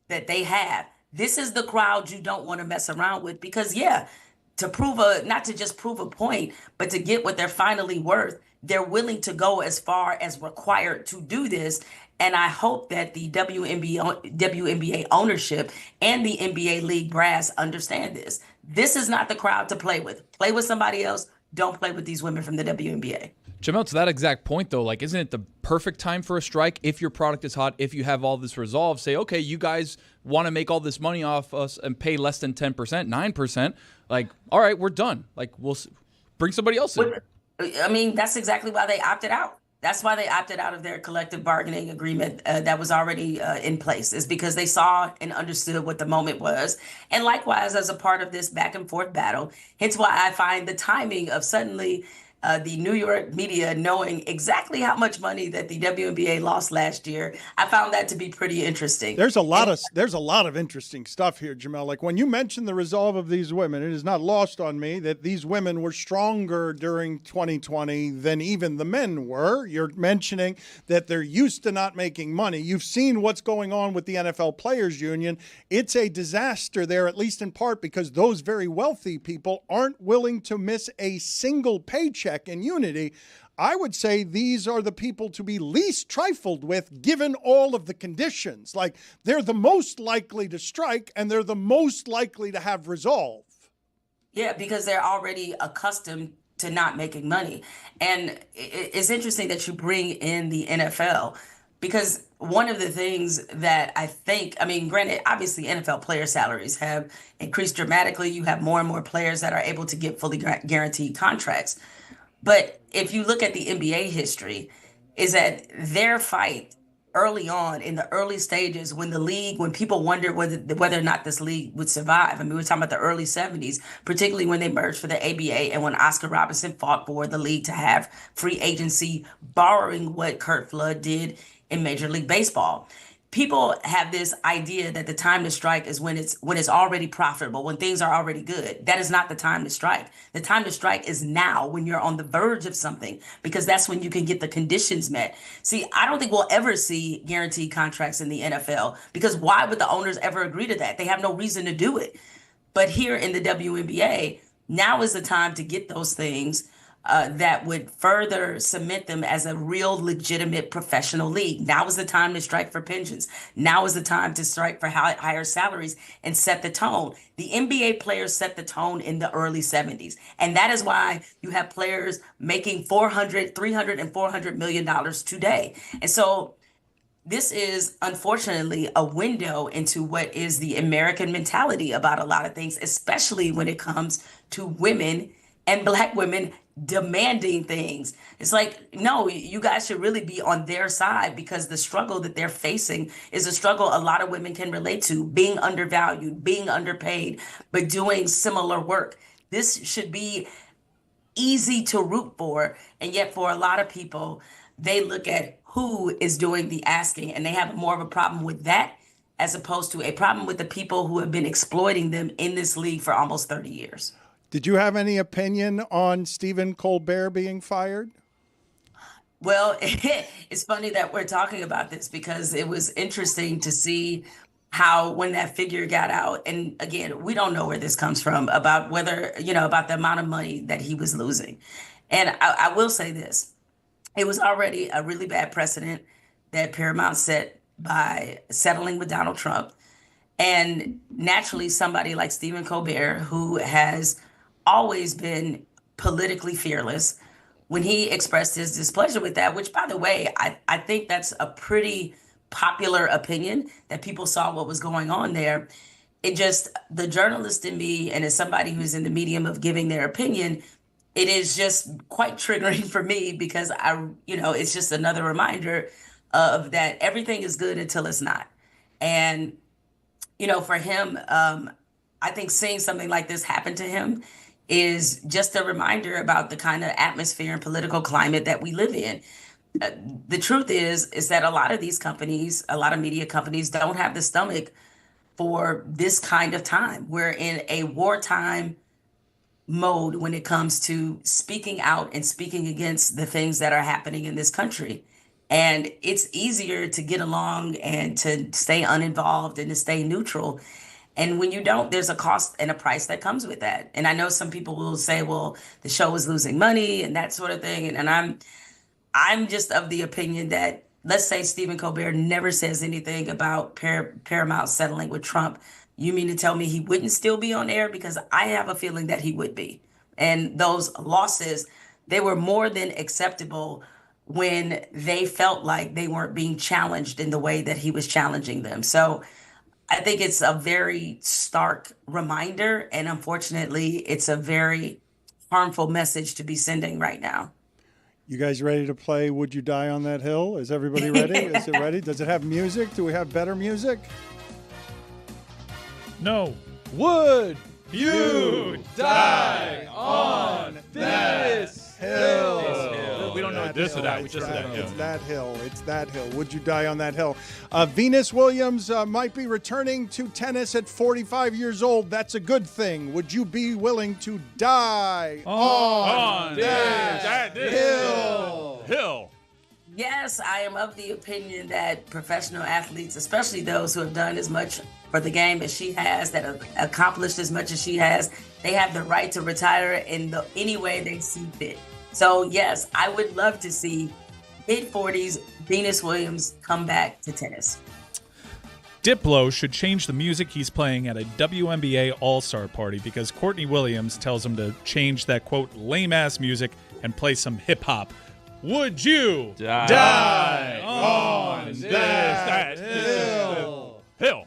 that they have. This is the crowd you don't want to mess around with because, yeah, to prove not to just prove a point, but to get what they're finally worth, they're willing to go as far as required to do this. And I hope that the WNBA ownership and the NBA league brass understand this. This is not the crowd to play with. Play with somebody else. Don't play with these women from the WNBA. Jamel, to that exact point, though, like, isn't it the perfect time for a strike if your product is hot, if you have all this resolve? Say, okay, you guys want to make all this money off us and pay less than 10%, 9%. Like, all right, we're done. Like, we'll bring somebody else in. I mean, that's exactly why they opted out. That's why they opted out of their collective bargaining agreement that was already in place, is because they saw and understood what the moment was. And likewise, as a part of this back and forth battle, hence why I find the timing of suddenly the New York media knowing exactly how much money that the WNBA lost last year, I found that to be pretty interesting. There's a lot of interesting stuff here, Jamel. Like when you mention the resolve of these women, it is not lost on me that these women were stronger during 2020 than even the men were. You're mentioning that they're used to not making money. You've seen what's going on with the NFL Players Union. It's a disaster there, at least in part because those very wealthy people aren't willing to miss a single paycheck in unity. I would say these are the people to be least trifled with given all of the conditions. Like they're the most likely to strike and they're the most likely to have resolve. Yeah, because they're already accustomed to not making money. And it's interesting that you bring in the NFL because one of the things that I think, I mean, granted, obviously NFL player salaries have increased dramatically. You have more and more players that are able to get fully guaranteed contracts. But if you look at the NBA history, is that their fight early on in the early stages when people wondered whether or not this league would survive. I mean, we're talking about the early 70s, particularly when they merged for the ABA and when Oscar Robertson fought for the league to have free agency, borrowing what Curt Flood did in Major League Baseball. People have this idea that the time to strike is when it's already profitable, when things are already good. That is not the time to strike. The time to strike is now when you're on the verge of something, because that's when you can get the conditions met. See, I don't think we'll ever see guaranteed contracts in the NFL because why would the owners ever agree to that? They have no reason to do it. But here in the WNBA, now is the time to get those things that would further cement them as a real legitimate professional league. Now is the time to strike for pensions. Now is the time to strike for higher salaries and set the tone. The NBA players set the tone in the early 70s. And that is why you have players making $300 and $400 million today. And so this is unfortunately a window into what is the American mentality about a lot of things, especially when it comes to women and Black women demanding things. It's like, no, you guys should really be on their side because the struggle that they're facing is a struggle a lot of women can relate to, being undervalued, being underpaid, but doing similar work. This should be easy to root for. And yet for a lot of people, they look at who is doing the asking and they have more of a problem with that as opposed to a problem with the people who have been exploiting them in this league for almost 30 years. Did you have any opinion on Stephen Colbert being fired? Well, it's funny that we're talking about this because it was interesting to see how when that figure got out, and again, we don't know where this comes from about whether, about the amount of money that he was losing. And I will say this, it was already a really bad precedent that Paramount set by settling with Donald Trump. And naturally, somebody like Stephen Colbert, who has always been politically fearless, when he expressed his displeasure with that, which, by the way, I think that's a pretty popular opinion, that people saw what was going on there. It just, the journalist in me, and as somebody who's in the medium of giving their opinion, it is just quite triggering for me because it's just another reminder of that everything is good until it's not. And, for him, I think seeing something like this happen to him is just a reminder about the kind of atmosphere and political climate that we live in. The truth is that a lot of these companies, a lot of media companies don't have the stomach for this kind of time. We're in a wartime mode when it comes to speaking out and speaking against the things that are happening in this country. And it's easier to get along and to stay uninvolved and to stay neutral. And when you don't, there's a cost and a price that comes with that. And I know some people will say, well, the show is losing money and that sort of thing. And I'm just of the opinion that, let's say Stephen Colbert never says anything about Paramount settling with Trump. You mean to tell me he wouldn't still be on air? Because I have a feeling that he would be. And those losses, they were more than acceptable when they felt like they weren't being challenged in the way that he was challenging them. So I think it's a very stark reminder, and unfortunately, it's a very harmful message to be sending right now. You guys ready to play Would You Die on That Hill? Is everybody ready? Is it ready? Does it have music? Do we have better music? No. Would you die on this hill? We don't know this or that. We just said that. It's that hill. It's that hill. Would you die on that hill? Venus Williams might be returning to tennis at 45 years old. That's a good thing. Would you be willing to die on that hill? Yes, I am of the opinion that professional athletes, especially those who have done as much for the game as she has, that have accomplished as much as she has, they have the right to retire in any way they see fit. So yes, I would love to see mid-40s Venus Williams come back to tennis. Diplo should change the music he's playing at a WNBA All-Star party because Courtney Williams tells him to change that, quote, lame-ass music and play some hip-hop. Would you die on that hill?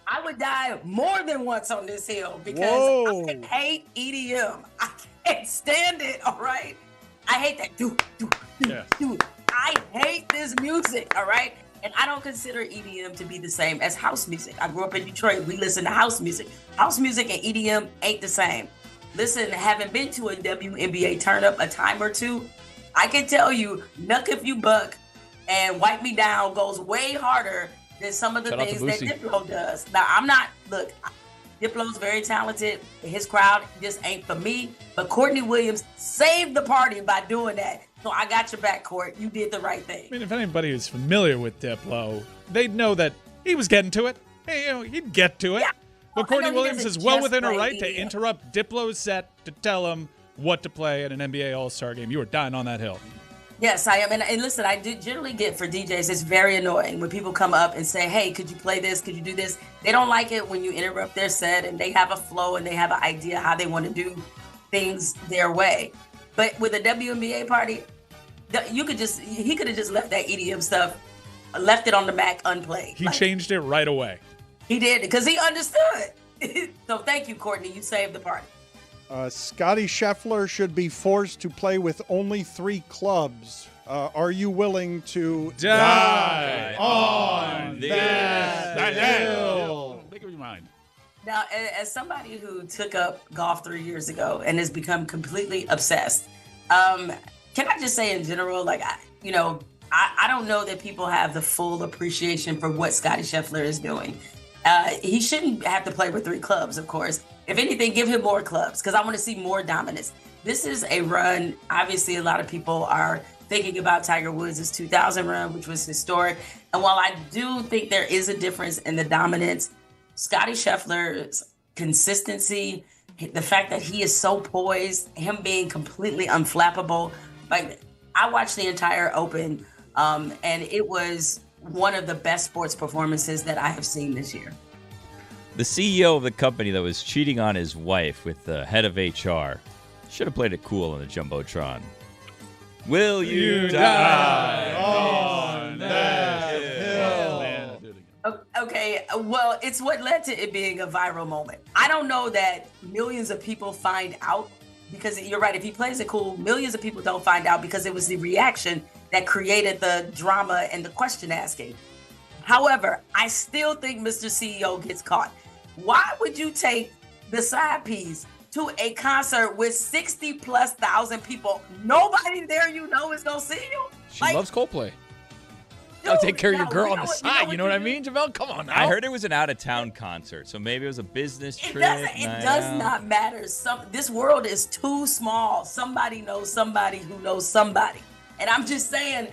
I would die more than once on this hill because I hate EDM. I can't stand it, all right? I hate that. Dude. I hate this music, all right? And I don't consider EDM to be the same as house music. I grew up in Detroit. We listen to house music. House music and EDM ain't the same. Listen, having been to a WNBA turn-up a time or two, I can tell you, Knuck If You Buck and Wipe Me Down goes way harder than some of the things that Diplo does. Now, Diplo's very talented. His crowd just ain't for me. But Courtney Williams saved the party by doing that. So I got your back, Court. You did the right thing. I mean, if anybody is familiar with Diplo, they'd know that he was getting to it. Hey, he'd get to it. Yeah. But Courtney Williams is well within her right to interrupt Diplo's set to tell him what to play at an NBA All-Star game. You were dying on that hill. Yes, I am. And listen, I do generally get for DJs, it's very annoying when people come up and say, hey, could you play this? Could you do this? They don't like it when you interrupt their set and they have a flow and they have an idea how they want to do things their way. But with a WNBA party, he could have just left that EDM stuff, left it on the Mac unplayed. He changed it right away. He did, because he understood. So thank you, Courtney. You saved the party. Scotty Scheffler should be forced to play with only 3 clubs. Are you willing to die on that hill? Make up your mind. Now, as somebody who took up golf 3 years ago and has become completely obsessed, can I just say in general, like, I don't know that people have the full appreciation for what Scotty Scheffler is doing. He shouldn't have to play with 3 clubs, of course. If anything, give him more clubs because I want to see more dominance. This is a run. Obviously, a lot of people are thinking about Tiger Woods' 2000 run, which was historic. And while I do think there is a difference in the dominance, Scotty Scheffler's consistency, the fact that he is so poised, him being completely unflappable. Like, I watched the entire Open, and it was one of the best sports performances that I have seen this year. The CEO of the company that was cheating on his wife with the head of HR should have played it cool on the Jumbotron. Will you die on that hill? Okay, well, it's what led to it being a viral moment. I don't know that millions of people find out because you're right. If he plays it cool, millions of people don't find out because it was the reaction that created the drama and the question asking. However, I still think Mr. CEO gets caught. Why would you take the side piece to a concert with 60,000+ people? Nobody there is going to see you? She loves Coldplay. I'll take care of your girl on the side. You know what I mean, Jamel? Come on now. I heard it was an out-of-town concert, so maybe it was a business trip. It does not matter. This world is too small. Somebody knows somebody who knows somebody. And I'm just saying,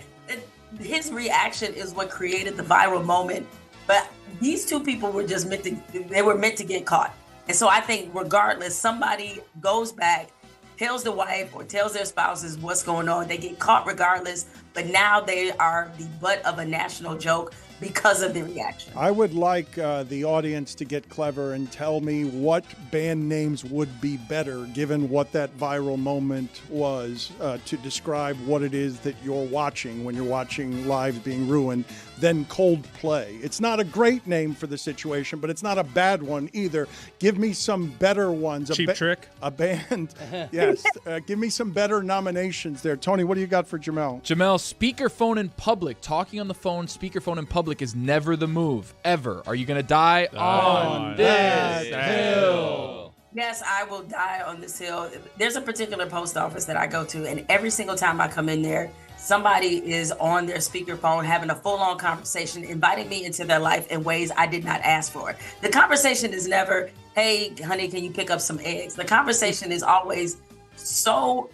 his reaction is what created the viral moment. But these two people were just meant to get caught. And so I think regardless, somebody goes back, tells the wife or tells their spouses what's going on. They get caught regardless, but now they are the butt of a national joke because of the reaction. I would like the audience to get clever and tell me what band names would be better, given what that viral moment was, to describe what it is that you're watching when you're watching lives being ruined, than Coldplay. It's not a great name for the situation, but it's not a bad one either. Give me some better ones. Cheap Trick? A band. Yes. Give me some better nominations there. Tony, what do you got for Jamel? Jamel, speakerphone in public. Talking on the phone, speakerphone in public is never the move, ever. Are you going to die on this hill? Yes, I will die on this hill. There's a particular post office that I go to, and every single time I come in there, somebody is on their speakerphone having a full-on conversation, inviting me into their life in ways I did not ask for. The conversation is never, hey, honey, can you pick up some eggs? The conversation is always so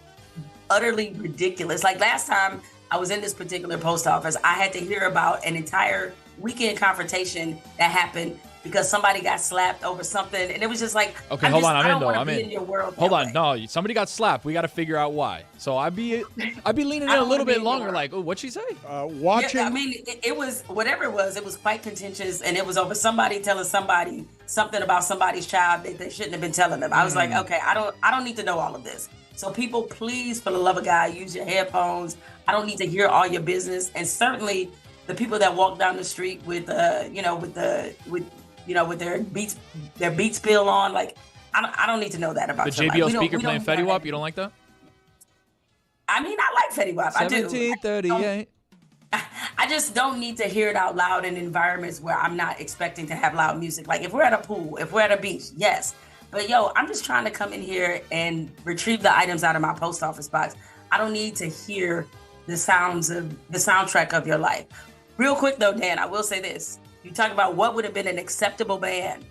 utterly ridiculous. Like last time I was in this particular post office, I had to hear about an entire weekend confrontation that happened because somebody got slapped over something, and it was just like, okay, hold on, I'm in your world. Hold on, no, somebody got slapped. We got to figure out why. So I'd be leaning in a little bit longer, like, oh, what'd she say? Watching. Yeah, I mean, it was whatever it was quite contentious, and it was over somebody telling somebody something about somebody's child that they shouldn't have been telling them. I was like, okay, I don't need to know all of this. So people, please, for the love of God, use your headphones. I don't need to hear all your business, and certainly the people that walk down the street with their beats spill on, like I don't need to know that about the somebody. JBL speaker playing Fetty Wap. You don't like that? I mean, I like Fetty Wap. 1738. I just don't need to hear it out loud in environments where I'm not expecting to have loud music. Like if we're at a pool, if we're at a beach, yes. But yo, I'm just trying to come in here and retrieve the items out of my post office box. I don't need to hear the soundtrack of your life. Real quick though, Dan, I will say this. You talk about what would have been an acceptable band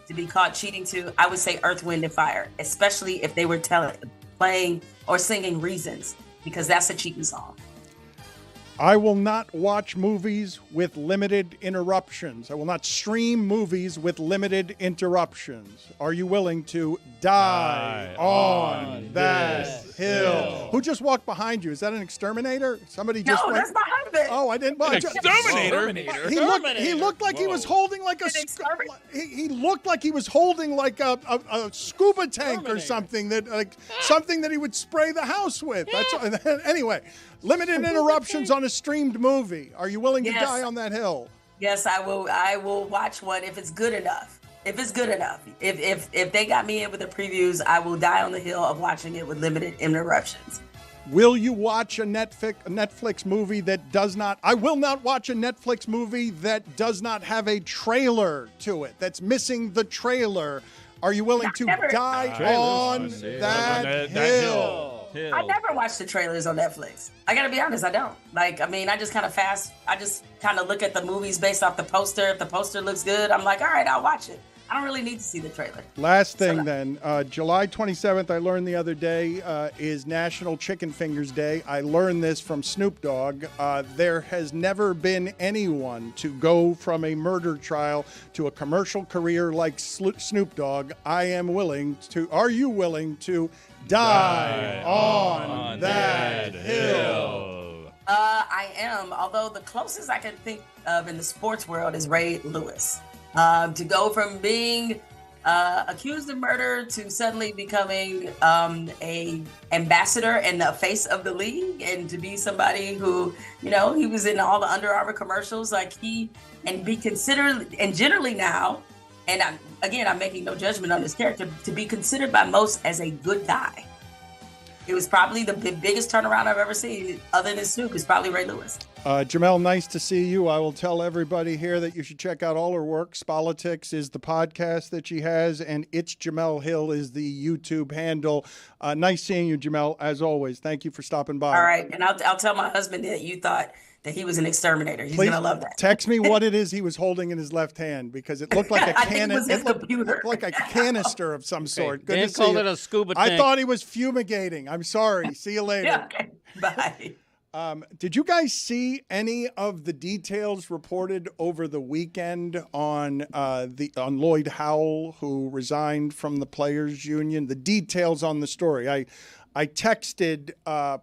to be caught cheating to. I would say Earth, Wind, and Fire, especially if they were playing or singing Reasons, because that's a cheating song. I will not watch movies with limited interruptions. I will not stream movies with limited interruptions. Are you willing to die on that hill? Who just walked behind you? Is that an exterminator? Somebody just went. That's my husband. Oh, I didn't. Well, Exterminator. He looked like he was holding like a. He looked like he was holding like a scuba tank or something that he would spray the house with. That's anyway. Limited interruptions on a streamed movie. Are you willing to die on that hill? Yes, I will. I will watch one if it's good enough. If they got me in with the previews, I will die on the hill of watching it with limited interruptions. Will you watch a Netflix movie that does not? I will not watch a Netflix movie that does not have a trailer to it. That's missing the trailer. Are you willing to die on that hill? I never watch the trailers on Netflix. I gotta be honest, I don't. Like, I mean, I just kind of look at the movies based off the poster. If the poster looks good, I'm like, all right, I'll watch it. I don't really need to see the trailer. Last thing then, July 27th, I learned the other day, is National Chicken Fingers Day. I learned this from Snoop Dogg. There has never been anyone to go from a murder trial to a commercial career like Snoop Dogg. Are you willing to die on that hill? I am, although the closest I can think of in the sports world is Ray Lewis. To go from being accused of murder to suddenly becoming a ambassador and the face of the league, and to be somebody who, he was in all the Under Armour commercials, and be considered, and generally now, and I'm making no judgment on this character, to be considered by most as a good guy. It was probably the biggest turnaround I've ever seen, other than Snoop, is probably Ray Lewis. Jamel, nice to see you. I will tell everybody here that you should check out all her work. Spolitics is the podcast that she has, and It's Jamel Hill is the YouTube handle. Nice seeing you, Jamel, as always. Thank you for stopping by. All right, and I'll tell my husband that you thought that he was an exterminator. He's going to love that. Text me what it is he was holding in his left hand, because it looked like a looked like a canister of some sort. Good Dan to see called you. it a scuba tank. I thought he was fumigating. I'm sorry. See you later. Okay. Bye. Did you guys see any of the details reported over the weekend on Lloyd Howell, who resigned from the Players Union? The details on the story. I texted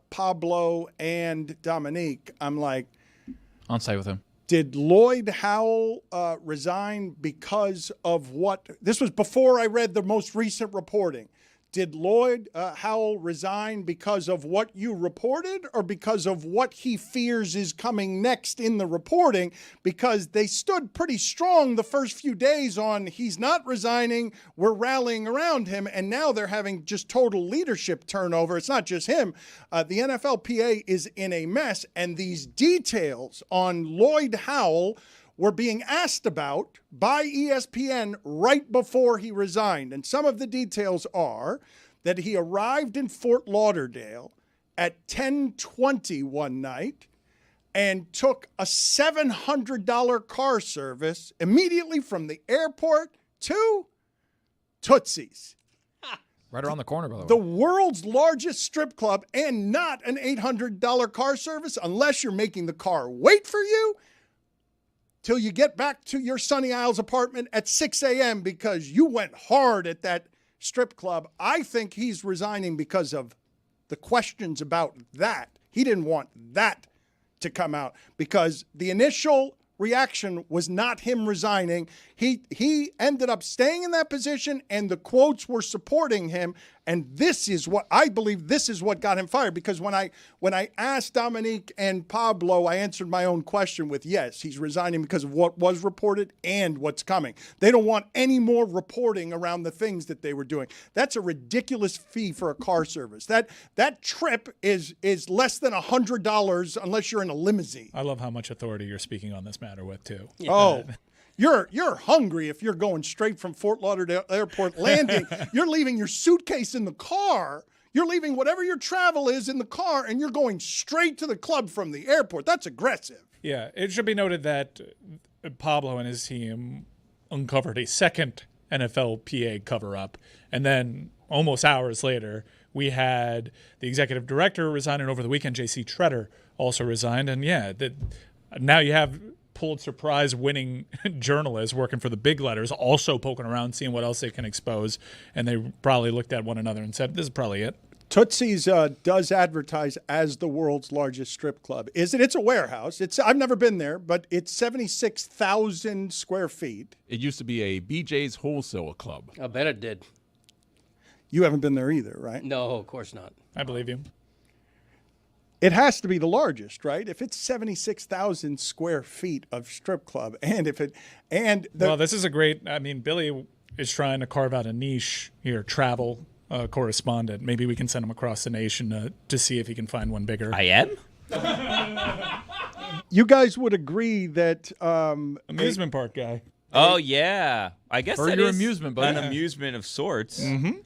Pablo and Dominique. I'm like, on site with him. Did Lloyd Howell resign because of what? This was before I read the most recent reporting. Did Lloyd Howell resign because of what you reported or because of what he fears is coming next in the reporting? Because they stood pretty strong the first few days on he's not resigning, we're rallying around him, and now they're having just total leadership turnover. It's not just him. The NFLPA is in a mess, and these details on Lloyd Howell were being asked about by ESPN right before he resigned. And some of the details are that he arrived in Fort Lauderdale at 10:20 one night and took a $700 car service immediately from the airport to Tootsie's. Right around the corner, by the way. The world's largest strip club, and not an $800 car service unless you're making the car wait for you till you get back to your Sunny Isles apartment at 6 a.m. because you went hard at that strip club. I think he's resigning because of the questions about that. He didn't want that to come out because the initial reaction was not him resigning. He ended up staying in that position, and the quotes were supporting him. And this is what I believe. This is what got him fired. Because when I asked Dominique and Pablo, I answered my own question with yes, he's resigning because of what was reported and what's coming. They don't want any more reporting around the things that they were doing. That's a ridiculous fee for a car service. That trip is less than $100 unless you're in a limousine. I love how much authority you're speaking on this matter with too. Yeah. Oh. You're hungry if you're going straight from Fort Lauderdale Airport landing. You're leaving your suitcase in the car. You're leaving whatever your travel is in the car, and you're going straight to the club from the airport. That's aggressive. Yeah, it should be noted that Pablo and his team uncovered a second NFLPA cover-up, and then almost hours later, we had the executive director resigning over the weekend. J.C. Tretter also resigned, and now you have Pulitzer Prize winning journalists working for the big letters also poking around, seeing what else they can expose. And they probably looked at one another and said, this is probably it. Tootsie's does advertise as the world's largest strip club. It's a warehouse. I've never been there, but it's 76,000 square feet. It used to be a BJ's wholesale club. I bet it did. You haven't been there either, right? No, of course not. I believe you. It has to be the largest, right? If it's 76,000 square feet of strip club, well, this is a great. I mean, Billy is trying to carve out a niche here, travel correspondent. Maybe we can send him across the nation to see if he can find one bigger. I am. You guys would agree that amusement park guy. Oh yeah, I guess for that your is amusement, an amusement of sorts. Mm-hmm.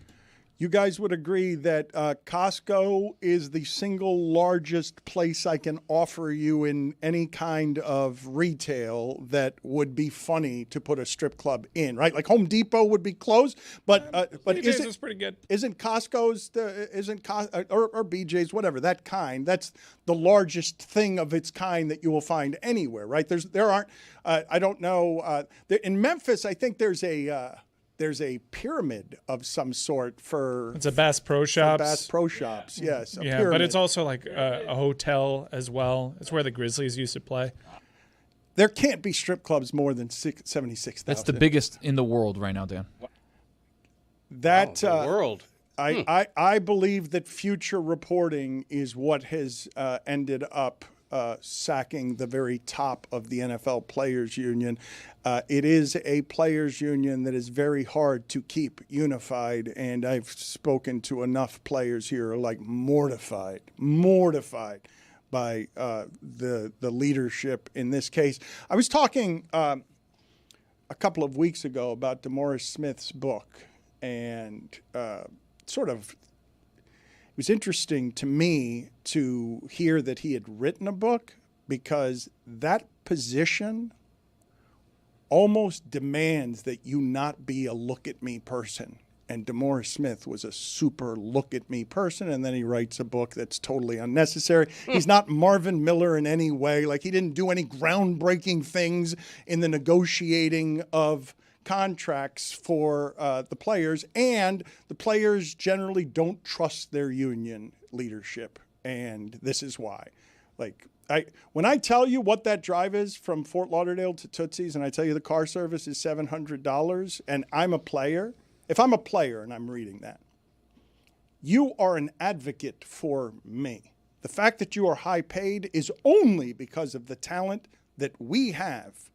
You guys would agree that Costco is the single largest place I can offer you in any kind of retail that would be funny to put a strip club in, right? Like Home Depot would be closed, but BJ's is pretty good. Isn't Costco's or BJ's, whatever, that kind? That's the largest thing of its kind that you will find anywhere, right? There aren't. I don't know. In Memphis, I think there's a pyramid of some sort for. It's a Bass Pro Shops. Bass Pro Shops, yes. Yeah, but it's also like a hotel as well. It's where the Grizzlies used to play. There can't be strip clubs more than 76,000. That's the biggest in the world right now, Dan. The world. I believe that future reporting is what has ended up sacking the very top of the NFL Players Union. It is a players union that is very hard to keep unified, and I've spoken to enough players here who are like mortified by the leadership in this case. I was talking a couple of weeks ago about DeMaurice Smith's book, and it was interesting to me to hear that he had written a book, because that position almost demands that you not be a look-at-me person And DeMaurice Smith was a super look-at-me person, and then he writes a book that's totally unnecessary. He's not Marvin Miller in any way. Like, he didn't do any groundbreaking things in the negotiating of contracts for the players, and the players generally don't trust their union leadership, and this is why. Like, when I tell you what that drive is from Fort Lauderdale to Tootsie's, and I tell you the car service is $700, and I'm a player, if I'm a player and I'm reading that, you are an advocate for me. The fact that you are high paid is only because of the talent that we have,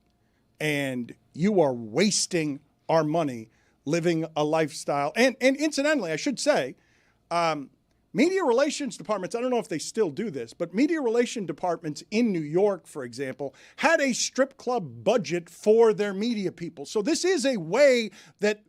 and you are wasting our money living a lifestyle. And incidentally, I should say, media relations departments, I don't know if they still do this, but media relation departments in New York, for example, had a strip club budget for their media people. So this is a way that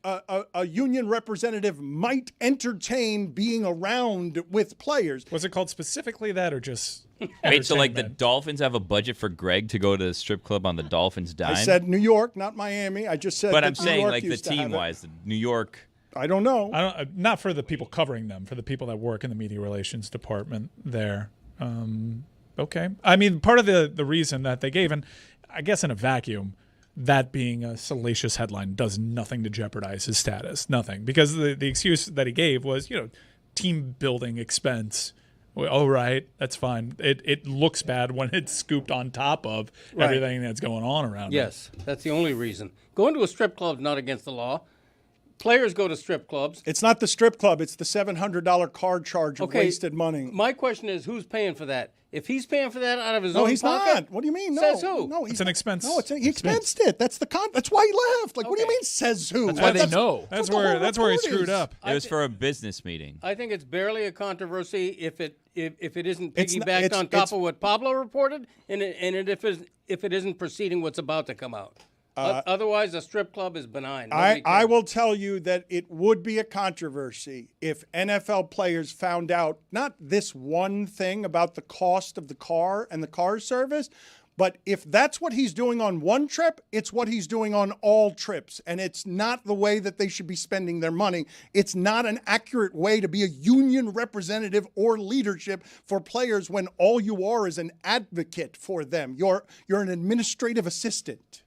a union representative might entertain being around with players. Was it called specifically that, or just... Wait, so like the Dolphins have a budget for Greg to go to the strip club on the Dolphins dime? I said New York, not Miami. I just said But that I'm saying, New York like, the used to have it. team-wise, the New York... I don't know. Not for the people covering them, for the people that work in the media relations department there. Okay. I mean, part of the reason that they gave, and I guess in a vacuum, that being a salacious headline does nothing to jeopardize his status. Nothing. Because the excuse that he gave was, team building expense. Oh, right. That's fine. It looks bad when it's scooped on top of everything that's going on around it. Yes, that's the only reason. Going to a strip club is not against the law. Players go to strip clubs. It's not the strip club. It's the $700 card charge of wasted money. My question is, who's paying for that? If he's paying for that out of his own No, he's pocket, not. What do you mean? No, says who? No, It's an expense. No, he expensed it. That's that's why he left. Like, what do you mean? Says who? That's why they know. That's where he report screwed is. up. It was for a business meeting. I think it's barely a controversy if it isn't piggybacked on top of what Pablo reported, and if it isn't preceding what's about to come out. Otherwise, a strip club is benign. I will tell you that it would be a controversy if NFL players found out not this one thing about the cost of the car and the car service, but if that's what he's doing on one trip, it's what he's doing on all trips. And it's not the way that they should be spending their money. It's not an accurate way to be a union representative or leadership for players when all you are is an advocate for them. You're an administrative assistant.